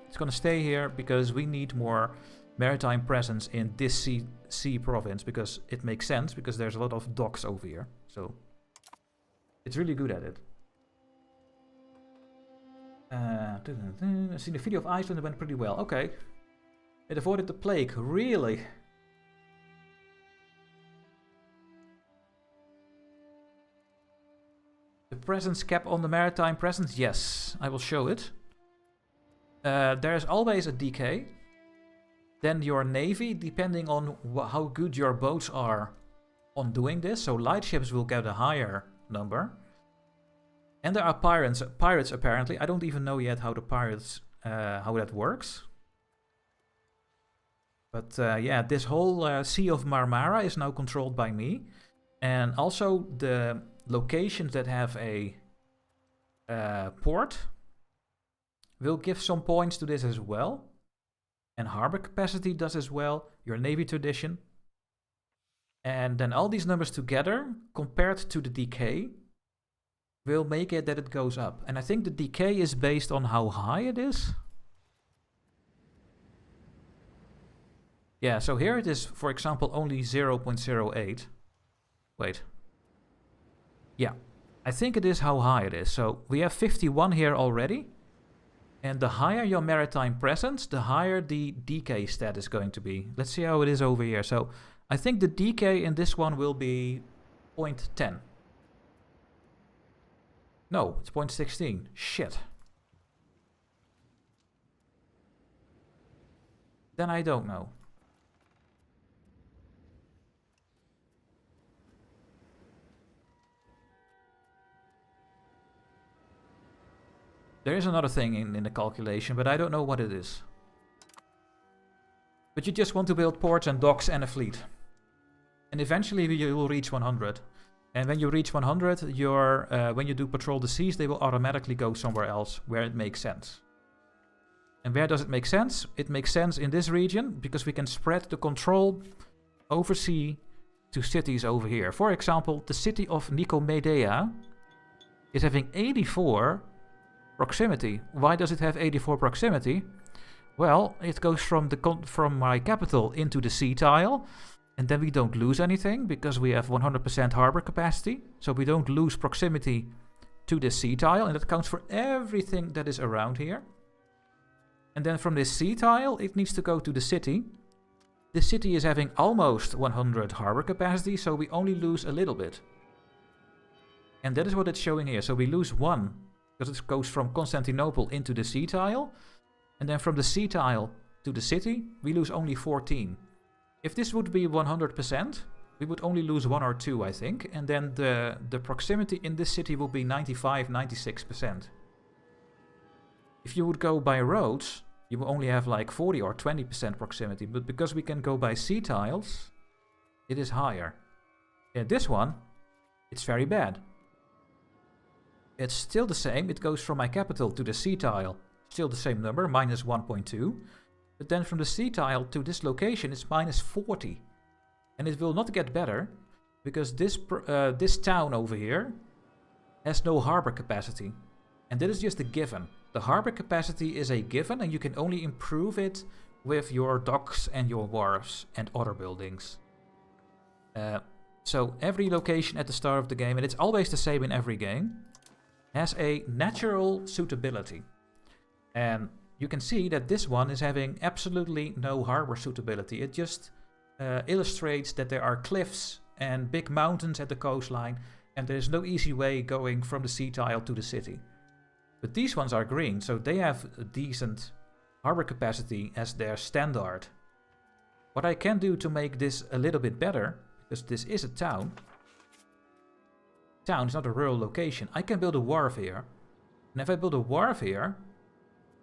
It's going to stay here because we need more maritime presence in this sea province. Because it makes sense, because there's a lot of docks over here. So it's really good at it. I've seen the video of Iceland, it went pretty well. Okay. It avoided the plague, really? The presence cap on the maritime presence? Yes, I will show it. There's always a decay. Then your navy, depending on how good your boats are on doing this. So light ships will get a higher number. And there are pirates apparently. I don't even know yet how the pirates, how that works. But yeah, this whole Sea of Marmara is now controlled by me. And also the locations that have a port will give some points to this as well. And harbor capacity does as well, your navy tradition. And then all these numbers together, compared to the decay, will make it that it goes up. And I think the decay is based on how high it is. Yeah, so here it is, for example, only 0.08. Wait. Yeah, I think it is how high it is. So we have 51 here already. And the higher your maritime presence, the higher the decay stat is going to be. Let's see how it is over here. So I think the decay in this one will be 0.10. No, it's 0.16. Shit. Then I don't know. There is another thing in the calculation, but I don't know what it is. But you just want to build ports and docks and a fleet. And eventually you will reach 100. And when you reach 100, when you do patrol the seas, they will automatically go somewhere else where it makes sense. And where does it make sense? It makes sense in this region because we can spread the control overseas to cities over here. For example, the city of Nicomedia is having 84 proximity. Why does it have 84 proximity? Well, it goes from my capital into the sea tile, and then we don't lose anything because we have 100% harbor capacity. So we don't lose proximity to the sea tile, and that counts for everything that is around here. And then from this sea tile, it needs to go to the city. The city is having almost 100 harbor capacity, so we only lose a little bit. And that is what it's showing here. So we lose 1 because it goes from Constantinople into the sea tile. And then from the sea tile to the city, we lose only 14. If this would be 100%, we would only lose 1 or 2, I think. And then the proximity in this city will be 95, 96%. If you would go by roads, you will only have like 40 or 20% proximity. But because we can go by sea tiles, it is higher. In this one, it's very bad. It's still the same. It goes from my capital to the sea tile. Still the same number, minus 1.2. But then from the sea tile to this location, it's minus 40. And it will not get better, because this town over here has no harbor capacity. And that is just a given. The harbor capacity is a given, and you can only improve it with your docks and your wharves and other buildings. So every location at the start of the game, and it's always the same in every game, has a natural suitability. And you can see that this one is having absolutely no harbor suitability. It just illustrates that there are cliffs and big mountains at the coastline, and there is no easy way going from the sea tile to the city. But these ones are green, so they have a decent harbor capacity as their standard. What I can do to make this a little bit better, because this is a town. Town is not a rural location. I can build a wharf here. And if I build a wharf here,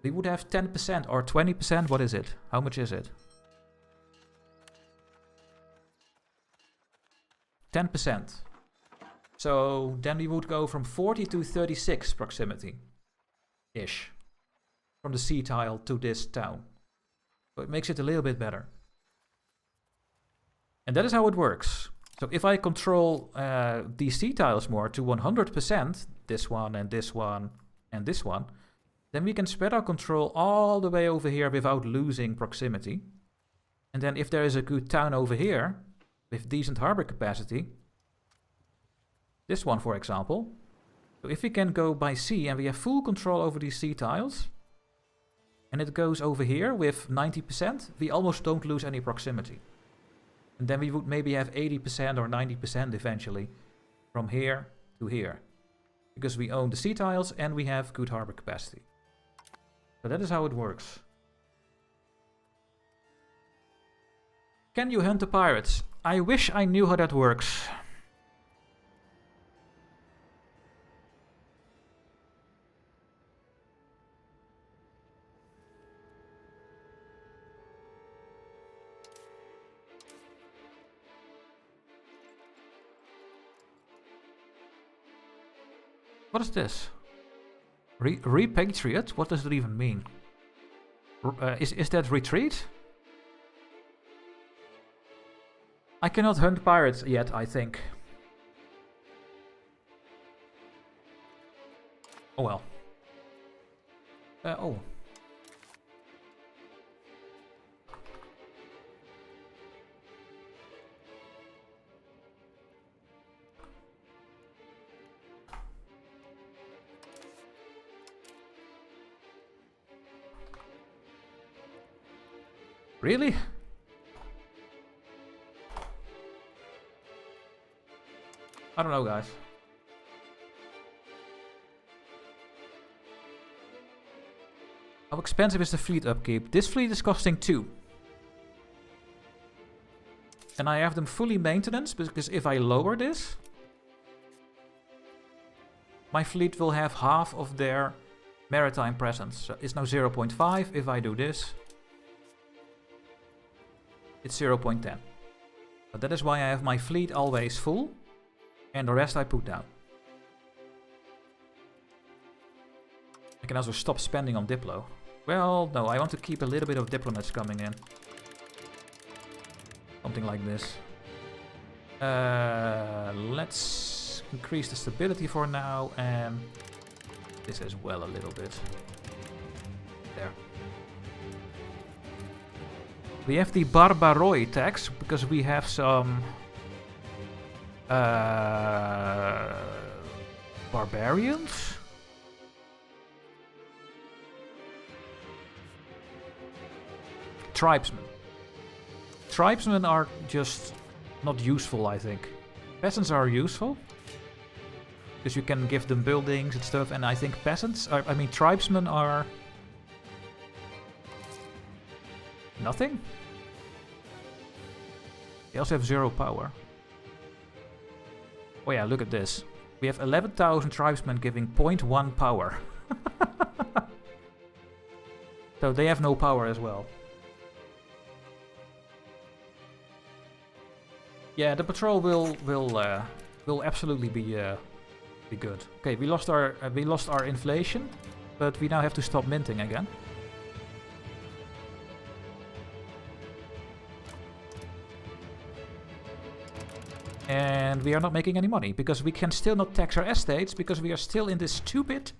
we would have 10% or 20%. What is it? How much is it? 10%. So then we would go from 40 to 36 proximity-ish. From the sea tile to this town. So it makes it a little bit better. And that is how it works. So if I control these sea tiles more to 100%, this one and this one and this one, then we can spread our control all the way over here without losing proximity. And then if there is a good town over here, with decent harbor capacity, this one for example, so if we can go by sea and we have full control over these sea tiles, and it goes over here with 90%, we almost don't lose any proximity. And then we would maybe have 80% or 90% eventually from here to here. Because we own the sea tiles and we have good harbor capacity. So that is how it works. Can you hunt the pirates? I wish I knew how that works. What is this? Repatriate? What does it even mean? Is that retreat? I cannot hunt pirates yet, I think. Oh well. Oh. Really? I don't know, guys. How expensive is the fleet upkeep? This fleet is costing 2. And I have them fully maintenance, because if I lower this, my fleet will have half of their maritime presence. So it's now 0.5. If I do this, it's 0.10. But that is why I have my fleet always full, and the rest I put down. I can also stop spending on Diplo. Well, no, I want to keep a little bit of diplomats coming in. Something like this. Let's increase the stability for now, and this as well a little bit. There. We have the Barbaroi tax, because we have some barbarians? Tribesmen. Tribesmen are just not useful, I think. Peasants are useful, because you can give them buildings and stuff, and I think peasants are, I mean, tribesmen are nothing. They also have 0 power. Oh yeah, look at this. We have 11,000 tribesmen giving 0.1 power. So they have no power as well. Yeah, the patrol will absolutely be good. Okay, we lost our inflation, but we now have to stop minting again. And we are not making any money, because we can still not tax our estates, because we are still in this stupid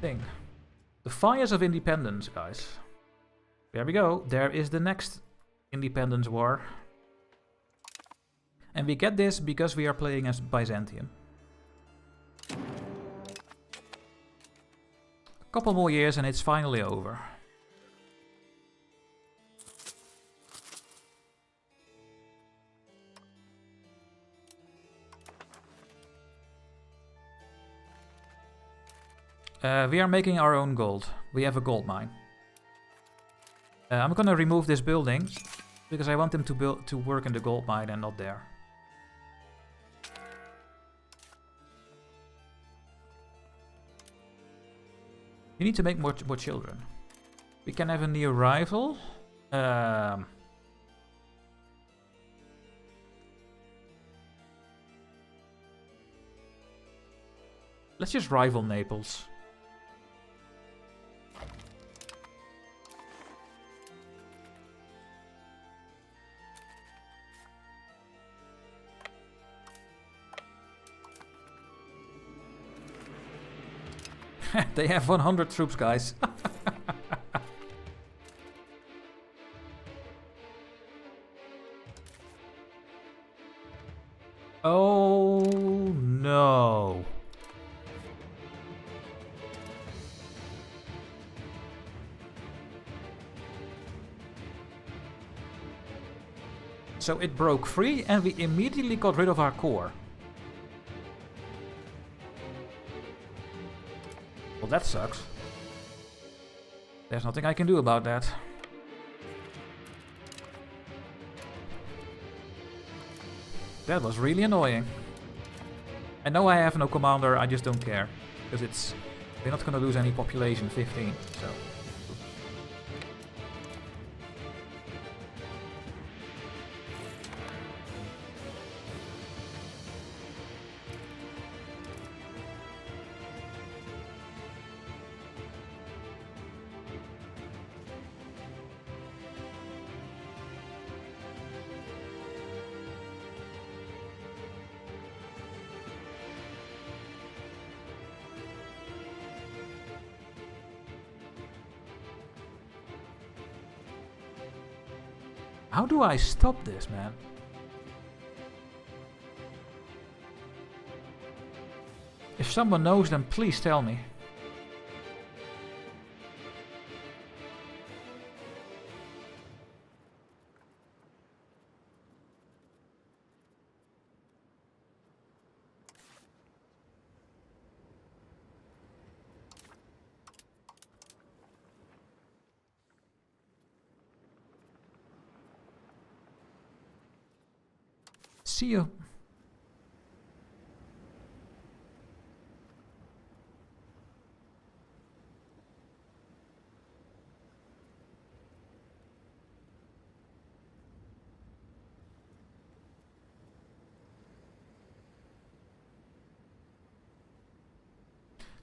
thing. The fires of independence, guys. There we go. There is the next independence war. And we get this because we are playing as Byzantium. A couple more years and it's finally over. We are making our own gold. We have a gold mine. I'm gonna remove this building because I want them to work in the gold mine and not there. You need to make more children. We can have a new rival. Let's just rival Naples. They have 100 troops, guys. Oh no. So it broke free and we immediately got rid of our core. Well, that sucks. There's nothing I can do about that. That was really annoying. I know I have no commander, I just don't care. Because we're not gonna lose any population, 15, so... How do I stop this, man? If someone knows, then please tell me. See you.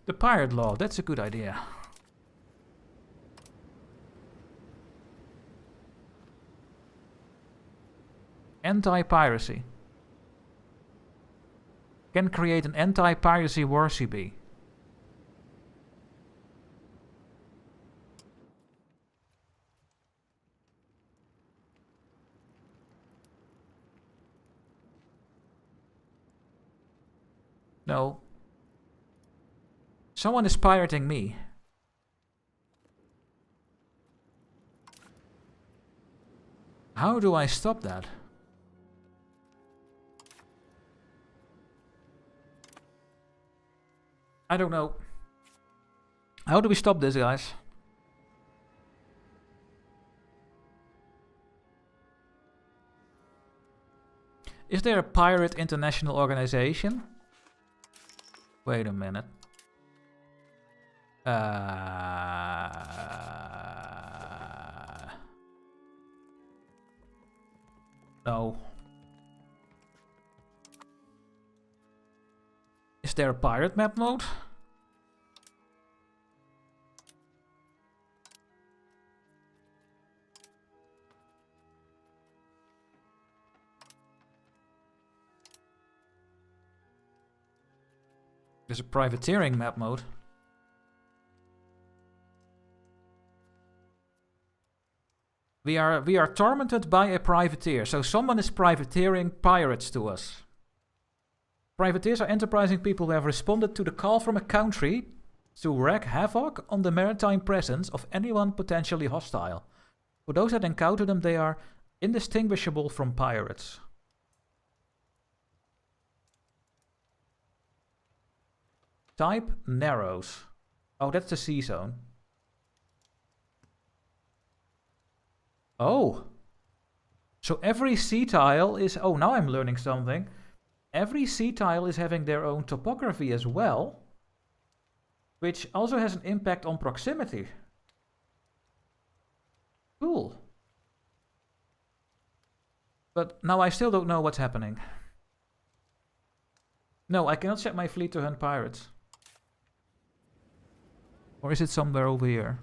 The pirate law, that's a good idea. Anti-piracy. Can create an anti-piracy war CB. No. Someone is pirating me. How do I stop that? I don't know. How do we stop this, guys? Is there a pirate international organization? Wait a minute. No. Is there a pirate map mode? There's a privateering map mode. We are tormented by a privateer, so someone is privateering pirates to us. Privateers are enterprising people who have responded to the call from a country to wreak havoc on the maritime presence of anyone potentially hostile. For those that encounter them, they are indistinguishable from pirates. Type narrows. Oh, that's the sea zone. Oh. So every sea tile is... Oh, now I'm learning something. Every sea tile is having their own topography as well, which also has an impact on proximity. Cool. But now I still don't know what's happening. No, I cannot set my fleet to hunt pirates. Or is it somewhere over here?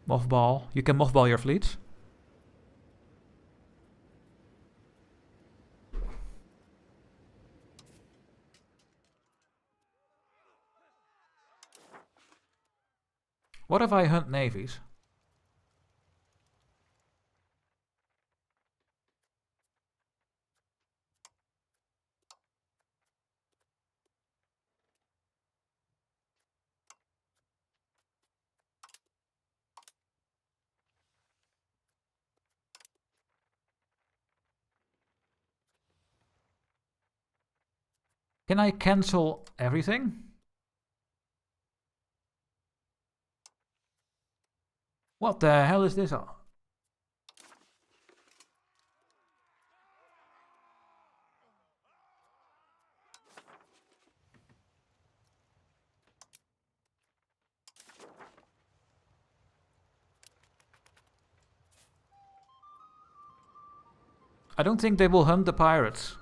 Mothball. You can mothball your fleets. What if I hunt navies? Can I cancel everything? What the hell is this? I don't think they will hunt the pirates.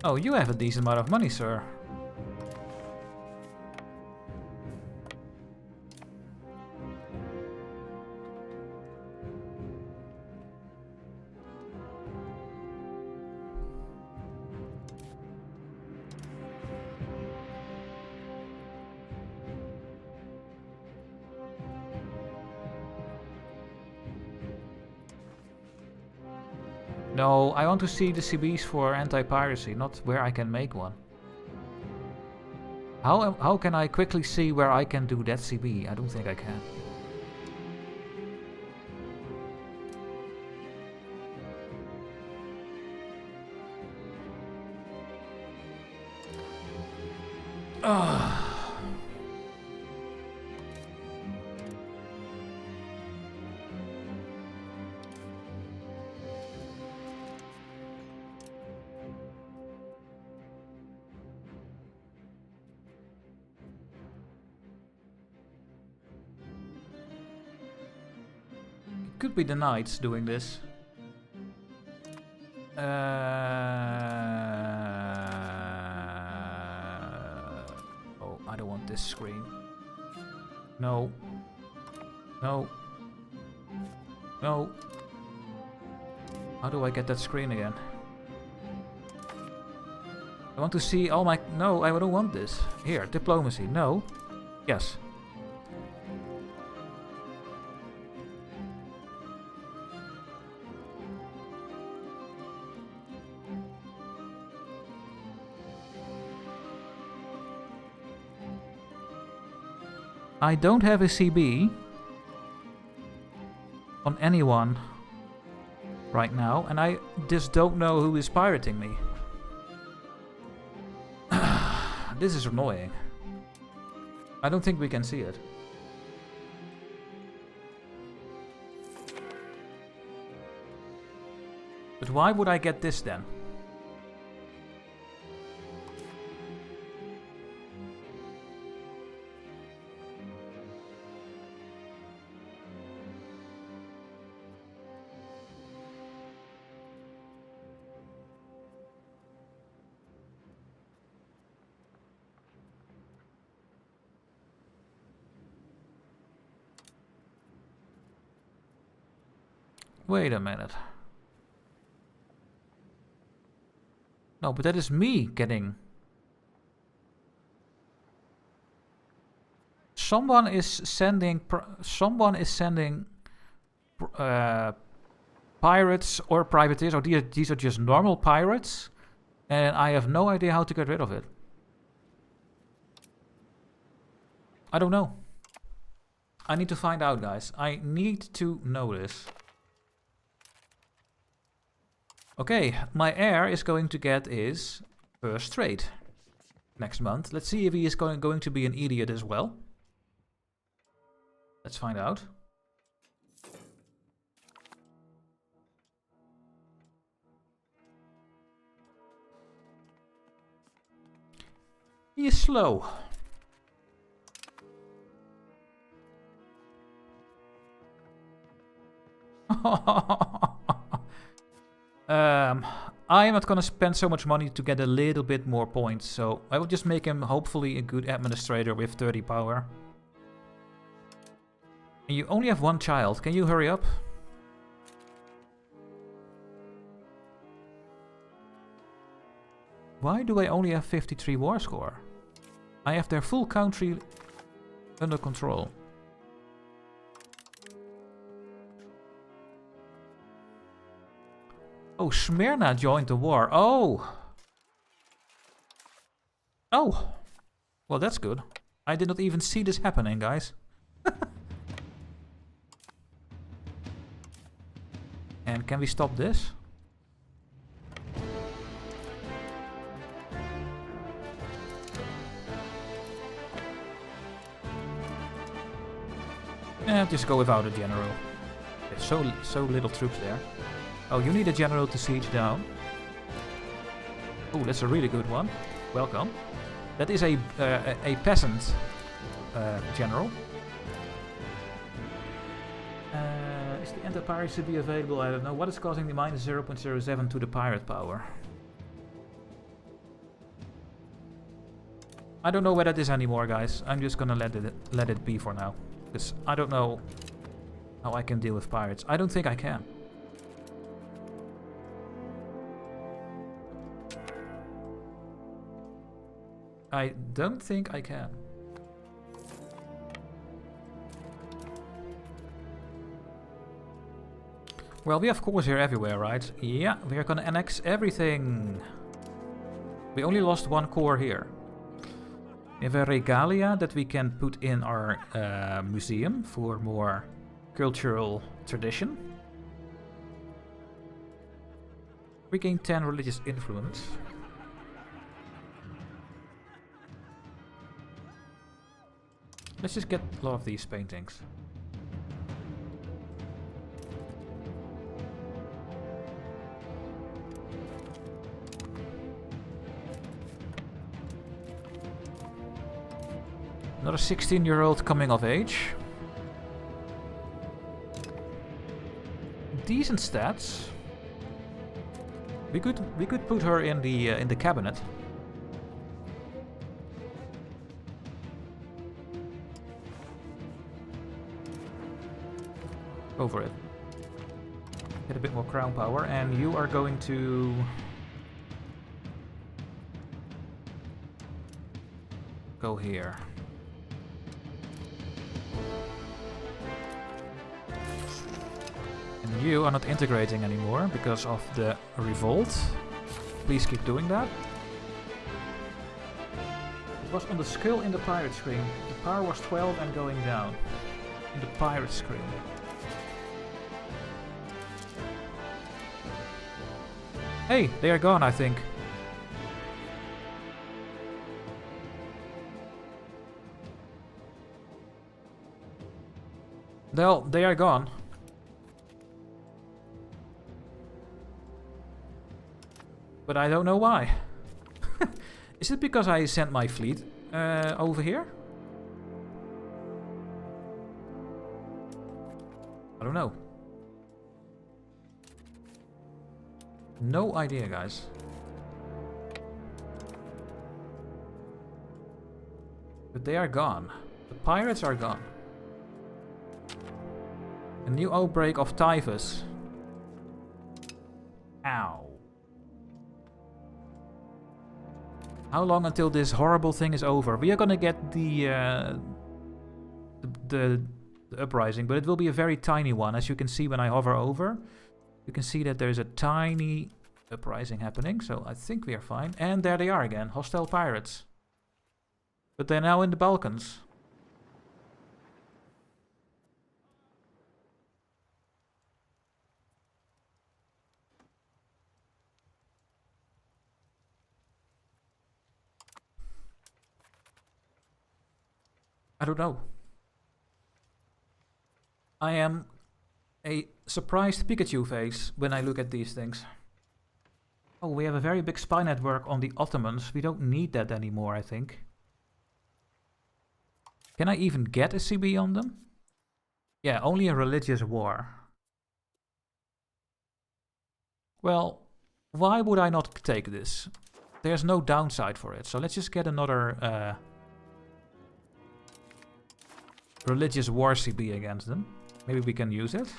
Oh, you have a decent amount of money, sir. No, I want to see the CBs for anti-piracy, not where I can make one. How can I quickly see where I can do that CB? I don't think I can. Ugh. Could be the knights doing this. Oh, I don't want this screen. No. No. No. How do I get that screen again? I want to see all my... No, I don't want this. Here, diplomacy. No. Yes. I don't have a CB on anyone right now, and I just don't know who is pirating me. This is annoying. I don't think we can see it. But why would I get this then? Wait a minute. No, but that is me getting... Someone is sending pirates or privateers, or these are just normal pirates, and I have no idea how to get rid of it. I don't know. I need to find out, guys. I need to know this. Okay, my heir is going to get his first trade next month. Let's see if he is going to be an idiot as well. Let's find out. He is slow. I am not gonna spend so much money to get a little bit more points, so I will just make him hopefully a good administrator with 30 power. And you only have one child, can you hurry up? Why do I only have 53 war score? I have their full country under control. Oh, Smyrna joined the war. Oh! Oh! Well, that's good. I did not even see this happening, guys. And can we stop this? Just go without a general. There's so little troops there. Oh, you need a general to siege down. Oh, that's a really good one. Welcome. That is a peasant general. Is the anti-piracy be available? I don't know. What is causing the minus 0.07 to the pirate power? I don't know where that is anymore, guys. I'm just gonna let it be for now. Because I don't know how I can deal with pirates. I don't think I can. I don't think I can. Well, we have cores here everywhere, right? Yeah, we are gonna annex everything. We only lost one core here. We have a regalia that we can put in our museum for more cultural tradition. We gain 10 religious influence. Let's just get a lot of these paintings. Another 16-year-old coming of age. Decent stats. We could put her in the cabinet. Go for it. Get a bit more crown power, and you are going to go here. And you are not integrating anymore because of the revolt. Please keep doing that. It was on the skill in the pirate screen. The power was 12 and going down. In the pirate screen. Hey, they are gone, I think. Well, they are gone. But I don't know why. Is it because I sent my fleet over here? I don't know. No idea, guys. But they are gone. The pirates are gone. A new outbreak of typhus. Ow. How long until this horrible thing is over? We are gonna get the uprising, but it will be a very tiny one. As you can see when I hover over, you can see that there's a tiny uprising happening, so I think we are fine. And there they are again, hostile pirates. But they're now in the Balkans. I don't know. I am a surprised Pikachu face when I look at these things. Oh, we have a very big spy network on the Ottomans. We don't need that anymore, I think. Can I even get a CB on them? Yeah, only a religious war. Well, why would I not take this? There's no downside for it, so let's just get another religious war CB against them. Maybe we can use it.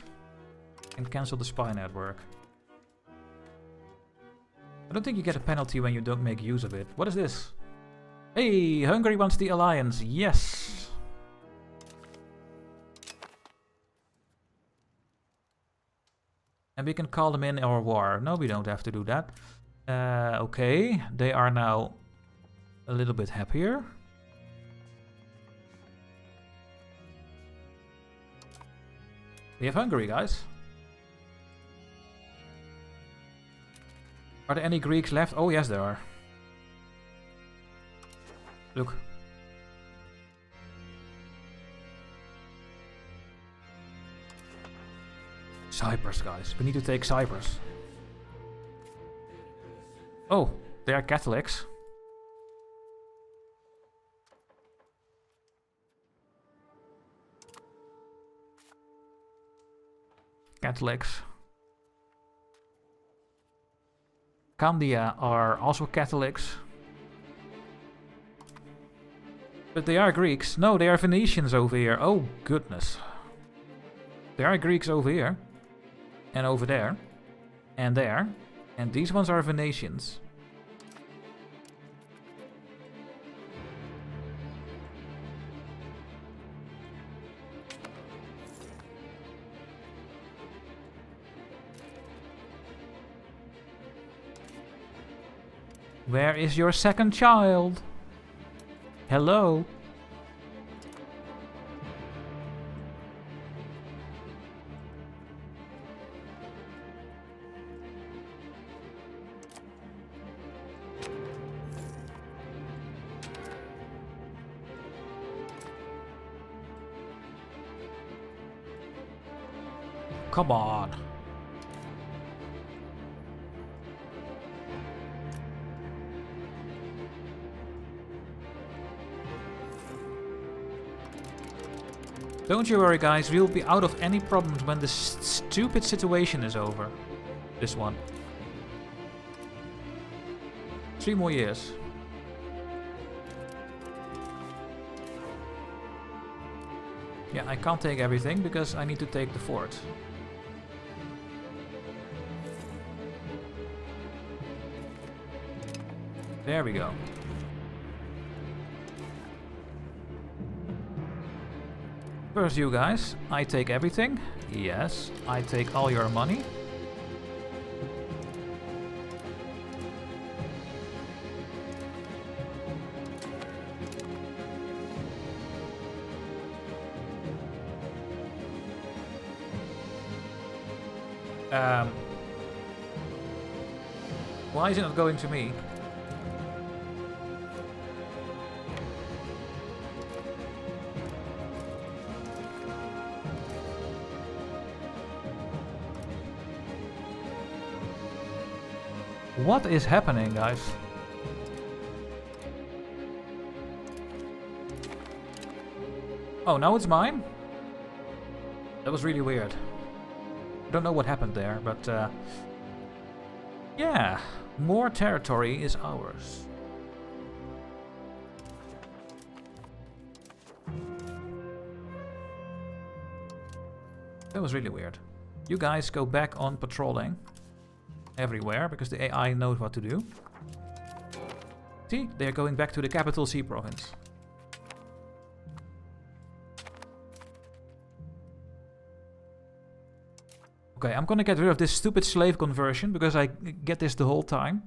And cancel the spy network. I don't think you get a penalty when you don't make use of it. What is this? Hey, Hungary wants the alliance. Yes. And we can call them in our war. No, we don't have to do that. Okay, they are now a little bit happier. We have Hungary, guys. Are there any Greeks left? Oh, yes, there are. Look. Cyprus, guys. We need to take Cyprus. Oh, they are Catholics. Catholics. Candia are also Catholics. But they are Greeks. No, they are Venetians over here. Oh, goodness. There are Greeks over here. And over there. And there. And these ones are Venetians. Where is your second child? Hello? Come on. Don't you worry, guys, we'll be out of any problems when this stupid situation is over. This one. 3 more years. Yeah, I can't take everything because I need to take the fort. There we go. First you guys, I take everything. Yes, I take all your money. Why is it not going to me? What is happening, guys? Oh, now it's mine? That was really weird. I don't know what happened there, but yeah, more territory is ours. That was really weird. You guys go back on patrolling everywhere because the AI knows what to do. See, they're going back to the capital C province. Okay, I'm gonna get rid of this stupid slave conversion because I get this the whole time.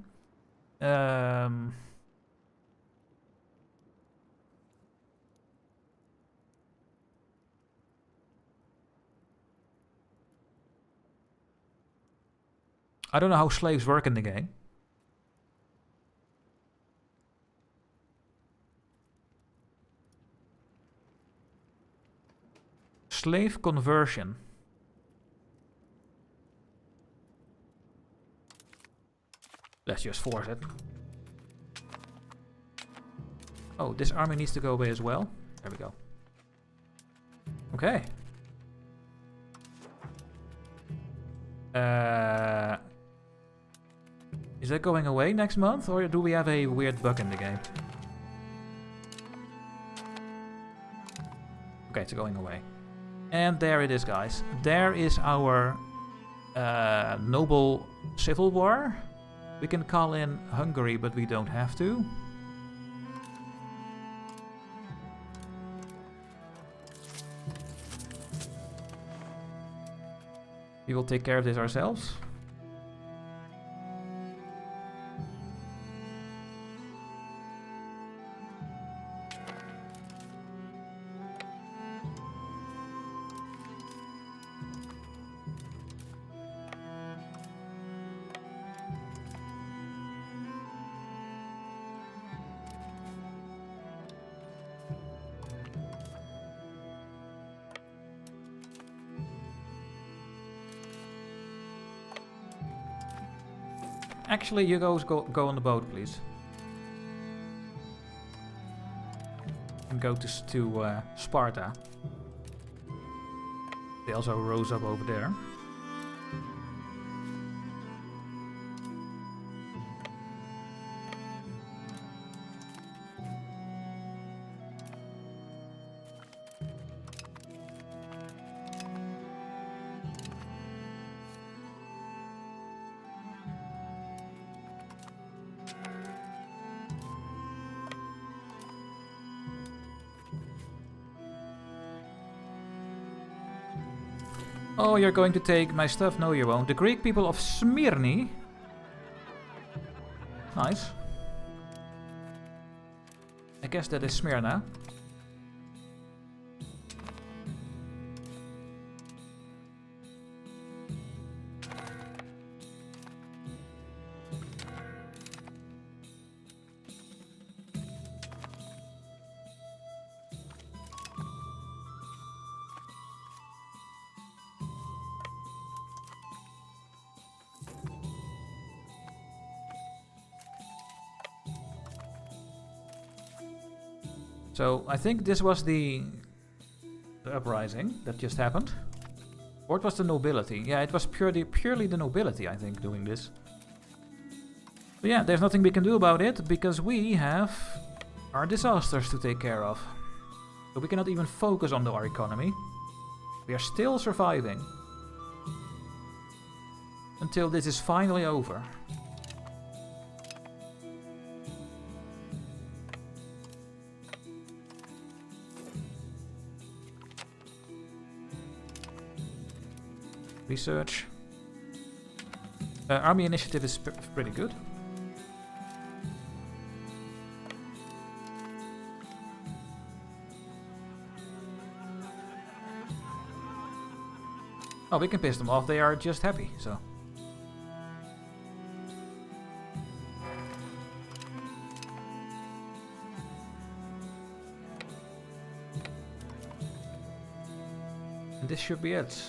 I don't know how slaves work in the game. Slave conversion. Let's just force it. Oh, this army needs to go away as well. There we go. Okay. Is that going away next month, or do we have a weird bug in the game? Okay, it's going away. And there it is, guys. There is our noble civil war. We can call in Hungary, but we don't have to. We will take care of this ourselves. Actually, you guys go on the boat, please. And go to Sparta. They also rose up over there. Oh, you're going to take my stuff? No, you won't. The Greek people of Smyrni. Nice. I guess that is Smyrna. So, I think this was the uprising that just happened. Or it was the nobility. Yeah, it was purely the nobility, I think, doing this. But yeah, there's nothing we can do about it, because we have our disasters to take care of. So we cannot even focus on our economy. We are still surviving. Until this is finally over. Research. Army initiative is pretty good. Oh, we can piss them off. They are just happy, so. And this should be it.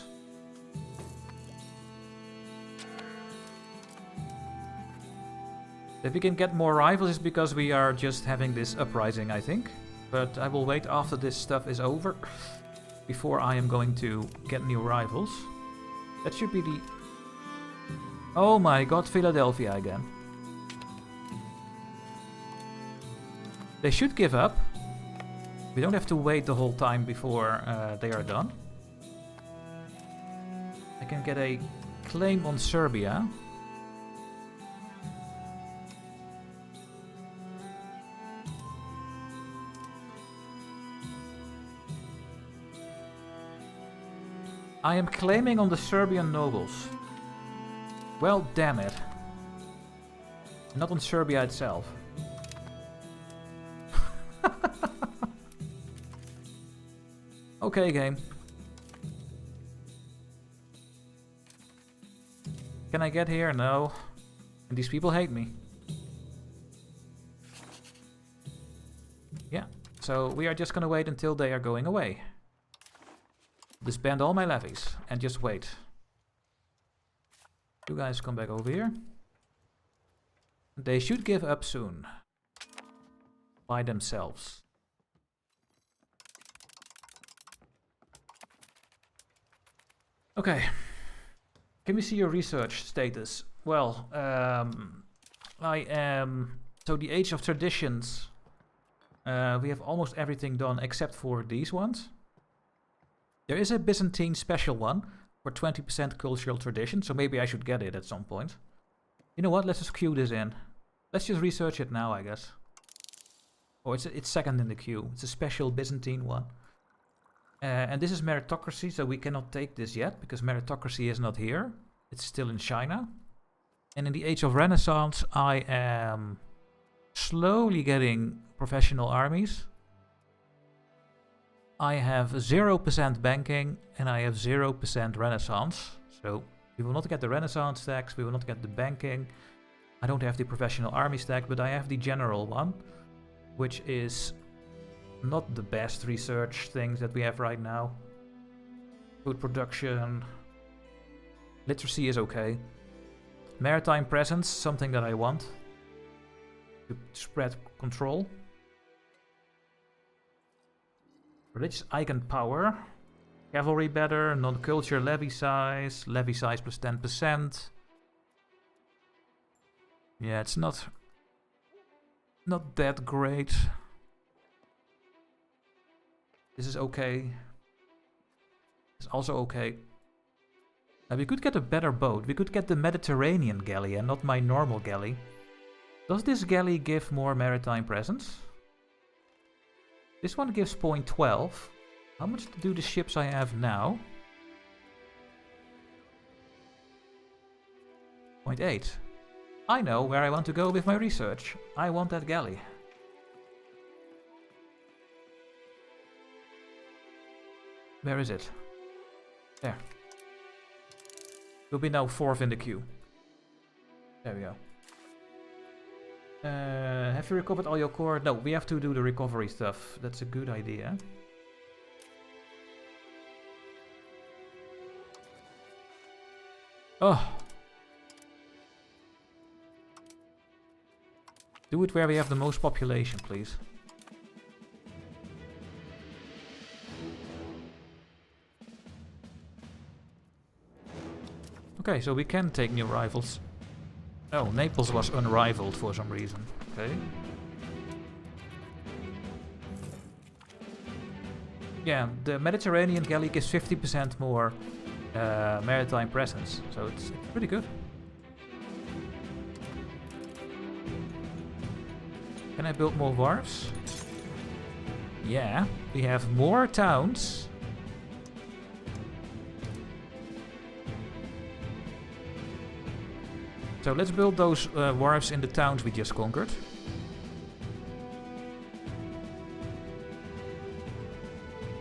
If we can get more rivals is because we are just having this uprising, I think. But I will wait after this stuff is over before I am going to get new rivals. That should be the... Oh my god, Philadelphia again. They should give up. We don't have to wait the whole time before they are done. I can get a claim on Serbia. I am claiming on the Serbian nobles. Well, damn it. Not on Serbia itself. Okay, game. Can I get here? No. And these people hate me. Yeah, so we are just gonna wait until they are going away. Disband all my levies and just wait. You guys come back over here. They should give up soon. By themselves. Okay. Can we see your research status? Well, I am... So the Age of Traditions. We have almost everything done except for these ones. There is a Byzantine special one for 20% cultural tradition, so maybe I should get it at some point. You know what? Let's just queue this in. Let's just research it now, I guess. Oh, it's second in the queue. It's a special Byzantine one. And this is meritocracy, so we cannot take this yet, because meritocracy is not here. It's still in China. And in the Age of Renaissance, I am slowly getting professional armies. I have 0% banking, and I have 0% Renaissance. So we will not get the Renaissance tax, we will not get the banking. I don't have the professional army stack, but I have the general one, which is not the best research things that we have right now. Food production. Literacy is okay. Maritime presence, something that I want. To spread control. Religious icon power. Cavalry better, non-culture levy size plus 10%. Yeah, it's not that great. This is okay. It's also okay. We could get a better boat. We could get the Mediterranean galley and not my normal galley. Does this galley give more maritime presence? This one gives 0.12. How much do the ships I have now? 0.8. I know where I want to go with my research. I want that galley. Where is it? There. We'll be now 4th in the queue. There we go. Have you recovered all your core? No, we have to do the recovery stuff. That's a good idea. Oh. Do it where we have the most population, please. Okay, so we can take new rivals. Oh, Naples was unrivaled for some reason. Okay. Yeah, the Mediterranean galley gives 50% more maritime presence, so it's pretty good. Can I build more wharves? Yeah, we have more towns. So let's build those wharves in the towns we just conquered.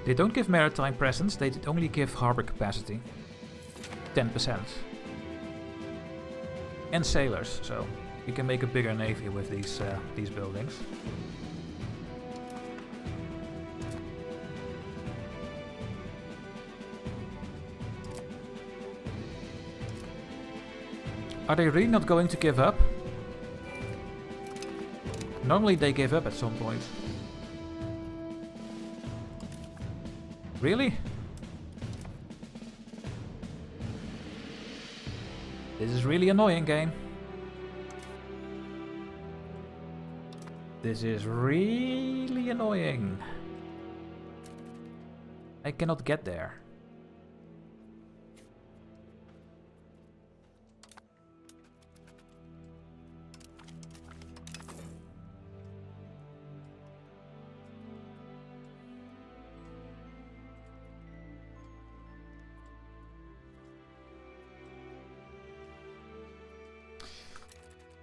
They don't give maritime presence, they only give harbor capacity. 10%. And sailors, so you can make a bigger navy with these buildings. Are they really not going to give up? Normally they give up at some point. Really? This is really annoying, game. This is really annoying. I cannot get there.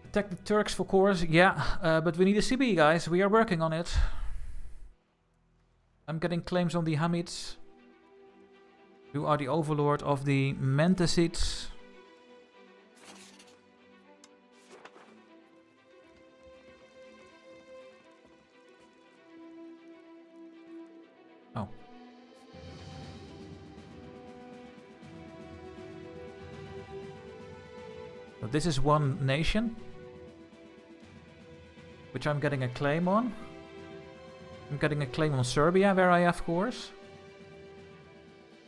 Attack the Turks for cores, yeah, but we need a CB, guys. We are working on it. I'm getting claims on the Hamids, who are the overlord of the Mentasids. Oh. So this is one nation, which I'm getting a claim on. I'm getting a claim on Serbia, where I have cores.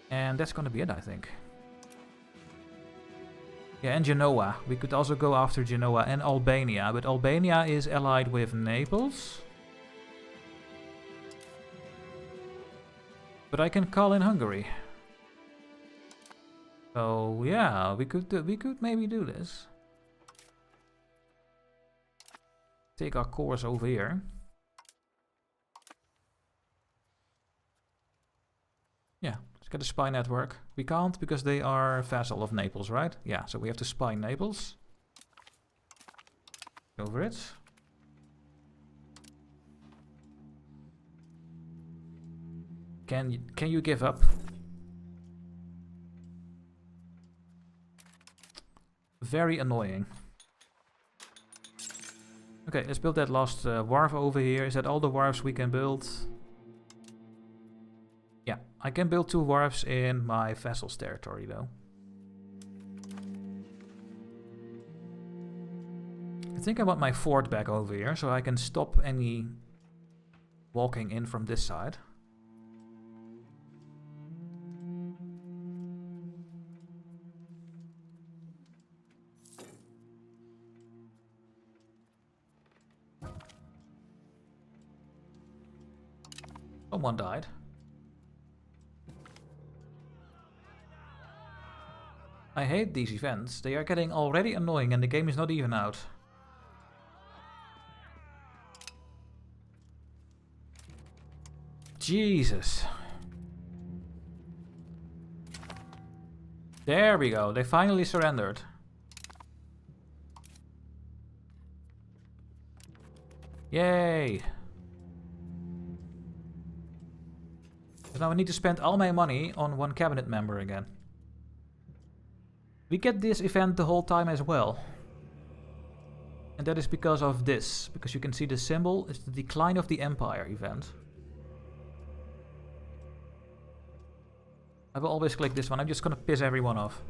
And that's gonna be it, I think. Yeah, and Genoa. We could also go after Genoa and Albania, but Albania is allied with Naples. But I can call in Hungary. So yeah, we could maybe do this. Take our cores over here. Yeah, let's get a spy network. We can't because they are vassal of Naples, right? Yeah, so we have to spy Naples. Over it. Can you give up? Very annoying. Okay, let's build that last wharf over here. Is that all the wharfs we can build? Yeah, I can build 2 wharfs in my vassal's territory though. I think I want my fort back over here so I can stop any walking in from this side. Someone died. I hate these events. They are getting already annoying and the game is not even out. Jesus. There we go. They finally surrendered. Yay. So now I need to spend all my money on one cabinet member again. We get this event the whole time as well. And that is because of this. Because you can see the symbol is the Decline of the Empire event. I will always click this one. I'm just gonna piss everyone off.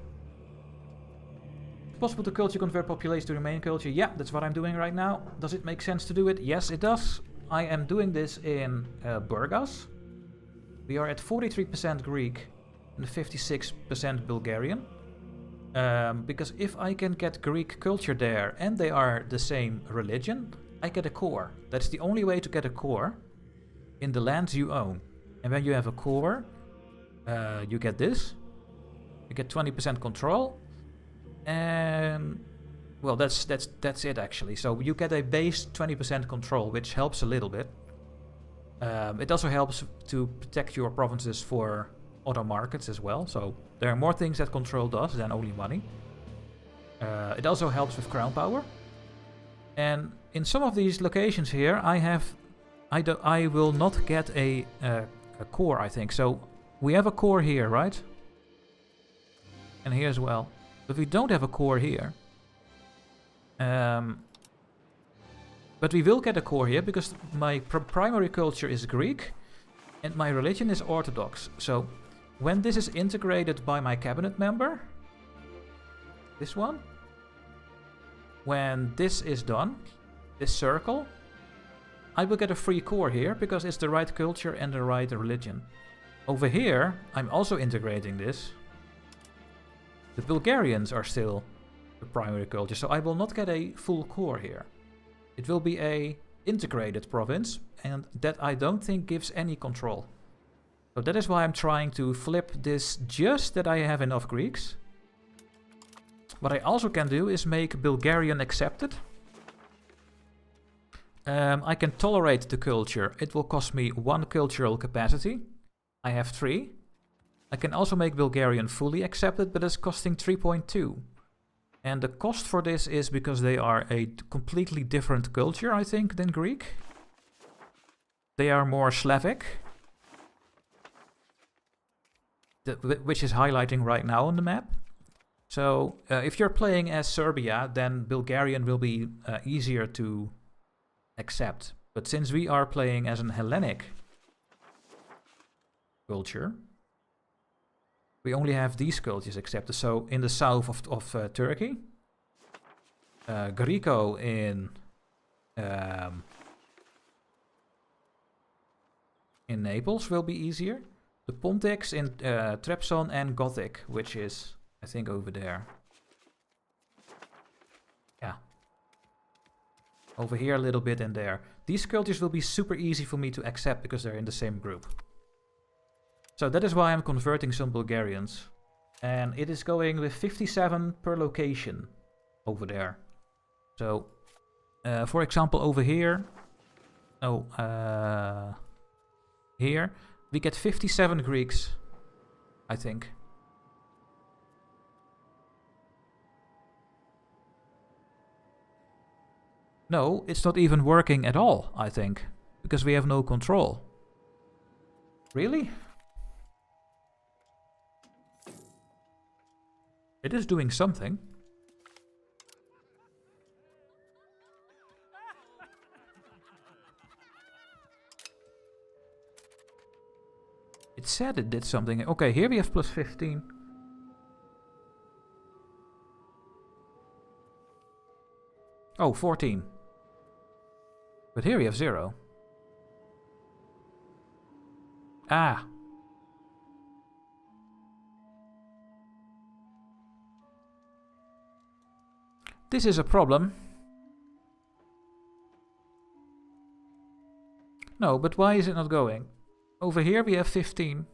It's possible to culture convert population to the main culture. Yeah, that's what I'm doing right now. Does it make sense to do it? Yes, it does. I am doing this in Burgas. We are at 43% Greek and 56% Bulgarian. Because if I can get Greek culture there and they are the same religion, I get a core. That's the only way to get a core in the lands you own. And when you have a core, you get this. You get 20% control. And well, that's it actually. So you get a base 20% control, which helps a little bit. It also helps to protect your provinces for other markets as well. So there are more things that control does than only money. It also helps with crown power. And in some of these locations here, I will not get a core, I think. So we have a core here, right? And here as well. But we don't have a core here. But we will get a core here because my primary culture is Greek and my religion is Orthodox. So when this is integrated by my cabinet member, this one, when this is done, this circle, I will get a free core here because it's the right culture and the right religion. Over here, I'm also integrating this. The Bulgarians are still the primary culture, so I will not get a full core here. It will be a integrated province, and that I don't think gives any control. So that is why I'm trying to flip this just that I have enough Greeks. What I also can do is make Bulgarian accepted. I can tolerate the culture. It will cost me 1 cultural capacity. I have 3. I can also make Bulgarian fully accepted, but it's costing 3.2. And the cost for this is because they are a completely different culture, I think, than Greek. They are more Slavic. Which is highlighting right now on the map. So if you're playing as Serbia, then Bulgarian will be easier to accept. But since we are playing as an Hellenic culture, we only have these cultures accepted. So in the south of Turkey, Greco in Naples will be easier. The Pontics in Trabzon and Gothic, which is, I think, over there. Yeah. Over here a little bit and there. These cultures will be super easy for me to accept because they're in the same group. So that is why I'm converting some Bulgarians. And it is going with 57 per location over there. So, for example, over here. Here. We get 57 Greeks I think. No, it's not even working at all, I think. Because we have no control. Really? It is doing something. It said it did something. Okay, here we have plus 15. Oh, 14. But here we have 0. Ah. This is a problem. No, but why is it not going? Over here we have 15.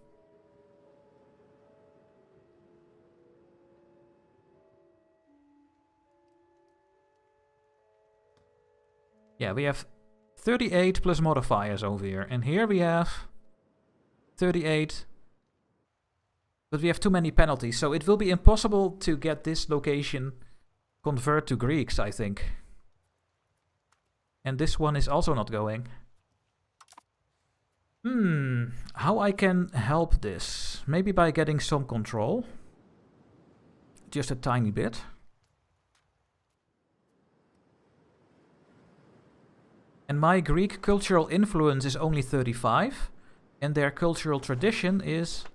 Yeah, we have 38 plus modifiers over here. And here we have 38. But we have too many penalties. So it will be impossible to get this location convert to Greeks, I think. And this one is also not going. How I can help this? Maybe by getting some control. Just a tiny bit. And my Greek cultural influence is only 35. And their cultural tradition is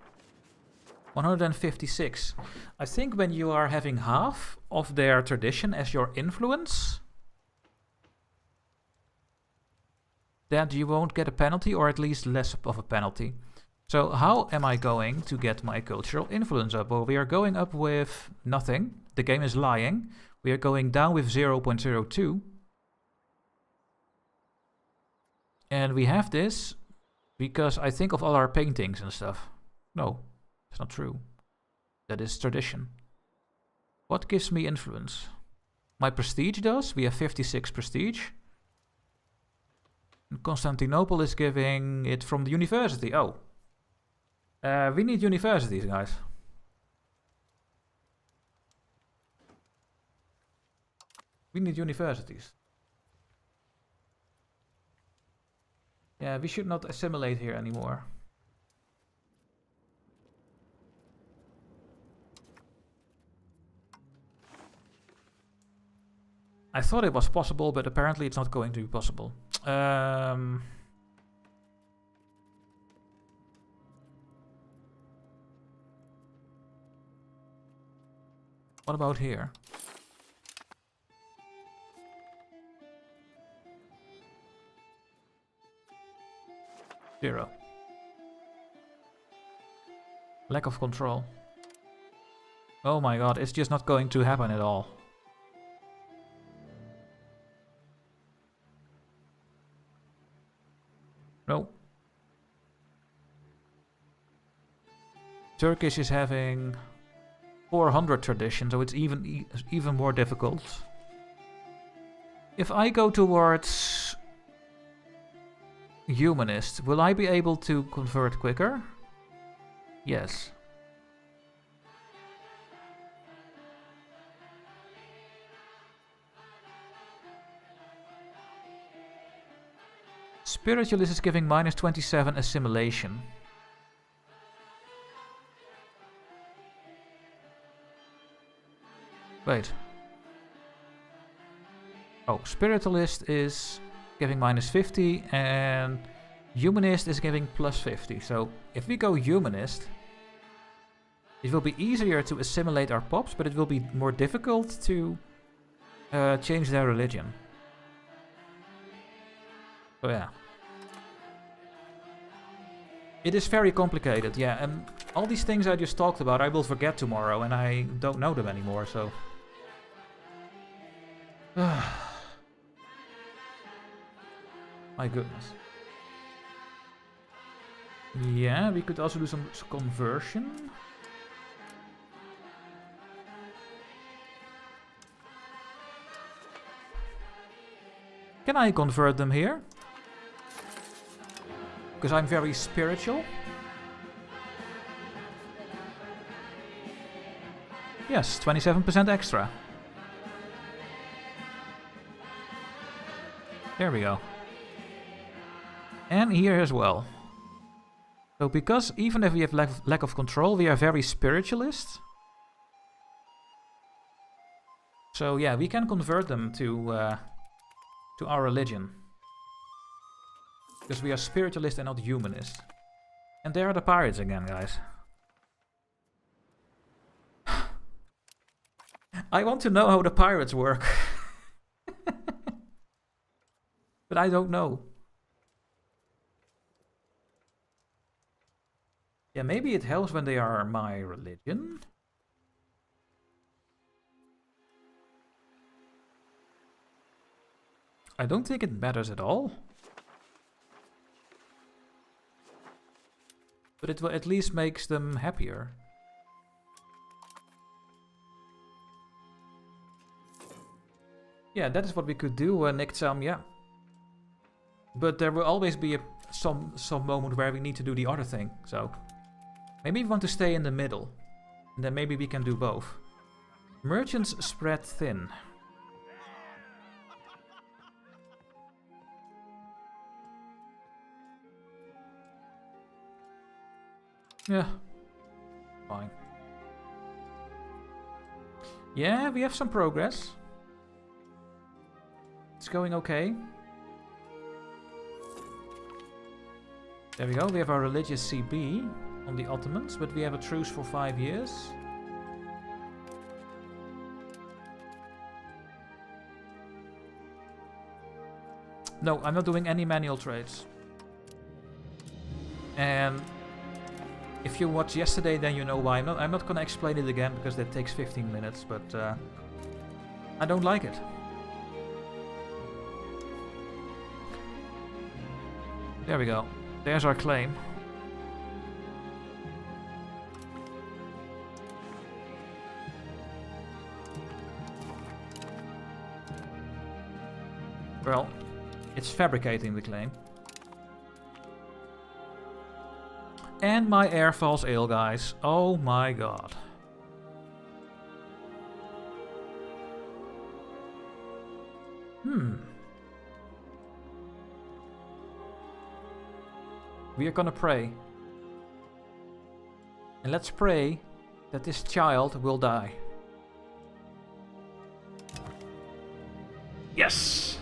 156. I think when you are having half of their tradition as your influence, that you won't get a penalty, or at least less of a penalty. So how am I going to get my cultural influence up? Well, we are going up with nothing. The game is lying. We are going down with 0.02. And we have this because I think of all our paintings and stuff. No, it's not true. That is tradition. What gives me influence? My prestige does. We have 56 prestige. Constantinople is giving it from the university. Oh. We need universities, guys. We need universities. Yeah, we should not assimilate here anymore. I thought it was possible, but apparently it's not going to be possible. What about here? Zero. Lack of control. Oh my god, it's just not going to happen at all. No. Turkish is having 400 tradition, so it's even more difficult. If I go towards humanist, will I be able to convert quicker? Yes. Spiritualist is giving minus 27 assimilation. Wait. Oh, spiritualist is giving minus 50 and humanist is giving plus 50. So if we go humanist, it will be easier to assimilate our pops, but it will be more difficult to change their religion. So yeah. It is very complicated, yeah, and all these things I just talked about I will forget tomorrow and I don't know them anymore, so... My goodness. Yeah, we could also do some conversion. Can I convert them here? Because I'm very spiritual. Yes, 27% extra. There we go. And here as well. So because even if we have lack of control, we are very spiritualist. So yeah, we can convert them to our religion. Because we are spiritualist and not humanist. And there are the pirates again, guys. I want to know how the pirates work. But I don't know. Yeah, maybe it helps when they are my religion. I don't think it matters at all. But it will at least makes them happier. Yeah, that is what we could do, Nick-Sam, yeah. But there will always be some moment where we need to do the other thing, so... Maybe we want to stay in the middle. And then maybe we can do both. Merchants spread thin. Yeah. Fine. Yeah, we have some progress. It's going okay. There we go, we have our religious CB on the Ottomans, but we have a truce for 5 years. No, I'm not doing any manual trades. And if you watched yesterday, then you know why. I'm not gonna explain it again, because that takes 15 minutes, but I don't like it. There we go. There's our claim. Well, it's fabricating the claim. And my air falls ill, guys. Oh my god. We are gonna pray. And let's pray that this child will die. Yes!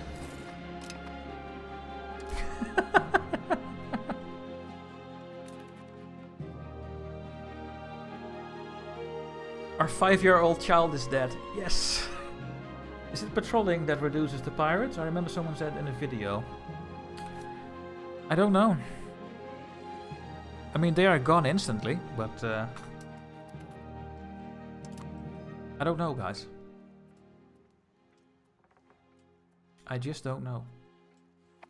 Our 5-year-old child is dead. Yes! Is it patrolling that reduces the pirates? I remember someone said in a video. I don't know. I mean, they are gone instantly, but I don't know, guys. I just don't know.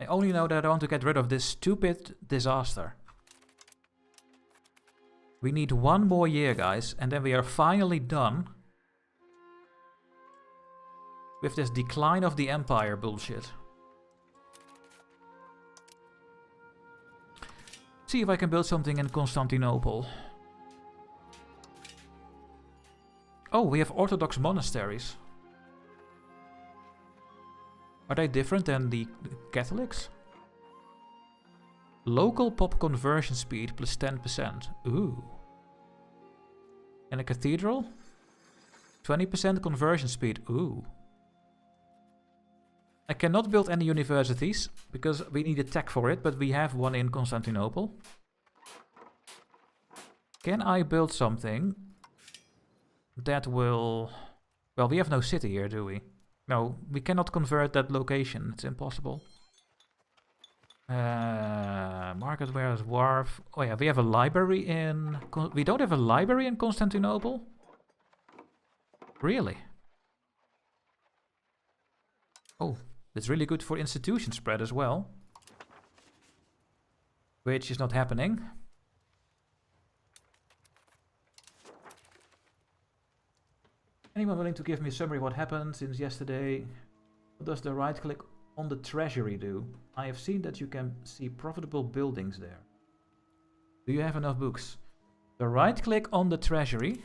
I only know that I want to get rid of this stupid disaster. We need 1 more year, guys, and then we are finally done with this decline of the empire bullshit. See if I can build something in Constantinople. Oh, we have Orthodox monasteries. Are they different than the Catholics? Local pop conversion speed plus 10%. Ooh. And a cathedral? 20% conversion speed. Ooh. I cannot build any universities, because we need a tech for it, but we have one in Constantinople. Can I build something that will... Well, we have no city here, do we? No, we cannot convert that location. It's impossible. Market warehouse, wharf. Oh yeah, we have a library in... We don't have a library in Constantinople? Really? Oh. That's really good for institution spread as well. Which is not happening. Anyone willing to give me a summary of what happened since yesterday? What does the right click on the treasury do? I have seen that you can see profitable buildings there. Do you have enough books? The right click on the treasury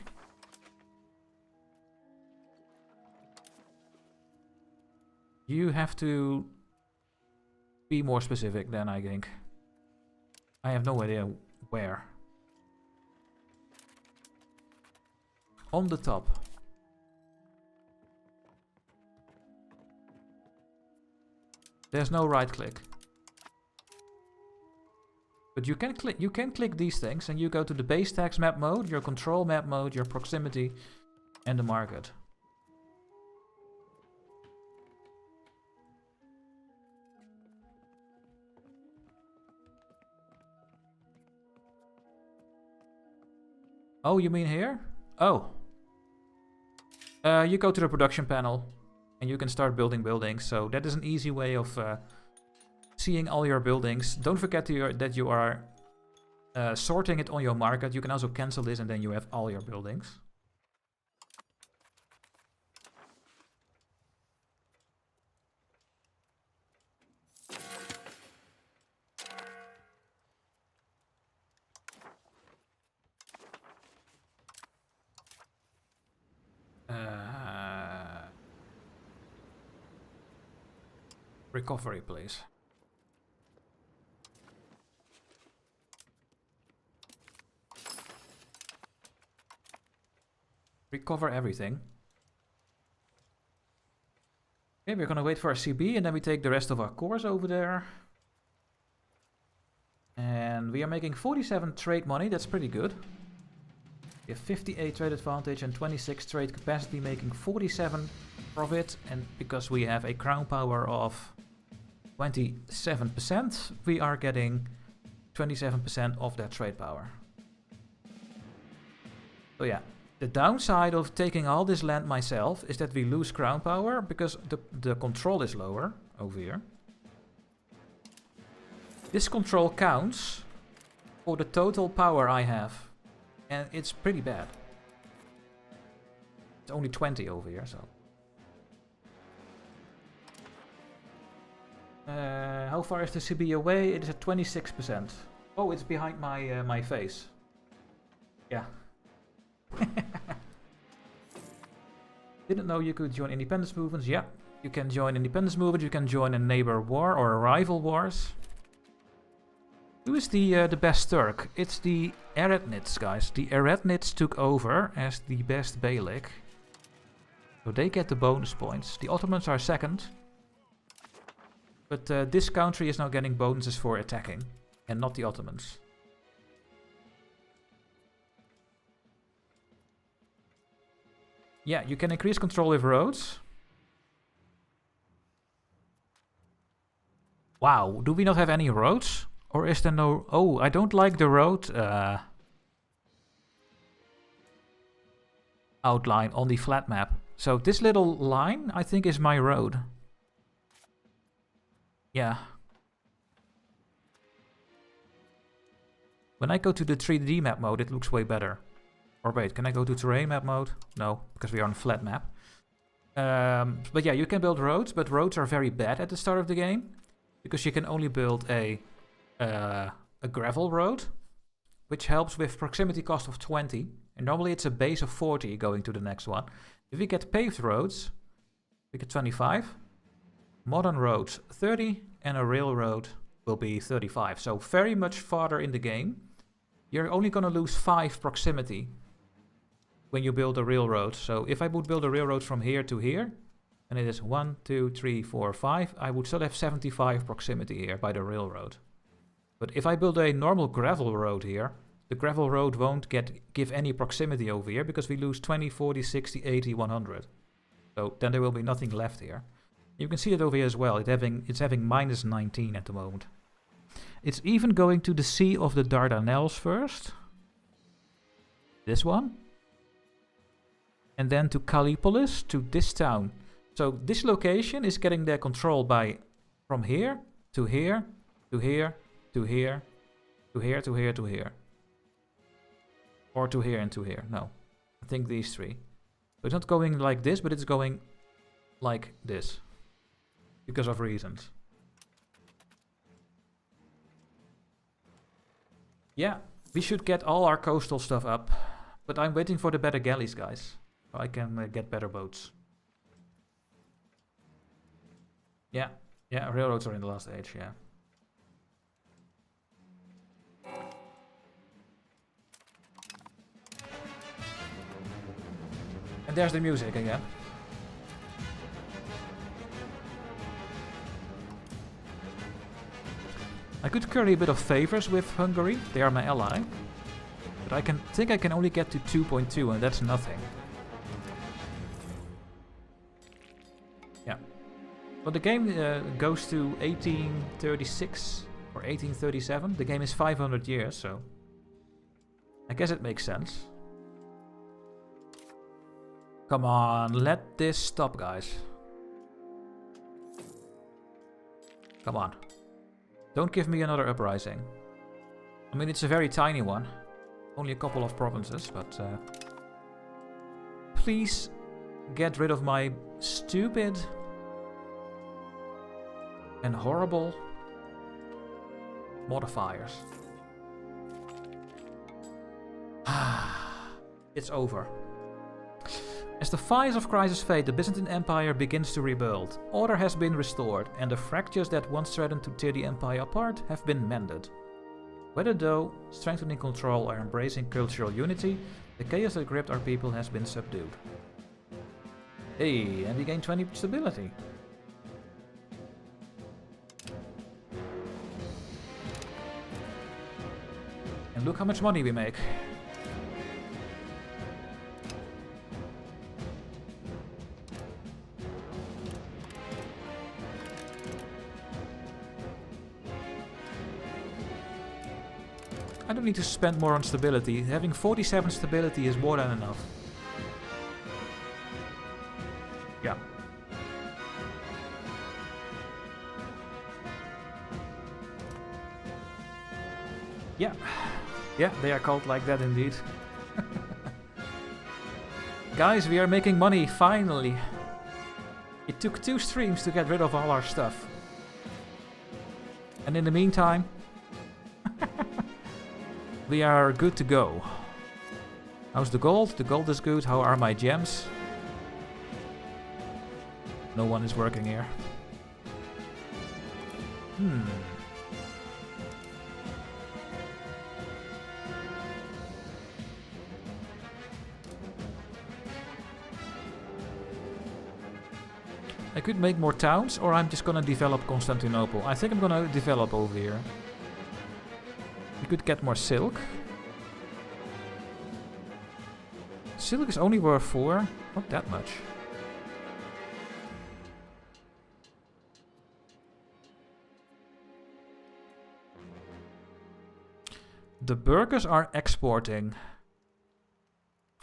You have to be more specific then, I think. I have no idea where. On the top. There's no right click. But you can click these things and you go to the base tax map mode, your control map mode, your proximity, and the market. Oh, you mean here? Oh. You go to the production panel and you can start building buildings. So that is an easy way of seeing all your buildings. Don't forget that you are sorting it on your market. You can also cancel this and then you have all your buildings. Recovery, please. Recover everything. Okay, we're gonna wait for our CB and then we take the rest of our cores over there. And we are making 47 trade money, that's pretty good. We have 58 trade advantage and 26 trade capacity, making 47 profit. And because we have a crown power of 27%, we are getting 27% of that trade power. So yeah, the downside of taking all this land myself is that we lose crown power because the control is lower over here. This control counts for the total power I have. And it's pretty bad. It's only 20 over here, so. How far is the CB away? It is at 26%. Oh, it's behind my my face. Yeah. Didn't know you could join independence movements. Yeah, you can join independence movements. You can join a neighbor war or a rival wars. Who is the best Turk? It's the Eretnits, guys. The Eretnits took over as the best Beylik. So they get the bonus points. The Ottomans are second. But this country is now getting bonuses for attacking. And not the Ottomans. Yeah, you can increase control of roads. Wow, do we not have any roads? Or is there no... Oh, I don't like the road outline on the flat map. So this little line, I think, is my road. Yeah. When I go to the 3D map mode, it looks way better. Or wait, can I go to terrain map mode? No, because we are on a flat map. But yeah, you can build roads, but roads are very bad at the start of the game. Because you can only build a gravel road, which helps with proximity cost of 20. And normally it's a base of 40 going to the next one. If we get paved roads, we get 25. Modern roads 30 and a railroad will be 35. So very much farther in the game. You're only going to lose 5 proximity when you build a railroad. So if I would build a railroad from here to here, and it is 1, 2, 3, 4, 5, I would still have 75 proximity here by the railroad. But if I build a normal gravel road here, the gravel road won't give any proximity over here because we lose 20, 40, 60, 80, 100. So then there will be nothing left here. You can see it over here as well. It's having minus 19 at the moment. It's even going to the Sea of the Dardanelles first. This one. And then to Callipolis, to this town. So this location is getting their control by from here to here to here to here to here to here to here. Or to here and to here. No. I think these three. So it's not going like this, but it's going like this. Because of reasons. Yeah, we should get all our coastal stuff up. But I'm waiting for the better galleys, guys. So I can get better boats. Yeah, yeah, railroads are in the last age, yeah. And there's the music again. I could curry a bit of favors with Hungary, they are my ally. But I think I can only get to 2.2 and that's nothing. Yeah. Well, the game goes to 1836 or 1837. The game is 500 years, so I guess it makes sense. Come on, let this stop, guys. Come on. Don't give me another uprising. I mean, it's a very tiny one. Only a couple of provinces, but... please get rid of my stupid and horrible modifiers. It's over. As the fires of crisis fade, the Byzantine Empire begins to rebuild. Order has been restored, and the fractures that once threatened to tear the empire apart have been mended. Whether though strengthening control or embracing cultural unity, the chaos that gripped our people has been subdued. Hey, and we gain 20 stability. And look how much money we make. I don't need to spend more on stability. Having 47 stability is more than enough. Yeah. Yeah. Yeah, they are called like that indeed. Guys, we are making money, finally. It took 2 streams to get rid of all our stuff. And in the meantime... we are good to go. How's the gold? The gold is good. How are my gems? No one is working here. I could make more towns, or I'm just gonna develop Constantinople. I think I'm gonna develop over here. We could get more silk. Silk is only worth 4. Not that much. The burghers are exporting.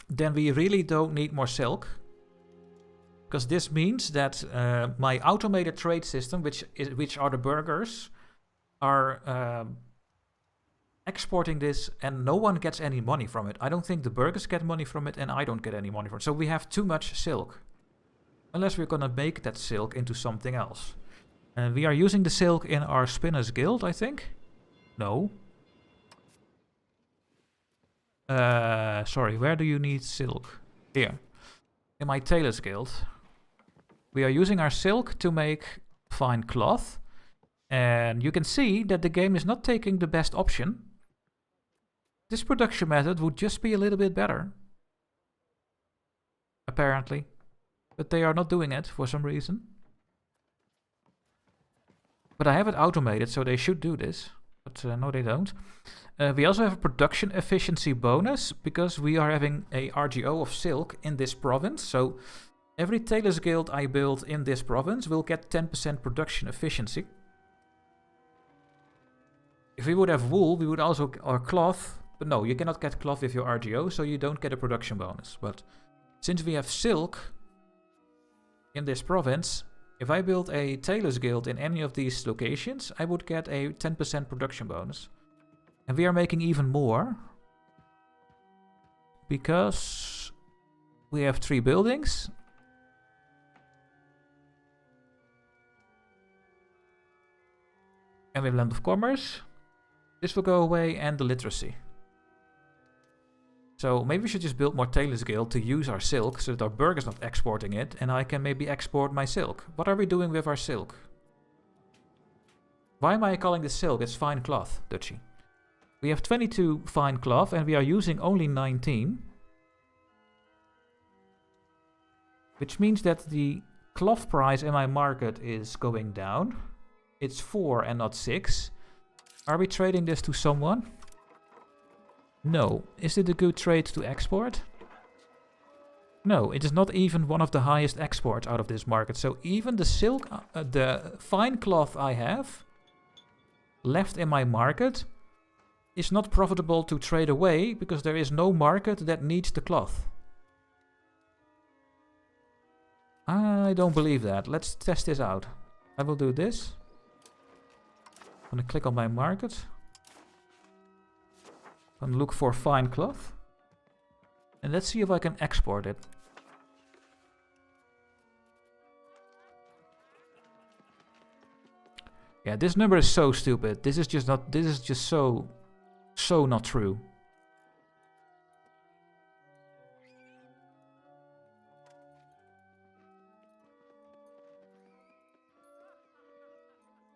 Then we really don't need more silk. Because this means that my automated trade system, which are the burghers, are... exporting this and no one gets any money from it. I don't think the burghers get money from it and I don't get any money from it. So we have too much silk. Unless we're gonna make that silk into something else. And we are using the silk in our Spinners Guild, I think. No. Sorry, where do you need silk? Here. In my Tailors Guild. We are using our silk to make fine cloth. And you can see that the game is not taking the best option. This production method would just be a little bit better. Apparently. But they are not doing it for some reason. But I have it automated, so they should do this. But no, they don't. We also have a production efficiency bonus, because we are having a RGO of silk in this province. So every Tailors Guild I build in this province will get 10% production efficiency. If we would have wool, we would also... or cloth. But no, you cannot get cloth with your RGO, so you don't get a production bonus. But since we have silk in this province, if I build a Tailors Guild in any of these locations, I would get a 10% production bonus. And we are making even more. Because we have 3 buildings. And we have Land of Commerce. This will go away, and the literacy. So maybe we should just build more Tailors Guild to use our silk, so that our burghers not exporting it, and I can maybe export my silk. What are we doing with our silk? Why am I calling this silk? It's fine cloth, Dutchy. We have 22 fine cloth and we are using only 19. Which means that the cloth price in my market is going down. It's 4 and not 6. Are we trading this to someone? No. Is it a good trade to export? No, it is not even one of the highest exports out of this market. So even the silk, the fine cloth I have left in my market is not profitable to trade away because there is no market that needs the cloth. I don't believe that. Let's test this out. I will do this. I'm gonna click on my market. I'm gonna look for fine cloth. And let's see if I can export it. Yeah, this number is so stupid. This is just so not true.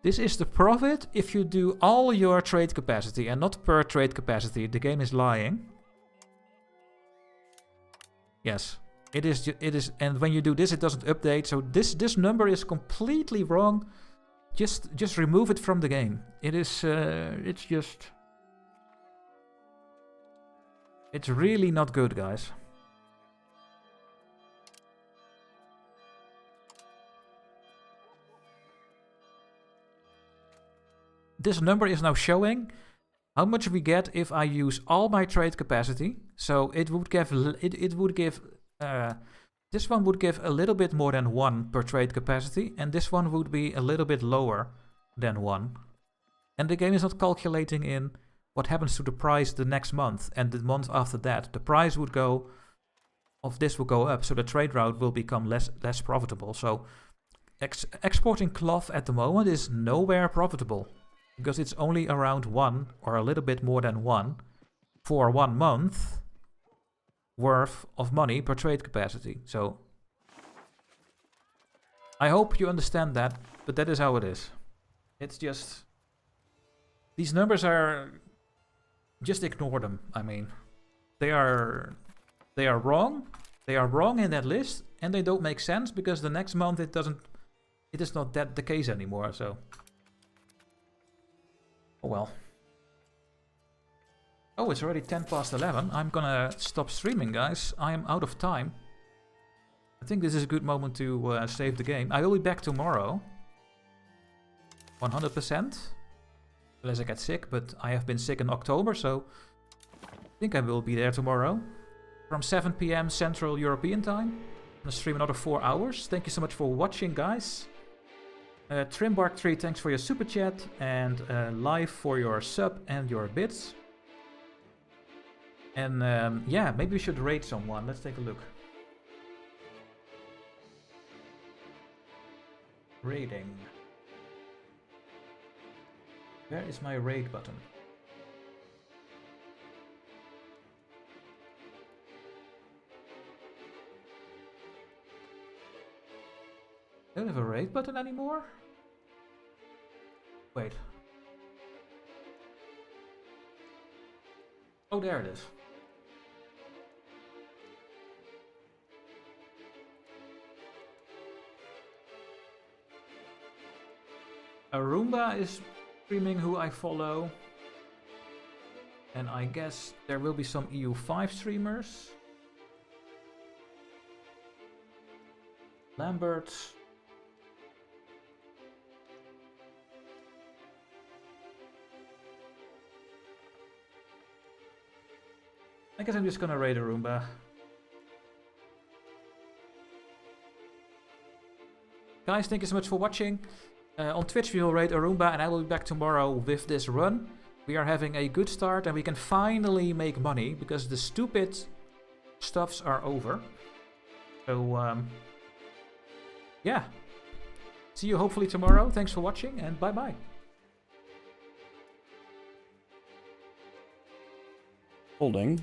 This is the profit if you do all your trade capacity and not per trade capacity. The game is lying. Yes, it is, and when you do this, it doesn't update. So this number is completely wrong. Just remove it from the game. It is, it's really not good, guys. This number is now showing how much we get if I use all my trade capacity. So it would give this one would give a little bit more than 1 per trade capacity, and this one would be a little bit lower than 1. And the game is not calculating in what happens to the price the next month and the month after that. The price would go of this will go up, so the trade route will become less profitable. So exporting cloth at the moment is nowhere profitable, because it's only around 1 or a little bit more than 1 for 1 month worth of money per trade capacity. So I hope you understand that, but that is how it is. It's just, these numbers are, just ignore them. I mean, they are wrong. They are wrong in that list, and they don't make sense because the next month it is not that the case anymore. So oh well. Oh, it's already 10 past 11. I'm gonna stop streaming, guys. I am out of time. I think this is a good moment to save the game. I will be back tomorrow. 100%. Unless I get sick, but I have been sick in October, so I think I will be there tomorrow. From 7 PM Central European Time. I'm gonna stream another 4 hours. Thank you so much for watching, guys. Trimbark3, thanks for your super chat, and Live for your sub and your bits. And yeah, maybe we should raid someone. Let's take a look. Raiding. Where is my raid button? I don't have a raid button anymore? Wait. Oh, there it is. Arumba is streaming, who I follow. And I guess there will be some EU5 streamers. Lambert. I guess I'm just gonna raid Arumba. Guys, thank you so much for watching. On Twitch we will raid Arumba, and I will be back tomorrow with this run. We are having a good start and we can finally make money because the stupid stuffs are over. So yeah. See you hopefully tomorrow. Thanks for watching and bye bye. Holding.